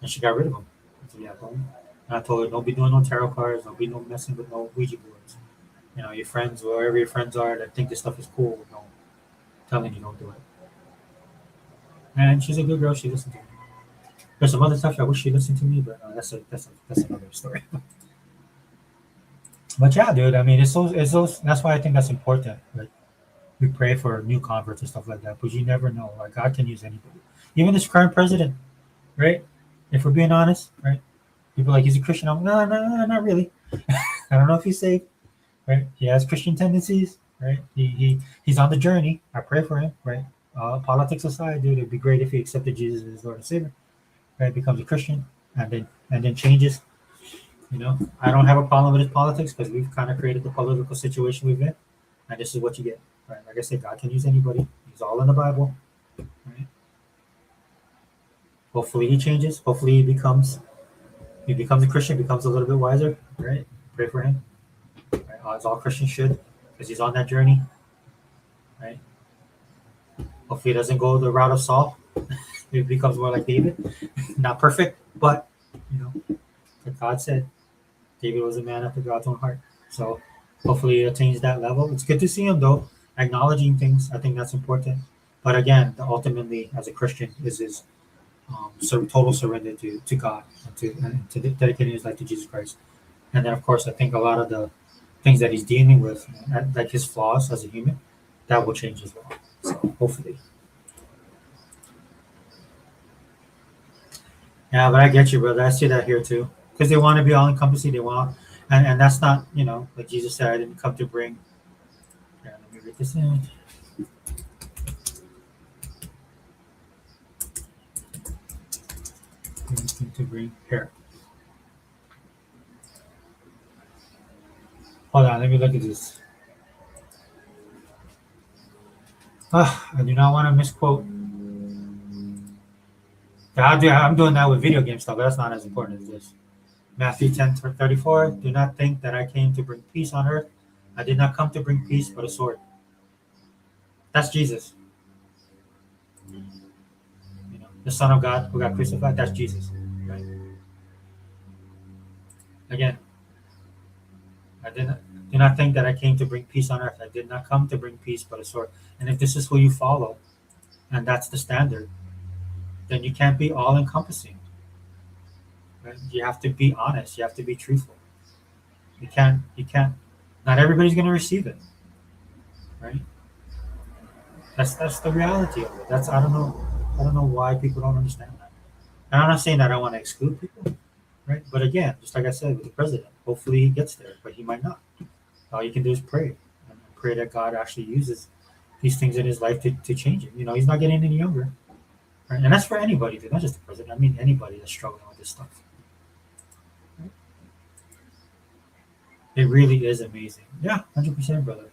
and she got rid of them. I said, yeah, don't. And I told her, don't be doing no tarot cards, don't be no messing with no Ouija boards. Your friends, wherever your friends are that think this stuff is cool, no, telling you don't do it. And she's a good girl. She listened to me. There's some other stuff I wish she listened to me, but that's another story. But yeah, dude. I mean, it's those. That's why I think that's important. Like we pray for new converts and stuff like that, but you never know. Like God can use anybody, even this current president, right? If we're being honest, right? People are like he's a Christian. I'm no, not really. I don't know if he's saved, right? He has Christian tendencies, right? He's on the journey. I pray for him, right? Politics aside, dude, it'd be great if he accepted Jesus as his Lord and Savior, right? Becomes a Christian, and then changes. I don't have a problem with his politics because we've kind of created the political situation we've in, and this is what you get, right? Like I said, God can use anybody. He's all in the Bible, right? Hopefully, he changes. Hopefully, he becomes a Christian, becomes a little bit wiser, right? Pray for him, right? As all Christians should, because he's on that journey, right? Hopefully, he doesn't go the route of Saul. He becomes more like David. Not perfect, but like God said, David was a man after God's own heart. So hopefully he attains that level. It's good to see him though, acknowledging things. I think that's important. But again, ultimately, as a Christian, is his total surrender to God and to dedicating his life to Jesus Christ. And then, of course, I think a lot of the things that he's dealing with, like his flaws as a human, that will change as well. So hopefully. Yeah, but I get you, brother. I see that here too. Because they want to be all encompassing. They want, and that's not, like Jesus said, I didn't come to bring. Yeah, let me read this in. I didn't come to bring here. Hold on, let me look at this. I do not want to misquote. I'm doing that with video game stuff, but that's not as important as this. Matthew 10:34. Do not think that I came to bring peace on earth. I did not come to bring peace, but a sword. That's Jesus. The Son of God who got crucified. That's Jesus. Right? Again, do not think that I came to bring peace on earth. I did not come to bring peace, but a sword. And if this is who you follow, and that's the standard, then you can't be all encompassing. Right? You have to be honest. You have to be truthful. You can't. Not everybody's going to receive it. Right? That's the reality of it. I don't know why people don't understand that. And I'm not saying that I want to exclude people, right? But again, just like I said with the president, hopefully he gets there, but he might not. All you can do is pray and pray that God actually uses these things in his life to change it. He's not getting any younger, right? And that's for anybody, not just the president. I mean anybody that's struggling with this stuff. Right? It really is amazing. Yeah, 100%, brother.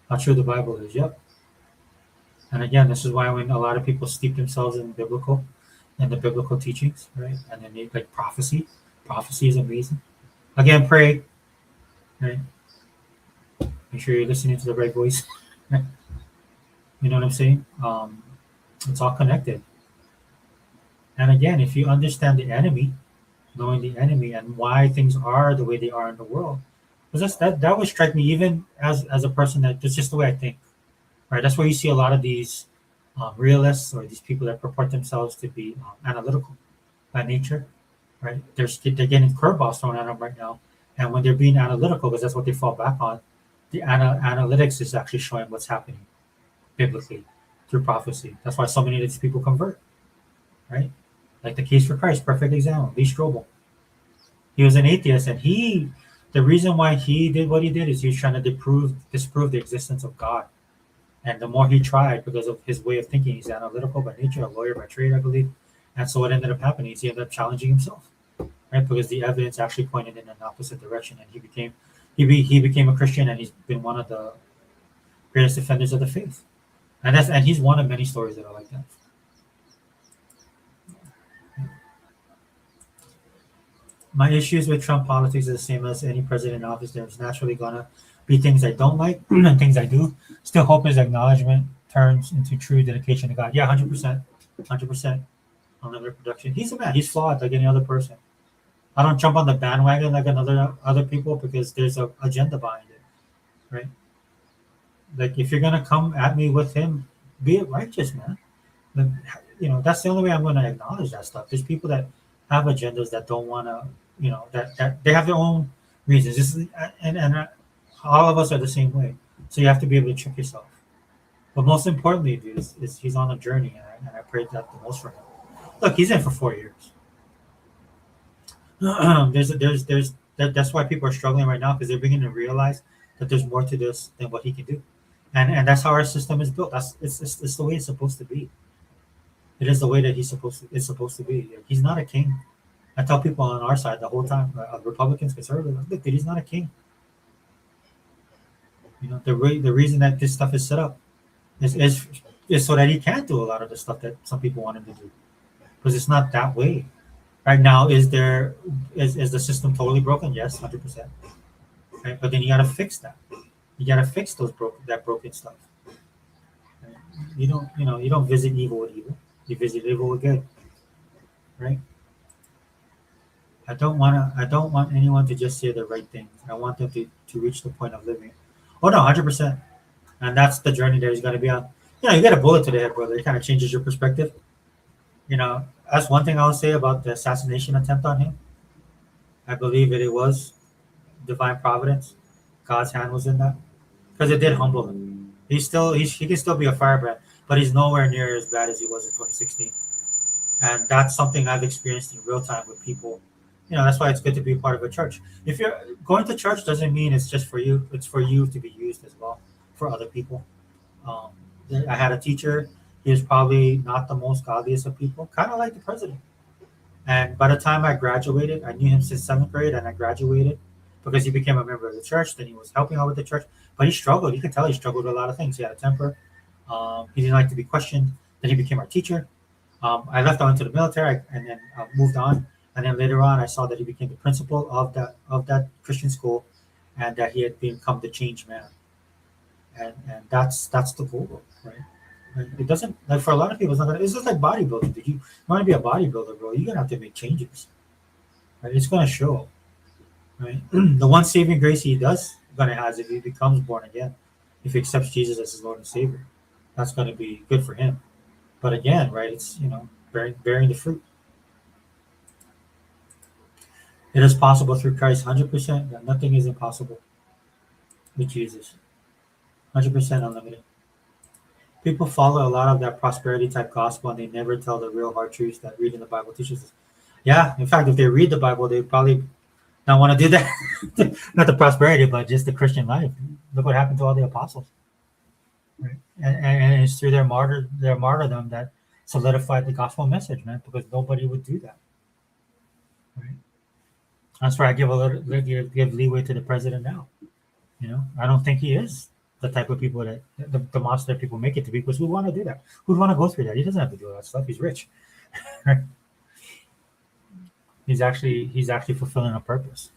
How true the Bible is. Yep. And again, this is why when a lot of people steep themselves in the biblical teachings, right? And then they like prophecy. Prophecy is amazing. Again, pray. Right? Make sure you're listening to the right voice. You know what I'm saying? It's all connected. And again, if you understand the enemy, knowing the enemy and why things are the way they are in the world, because that would strike me even as a person that's just the way I think. Right, that's where you see a lot of these realists or these people that purport themselves to be analytical by nature. Right, they're getting curveballs thrown at them right now, and when they're being analytical, because that's what they fall back on, the analytics is actually showing what's happening biblically through prophecy. That's why so many of these people convert, right? Like the Case for Christ, perfect example. Lee Strobel. He was an atheist, and the reason why he did what he did is he was trying to disprove the existence of God. And the more he tried, because of his way of thinking, he's analytical by nature, a lawyer by trade, I believe. And so what ended up happening is he ended up challenging himself, right? Because the evidence actually pointed in an opposite direction, and he became a Christian, and he's been one of the greatest defenders of the faith. And he's one of many stories that are like that. My issues with Trump politics is the same as any president in office. There's naturally gonna be things I don't like and things I do. Still, hope his acknowledgement turns into true dedication to God. Yeah, 100%, 100% on the reproduction. He's a man. He's flawed like any other person. I don't jump on the bandwagon like other people because there's a agenda behind it, right? Like if you're gonna come at me with him, be it righteous, man. That's the only way I'm gonna acknowledge that stuff. There's people that have agendas that don't want to, that they have their own reasons. And all of us are the same way. So you have to be able to check yourself. But most importantly, dude, is he's on a journey, and I prayed that the most for him. Look, he's in for 4 years. That's why people are struggling right now, because they're beginning to realize that there's more to this than what he can do, and that's how our system is built. It's the way it's supposed to be. It is the way that it's supposed to be. He's not a king. I tell people on our side the whole time, Republicans, conservatives, look, dude, he's not a king. The reason that this stuff is set up is so that he can't do a lot of the stuff that some people want him to do, because it's not that way. Right now, is the system totally broken? Yes, 100%. Right? But then you got to fix that. You got to fix that broken stuff. Right? You don't visit evil with evil. You visit evil with good. Right? I don't want anyone to just say the right things. I want them to reach the point of living. Oh no, 100%. And that's the journey that he's got to be on. You get a bullet to the head, brother. It kind of changes your perspective. That's one thing I'll say about the assassination attempt on him. I believe that it was divine providence. God's hand was in that, because it did humble him. He can still be a firebrand, but he's nowhere near as bad as he was in 2016. And that's something I've experienced in real time with people. That's why it's good to be part of a church. If you're going to church, doesn't mean it's just for you. It's for you to be used as well for other people. I had a teacher. He was probably not the most godliest of people, kind of like the president. And by the time I graduated, I knew him since 7th grade, and I graduated because he became a member of the church. Then he was helping out with the church, but he struggled. You can tell he struggled with a lot of things. He had a temper. He didn't like to be questioned. Then he became our teacher. I left, I went to the military, and then moved on. And then later on, I saw that he became the principal of that Christian school, and that he had become the changed man. And that's the goal, right? It doesn't, like, for a lot of people, it's just like bodybuilding. If you want to be a bodybuilder, bro, you're gonna have to make changes, right? It's gonna show, right? The one saving grace he does gonna have if he becomes born again, if he accepts Jesus as his Lord and Savior, that's gonna be good for him. But again, right, it's bearing the fruit. It is possible through Christ, 100%. That nothing is impossible with Jesus, 100% unlimited. People follow a lot of that prosperity type gospel, and they never tell the real hard truths that reading the Bible teaches us. Yeah, in fact, if they read the Bible, they probably not want to do that. Not the prosperity, but just the Christian life. Look what happened to all the apostles. Right? And it's through their martyrdom that solidified the gospel message, man, because nobody would do that. Right? That's why I give leeway to the president now. I don't think he is the type of people that the monster people make it to be, because who want to do that? Who'd want to go through that? He doesn't have to do all that stuff. He's rich. Right? He's actually fulfilling a purpose.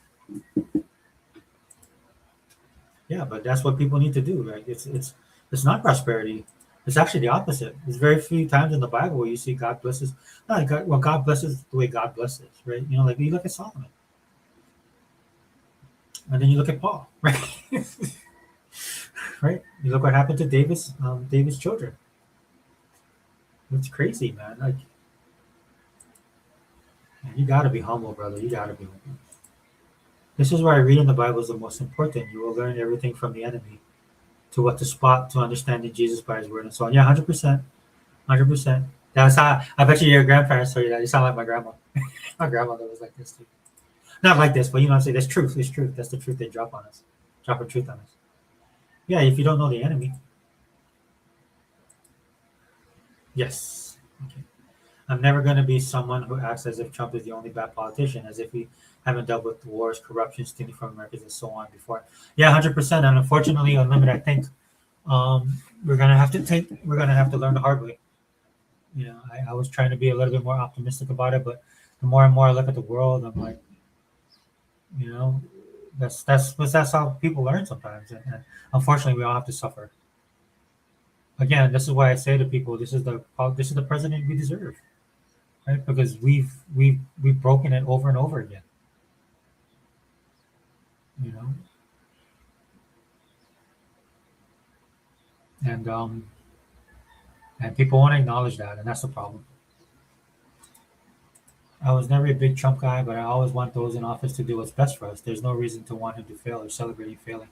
Yeah, but that's what people need to do, right? It's not prosperity. It's actually the opposite. There's very few times in the Bible where you see God blesses. No, God blesses the way God blesses, right? Like you look at Solomon, and then you look at Paul, right? Right? You look what happened to David's children. It's crazy, man. Like, you gotta be humble, brother. You gotta be humble. This is why reading the Bible is the most important. You will learn everything from the enemy. to what to spot, to understanding Jesus by his word and so on. Yeah, 100%. 100%. That's how I bet you your grandparents told you that. You sound like my grandma. My grandmother was like this too. Not like this, but you know what I'm saying? There's truth. There's truth. That's the truth they drop on us. Dropping truth on us. Yeah, if you don't know the enemy. Yes. Okay. I'm never going to be someone who acts as if Trump is the only bad politician, as if we haven't dealt with wars, corruption, stealing from Americans, and so on before. Yeah, 100%. And unfortunately, Unlimited, I think we're gonna have to learn the hard way. You know, I was trying to be a little bit more optimistic about it, but the more and more I look at the world, I'm like, you know, that's how people learn sometimes, and unfortunately, we all have to suffer. Again, this is why I say to people, this is the president we deserve, right? Because we've broken it over and over again. You know, and and people want to acknowledge that, and that's the problem. I was never a big Trump guy, but I always want those in office to do what's best for us. There's no reason to want him to fail or celebrate him failing.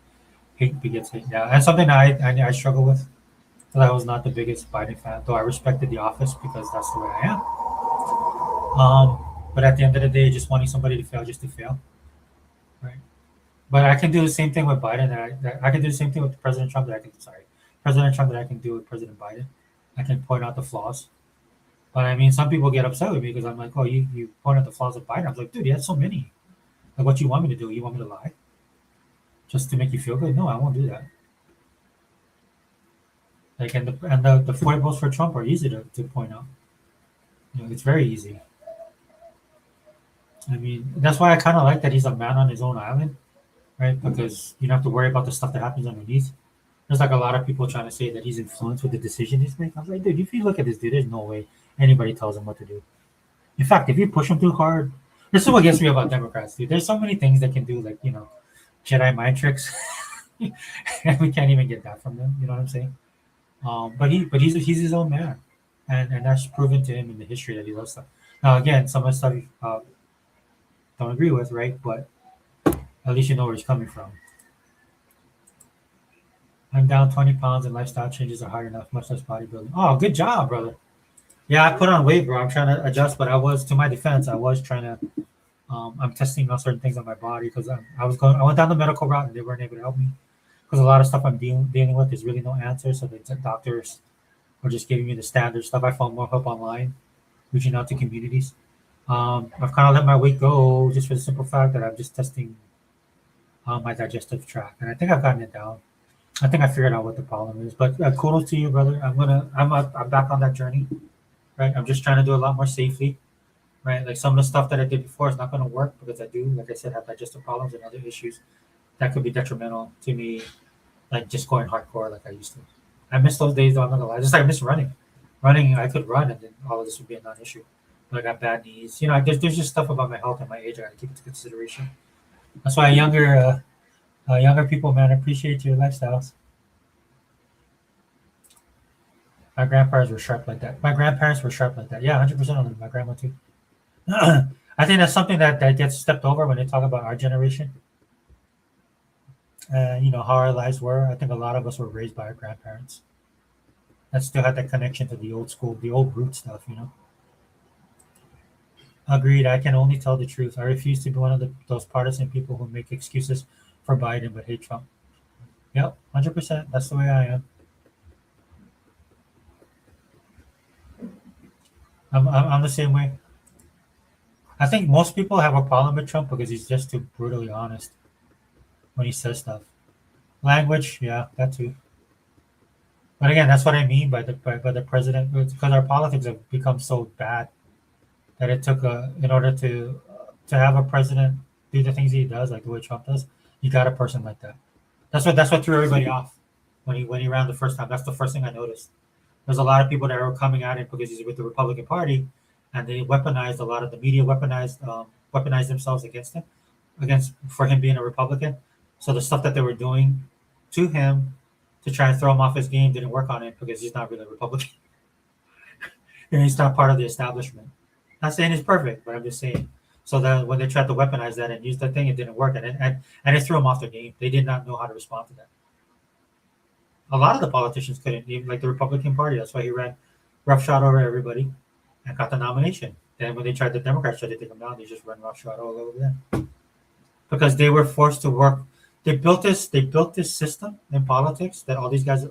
Hate begets hate. Yeah, that's something that I struggle with. Because I was not the biggest Biden fan, though I respected the office because that's the way I am. But at the end of the day, just wanting somebody to fail just to fail, right? But I can do the same thing with Biden. That I can do the same thing with President Trump. President Trump that I can do with President Biden. I can point out the flaws. But I mean, some people get upset with me because I'm like, oh, you point out the flaws of Biden. I'm like, dude, he has so many. Like, what you want me to do? You want me to lie just to make you feel good? No, I won't do that. Like, and the foibles for Trump are easy to point out. You know, it's very easy. I mean, that's why I kind of like that he's a man on his own island, right? Because you don't have to worry about the stuff that happens underneath. There's like a lot of people trying to say that he's influenced with the decision he's making. I was like, dude, if you look at this dude, there's no way anybody tells him what to do. In fact, if you push him too hard, this is what gets me about Democrats, dude. There's so many things they can do, like, you know, Jedi mind tricks, and we can't even get that from them. You know what I'm saying? But he's his own man, and that's proven to him in the history that he loves stuff. Now, again, some of the stuff don't agree with, right? But at least you know where he's coming from. I'm down 20 pounds and lifestyle changes are hard enough, much less bodybuilding. Oh, good job, brother. Yeah, I put on weight, bro. I'm trying to adjust, but to my defense, I was trying to. I'm testing out certain things on my body because I went down the medical route and they weren't able to help me because a lot of stuff I'm dealing with is really no answer. So the doctors are just giving me the standard stuff. I found more help online, reaching out to communities. I've kind of let my weight go just for the simple fact that I'm just testing my digestive tract, and I think I've gotten it down. I think I figured out what the problem is. But kudos to you, brother. I'm back on that journey, right? I'm just trying to do a lot more safely, right? Like some of the stuff that I did before is not going to work because I do, like I said, have digestive problems and other issues that could be detrimental to me, like just going hardcore like I used to. I miss those days, though. I'm not gonna lie. Just like I miss running. Running, I could run, and then all of this would be a non-issue. But I got bad knees. You know, there's just stuff about my health and my age I got to keep into consideration. That's why younger people, man, appreciate your lifestyles. My grandparents were sharp like that. My grandparents were sharp like that. Yeah, 100% of them. My grandma too. I think that's something that gets stepped over when they talk about our generation. You know how our lives were. I think a lot of us were raised by our grandparents that still had that connection to the old school, the old root stuff. You know. Agreed. I can only tell the truth. I refuse to be one of those partisan people who make excuses for Biden but hate Trump. Yep, 100%. That's the way I am. I'm the same way. I think most people have a problem with Trump because he's just too brutally honest when he says stuff. Language, yeah, that too. But again, that's what I mean by the president because our politics have become so bad that it took in order to have a president do the things he does, like the way Trump does. You got a person like that. That's what threw everybody off when he ran the first time. That's the first thing I noticed. There's a lot of people that were coming at him because he's with the Republican Party, and they weaponized a lot of the media weaponized themselves against him, against for him being a Republican. So the stuff that they were doing to him to try and throw him off his game didn't work on him because he's not really a Republican. And he's not part of the establishment. Not saying he's perfect, but I'm just saying. So that when they tried to weaponize that and use that thing, it didn't work, and it threw them off their game. They did not know how to respond to that. A lot of the politicians couldn't, even like the Republican Party. That's why he ran roughshod over everybody and got the nomination. Then when they tried, the Democrats tried to take him down, they just ran roughshod all over them because they were forced to work. They built this. They built this system in politics that all these guys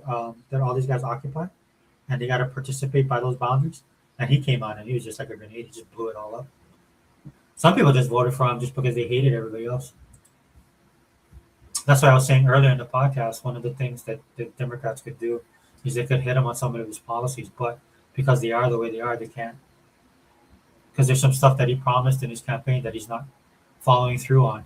occupy, and they got to participate by those boundaries. And he came on and he was just like a grenade. He just blew it all up. Some people just voted for him just because they hated everybody else. That's why I was saying earlier in the podcast, one of the things that the Democrats could do is they could hit him on some of his policies, but because they are the way they are, they can't. Because there's some stuff that he promised in his campaign that he's not following through on.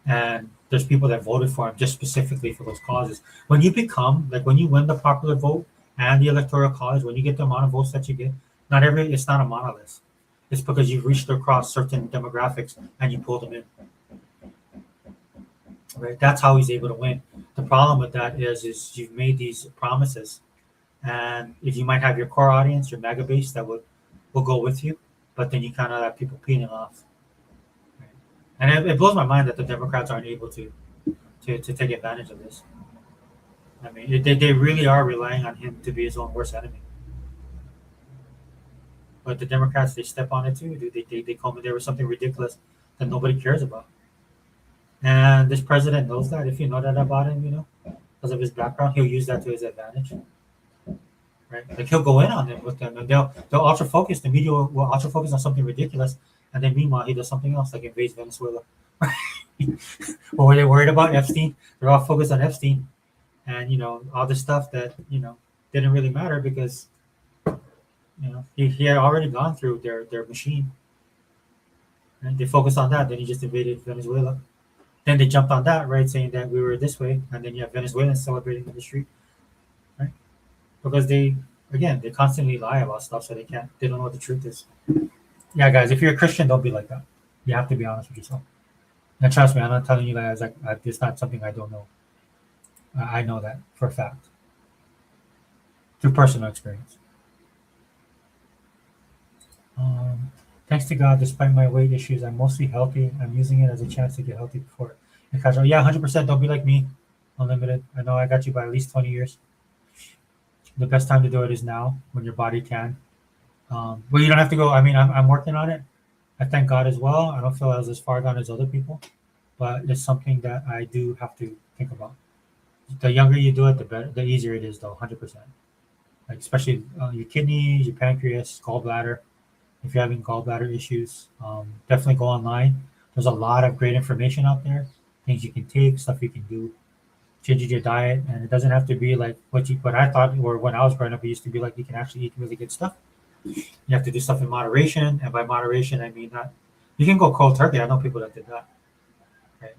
And there's people that voted for him just specifically for those causes. When you become, like when you win the popular vote and the electoral college, when you get the amount of votes that you get, it's not a monolith. It's because you've reached across certain demographics and you pull them in. Right? That's how he's able to win. The problem with that is you've made these promises, and if you might have your core audience, your mega base that will go with you, but then you kind of have people peeling off. Right? And it blows my mind that the Democrats aren't able to take advantage of this. I mean, they really are relying on him to be his own worst enemy. But the Democrats, they step on it too. They come in there with something ridiculous that nobody cares about. And this president knows that. If you know that about him, because of his background, he'll use that to his advantage. Right? Like he'll go in on them with them, and they'll ultra focus. The media will ultra focus on something ridiculous, and then meanwhile he does something else, like invades Venezuela. Or were they worried about Epstein? They're all focused on Epstein, and all the stuff that didn't really matter because he had already gone through their machine. Right? They focused on that. Then he just invaded Venezuela. Then they jumped on that, right, saying that we were this way, and then you have Venezuelans celebrating in the street, right? Because they constantly lie about stuff, so they don't know what the truth is. Yeah, guys, if you're a Christian, don't be like that. You have to be honest with yourself. And trust me, I'm not telling you that it's not something I don't know. I know that for a fact through personal experience. Thanks to God, despite my weight issues, I'm mostly healthy. I'm using it as a chance to get healthy before. Yeah, 100%. Don't be like me. Unlimited. I know I got you by at least 20 years. The best time to do it is now when your body can. Well, you don't have to go. I mean, I'm working on it. I thank God as well. I don't feel as far gone as other people, but it's something that I do have to think about. The younger you do it, the better, the easier it is, though, 100%. Like especially your kidneys, your pancreas, gallbladder. If you're having gallbladder issues, definitely go online. There's a lot of great information out there, things you can take, stuff you can do, changing your diet, and it doesn't have to be like what I thought, or when I was growing up, it used to be like you can actually eat really good stuff. You have to do stuff in moderation, and by moderation, I mean not. You can go cold turkey. I know people that did that. Right?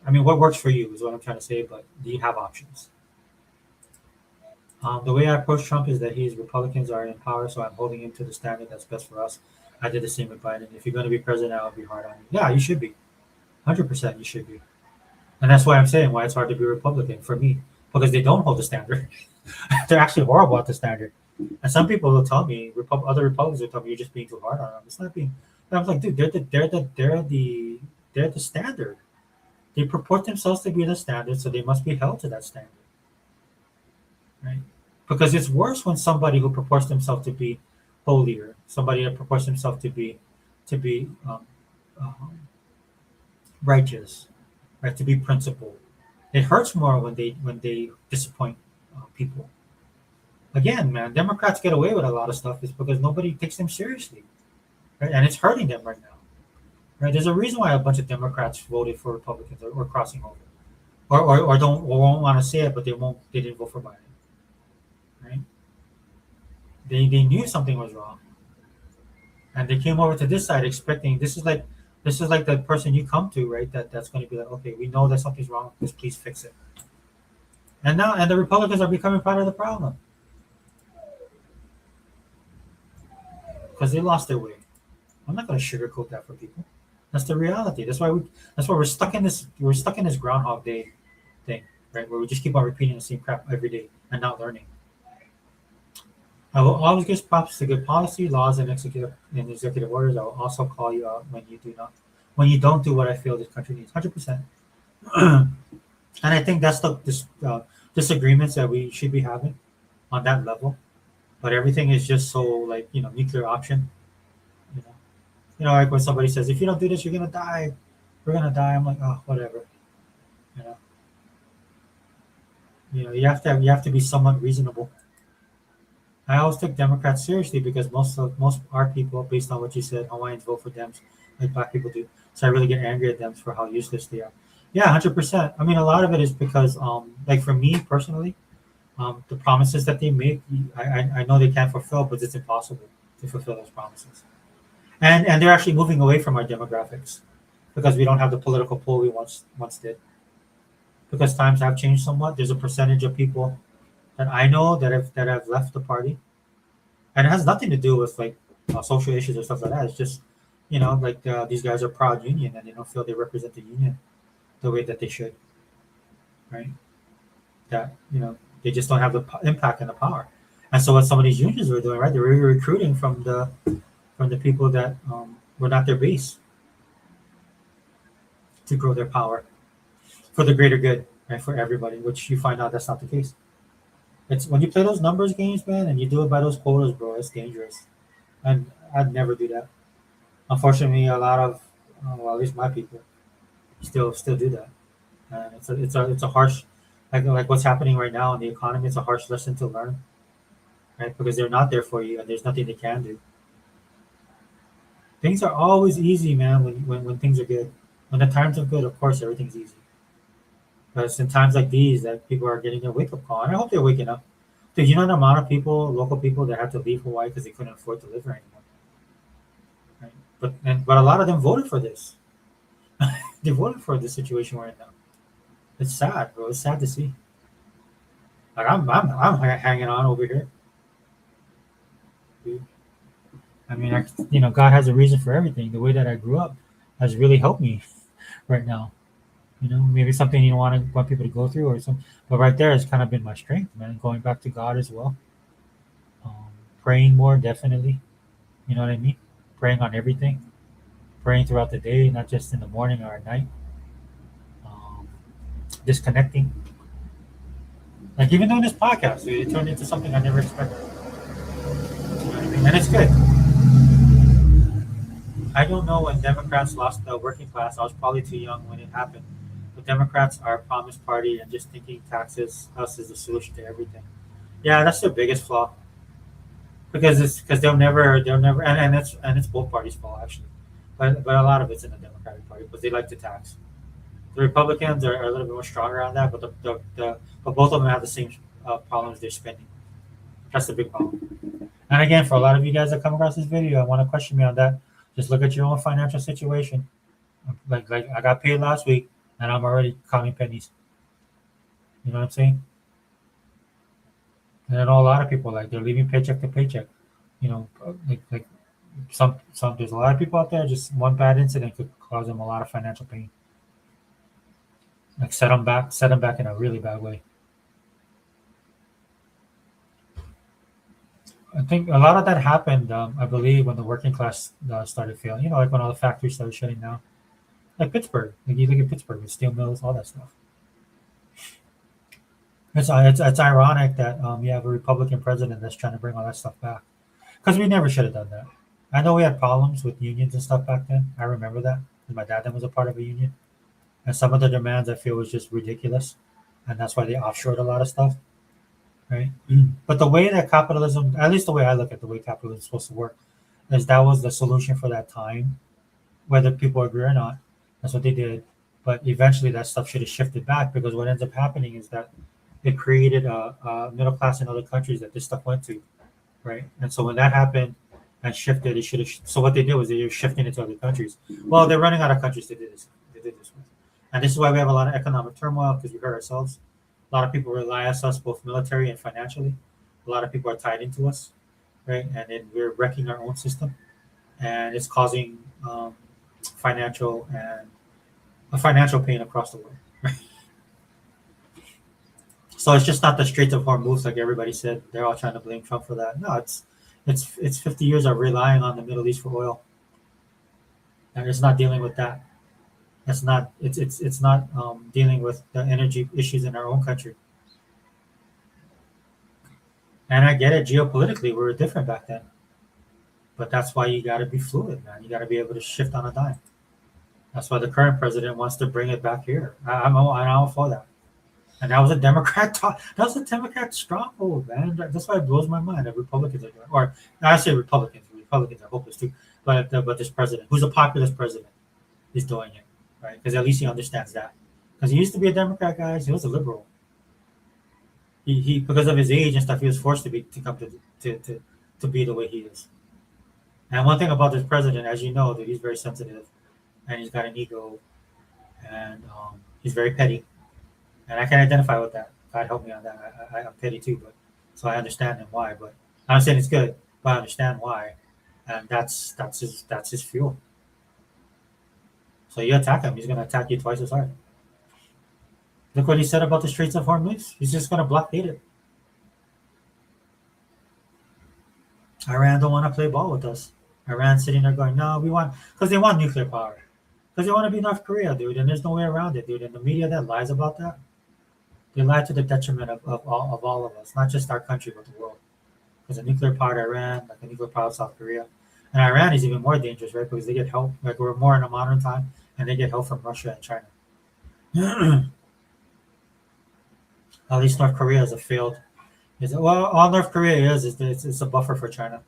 I mean, what works for you is what I'm trying to say, but do you have options? The way I approach Trump is that Republicans are in power, so I'm holding him to the standard that's best for us. I did the same with Biden. If you're going to be president, I'll be hard on you. Yeah, you should be. 100% you should be. And that's why I'm saying why it's hard to be Republican for me, because they don't hold the standard. They're actually horrible at the standard. And some people will tell me, other Republicans will tell me, you're just being too hard on them. It's not being. And I'm like, dude, they're the standard. They purport themselves to be the standard, so they must be held to that standard. Right? Because it's worse when somebody who purports themselves to be holier, somebody that purports himself to be righteous, right, to be principled. It hurts more when they disappoint people. Again, man, Democrats get away with a lot of stuff is because nobody takes them seriously, right? And it's hurting them right now. Right? There's a reason why a bunch of Democrats voted for Republicans or crossing over, or won't want to say it, but they didn't vote for Biden. Right? They knew something was wrong, and they came over to this side expecting this is like the person you come to, right? That's going to be like, okay, we know that something's wrong. Just please fix it. And the Republicans are becoming part of the problem because they lost their way. I'm not going to sugarcoat that for people. That's the reality. That's why we're stuck in this. We're stuck in this Groundhog Day thing, right? Where we just keep on repeating the same crap every day and not learning. I will always give props to good policy, laws, and executive orders. I will also call you out when you don't do what I feel this country needs. 100%. And I think that's the disagreements that we should be having on that level, but everything is just so like nuclear option. You know, like when somebody says, "If you don't do this, you're gonna die. We're gonna die." I'm like, oh, whatever. You know, you have to be somewhat reasonable. I always took Democrats seriously because most our people, based on what you said, Hawaiians vote for Dems like black people do. So I really get angry at Dems for how useless they are. Yeah, 100%. I mean, a lot of it is because, like for me personally, the promises that they make, I know they can't fulfill, but it's impossible to fulfill those promises. And they're actually moving away from our demographics because we don't have the political pull we once did. Because times have changed somewhat. There's a percentage of people that I know that have left the party, and it has nothing to do with like social issues or stuff like that. It's just like these guys are proud union and they don't feel they represent the union the way that they should, right? That they just don't have the impact and the power. And so what some of these unions were doing, right? They were recruiting from the people that were not their base to grow their power for the greater good, right? For everybody, which you find out that's not the case. It's when you play those numbers games, man, and you do it by those quotas, bro. It's dangerous, and I'd never do that. Unfortunately, a lot of, well, at least my people, still do that, and it's a harsh, like what's happening right now in the economy. It's a harsh lesson to learn, right? Because they're not there for you, and there's nothing they can do. Things are always easy, man. When things are good, when the times are good, of course everything's easy. But it's in times like these that people are getting a wake up call, and I hope they're waking up. Dude, you know the amount of people, local people, that had to leave Hawaii because they couldn't afford to live there anymore. Right? But a lot of them voted for this. They voted for the situation we're in now. It's sad, bro. It's sad to see. Like I'm hanging on over here. Dude. I mean, God has a reason for everything. The way that I grew up has really helped me right now. Maybe something you don't want people to go through or something. But right there has kind of been my strength, man. Going back to God as well. Praying more, definitely. You know what I mean? Praying on everything. Praying throughout the day, not just in the morning or at night. Um, Disconnecting. Like even doing this podcast, dude, it turned into something I never expected. You know what I mean? And it's good. I don't know when Democrats lost the working class. I was probably too young when it happened. But Democrats are a promised party and just thinking taxes us is the solution to everything. Yeah, that's their biggest flaw. Because they'll never and it's both parties' fault actually. But a lot of it's in the Democratic Party because they like to tax. The Republicans are a little bit more stronger on that, but but both of them have the same problems. They're spending. That's the big problem. And again, for a lot of you guys that come across this video, I want to question me on that. Just look at your own financial situation. Like I got paid last week, and I'm already counting pennies. You know what I'm saying? And I know a lot of people like they're living paycheck to paycheck. Like some there's a lot of people out there. Just one bad incident could cause them a lot of financial pain. Like set them back in a really bad way. I think a lot of that happened, I believe, when the working class started failing. Like when all the factories started shutting down, like Pittsburgh. Like you look at Pittsburgh with steel mills, all that stuff. It's ironic that you have a Republican president that's trying to bring all that stuff back because we never should have done that. I know we had problems with unions and stuff back then. I remember that 'cause my dad then was a part of a union, and some of the demands I feel was just ridiculous, and that's why they offshored a lot of stuff, right? But the way that capitalism, at least the way I look at the way capitalism is supposed to work, is that was the solution for that time, whether people agree or not. That's what they did. But eventually, that stuff should have shifted back because what ends up happening is that it created a middle class in other countries that this stuff went to, right? And so when that happened and shifted, it should have. So what they did was they were shifting it to other countries. Well, they're running out of countries to do this. They did this with, and this is why we have a lot of economic turmoil because we hurt ourselves. A lot of people rely on us both military and financially. A lot of people are tied into us, right? And then we're wrecking our own system, and it's causing financial and a financial pain across the world. So it's just not the Straits of Hormuz like everybody said. They're all trying to blame Trump for that. No, it's 50 years of relying on the Middle East for oil, and it's not dealing with that. It's not dealing with the energy issues in our own country. And I get it, geopolitically, we were different back then. But that's why you got to be fluid, man. You got to be able to shift on a dime. That's why the current president wants to bring it back here. I'm all for that. And that was a Democrat talk. That was a Democrat stronghold, man. That's why it blows my mind that Republicans are doing. Or I say Republicans. Republicans are hopeless too. But this president, who's a populist president, is doing it, right? Because at least he understands that. Because he used to be a Democrat, guys. He was a liberal. He because of his age and stuff, he was forced to come to be the way he is. And one thing about this president, as you know, that he's very sensitive, and he's got an ego, and he's very petty, and I can identify with that. God help me on that. I'm petty too, but so I understand him why. But I'm saying it's good, but I understand why, and that's his fuel. So you attack him, he's gonna attack you twice as hard. Look what he said about the Straits of Hormuz. He's just gonna blockade it. Iran don't want to play ball with us. Iran sitting there going, no, we want because they want nuclear power. Because they want to be North Korea, dude, and there's no way around it, dude. And the media that lies about that, they lie to the detriment of all of us, not just our country, but the world. Because a nuclear powered Iran, like a nuclear powered South Korea. And Iran is even more dangerous, right? Because they get help, like we're more in a modern time, and they get help from Russia and China. At least North Korea is a failed. Well, all North Korea is it's a buffer for China.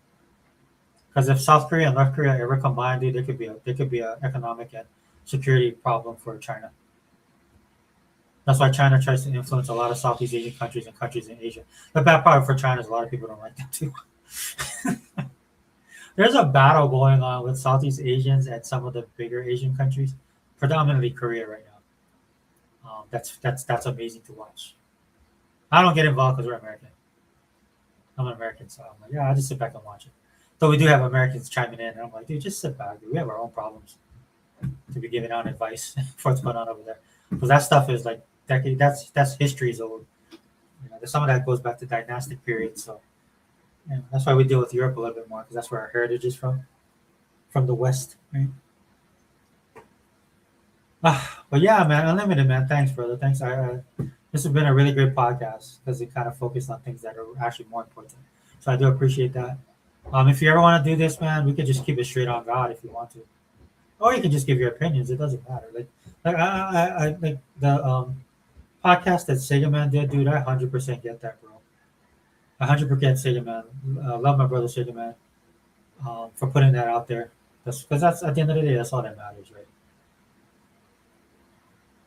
Because if South Korea and North Korea ever combine, dude, there could be an economic and security problem for China. That's why China tries to influence a lot of Southeast Asian countries and countries in Asia. The bad part for China is a lot of people don't like that too. There's a battle going on with Southeast Asians and some of the bigger Asian countries, predominantly Korea right now. That's amazing to watch. I don't get involved because we're American. I'm an American, so I'm like, yeah, I'll just sit back and watch it. Though we do have Americans chiming in, and I'm like, dude, just sit back. Dude. We have our own problems to be giving out advice for what's going on over there. Because that stuff is like decade. That's history's old. Some of that goes back to dynastic periods. So that's why we deal with Europe a little bit more because that's where our heritage is from the West, right? But yeah, man, unlimited, man. Thanks, brother. Thanks. This has been a really great podcast because it kind of focused on things that are actually more important. So I do appreciate that. If you ever want to do this, man, we could just keep it straight on God if you want to, or you can just give your opinions. It doesn't matter. I like the podcast that Sega Man did, dude. I 100% get that, bro. 100% Sega Man. Love my brother Sega Man for putting that out there. That's at the end of the day, that's all that matters, right?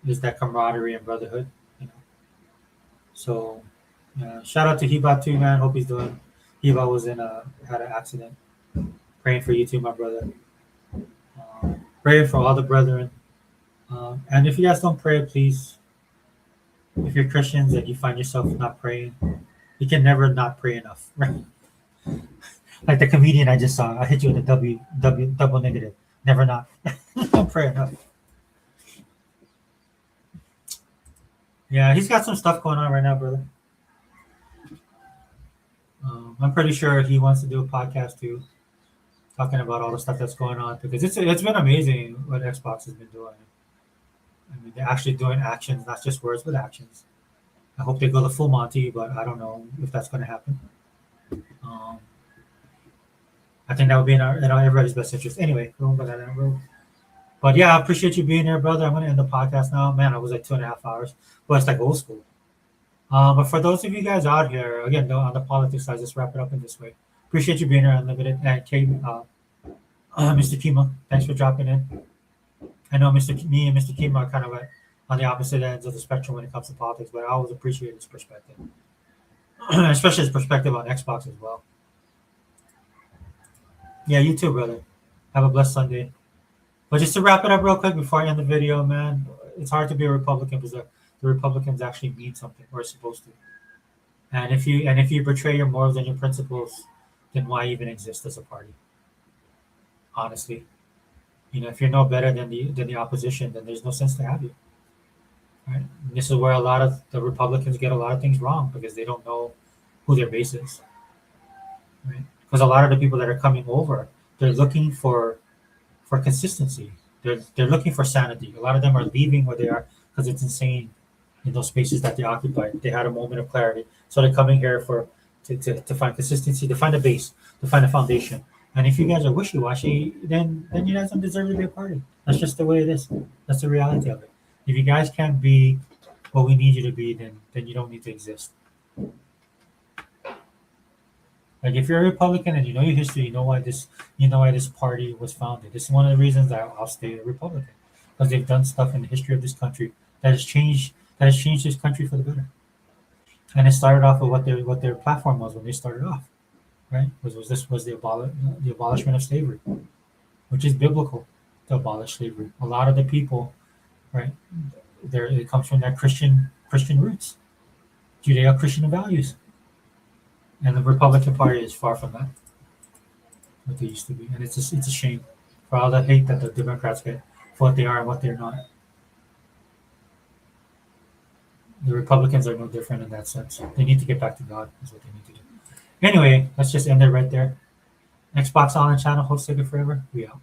Is that camaraderie and brotherhood, you know. So, shout out to Hiba too, man. Hope he's doing. Hiba was had an accident. Praying for you too, my brother. Praying for all the brethren. And if you guys don't pray, please. If you're Christians and you find yourself not praying, you can never not pray enough, right? Like the comedian I just saw, I hit you with a double negative. Never not. Don't pray enough. Yeah, he's got some stuff going on right now, brother. I'm pretty sure he wants to do a podcast too, talking about all the stuff that's going on because it's been amazing what Xbox has been doing. I mean, they're actually doing actions, not just words, but actions. I hope they go the full Monty, but I don't know if that's going to happen. I think that would be in everybody's best interest. Anyway, we won't go down that road. But yeah, I appreciate you being here, brother. I'm going to end the podcast now. Man, I was like 2.5 hours. Well, it's like old school. But for those of you guys out here, again, on the politics side, just wrap it up in this way. Appreciate you being here, Unlimited. And Mr. Kima, thanks for dropping in. I know me and Mr. Kima are kind of on the opposite ends of the spectrum when it comes to politics, but I always appreciate his perspective, especially his perspective on Xbox as well. Yeah, you too, brother. Have a blessed Sunday. But just to wrap it up real quick before I end the video, man, it's hard to be a Republican because the Republicans actually mean something or are supposed to. And if you betray your morals and your principles, then why even exist as a party? Honestly, if you're no better than the opposition, then there's no sense to have you. Right? And this is where a lot of the Republicans get a lot of things wrong because they don't know who their base is. Right? Because a lot of the people that are coming over, they're looking for consistency. They're looking for sanity. A lot of them are leaving where they are because it's insane in those spaces that they occupy. They had a moment of clarity, so they're coming here for to find consistency, to find a base, to find a foundation. And if you guys are wishy washy, then you guys don't deserve to be a party. That's just the way it is. That's the reality of it. If you guys can't be what we need you to be, then you don't need to exist. Like if you're a Republican and you know your history, you know why this party was founded. This is one of the reasons that I'll stay a Republican because they've done stuff in the history of this country that has changed this country for the better. And it started off with what their platform was when they started off, right? Was the abolishment of slavery, which is biblical to abolish slavery. A lot of the people, right, there it comes from their Christian roots, Judeo Christian values. And the Republican Party is far from that, what they used to be. And it's a shame for all the hate that the Democrats get for what they are and what they're not. The Republicans are no different in that sense. They need to get back to God, is what they need to do. Anyway, let's just end it right there. Xbox Online channel, host take it forever. We out.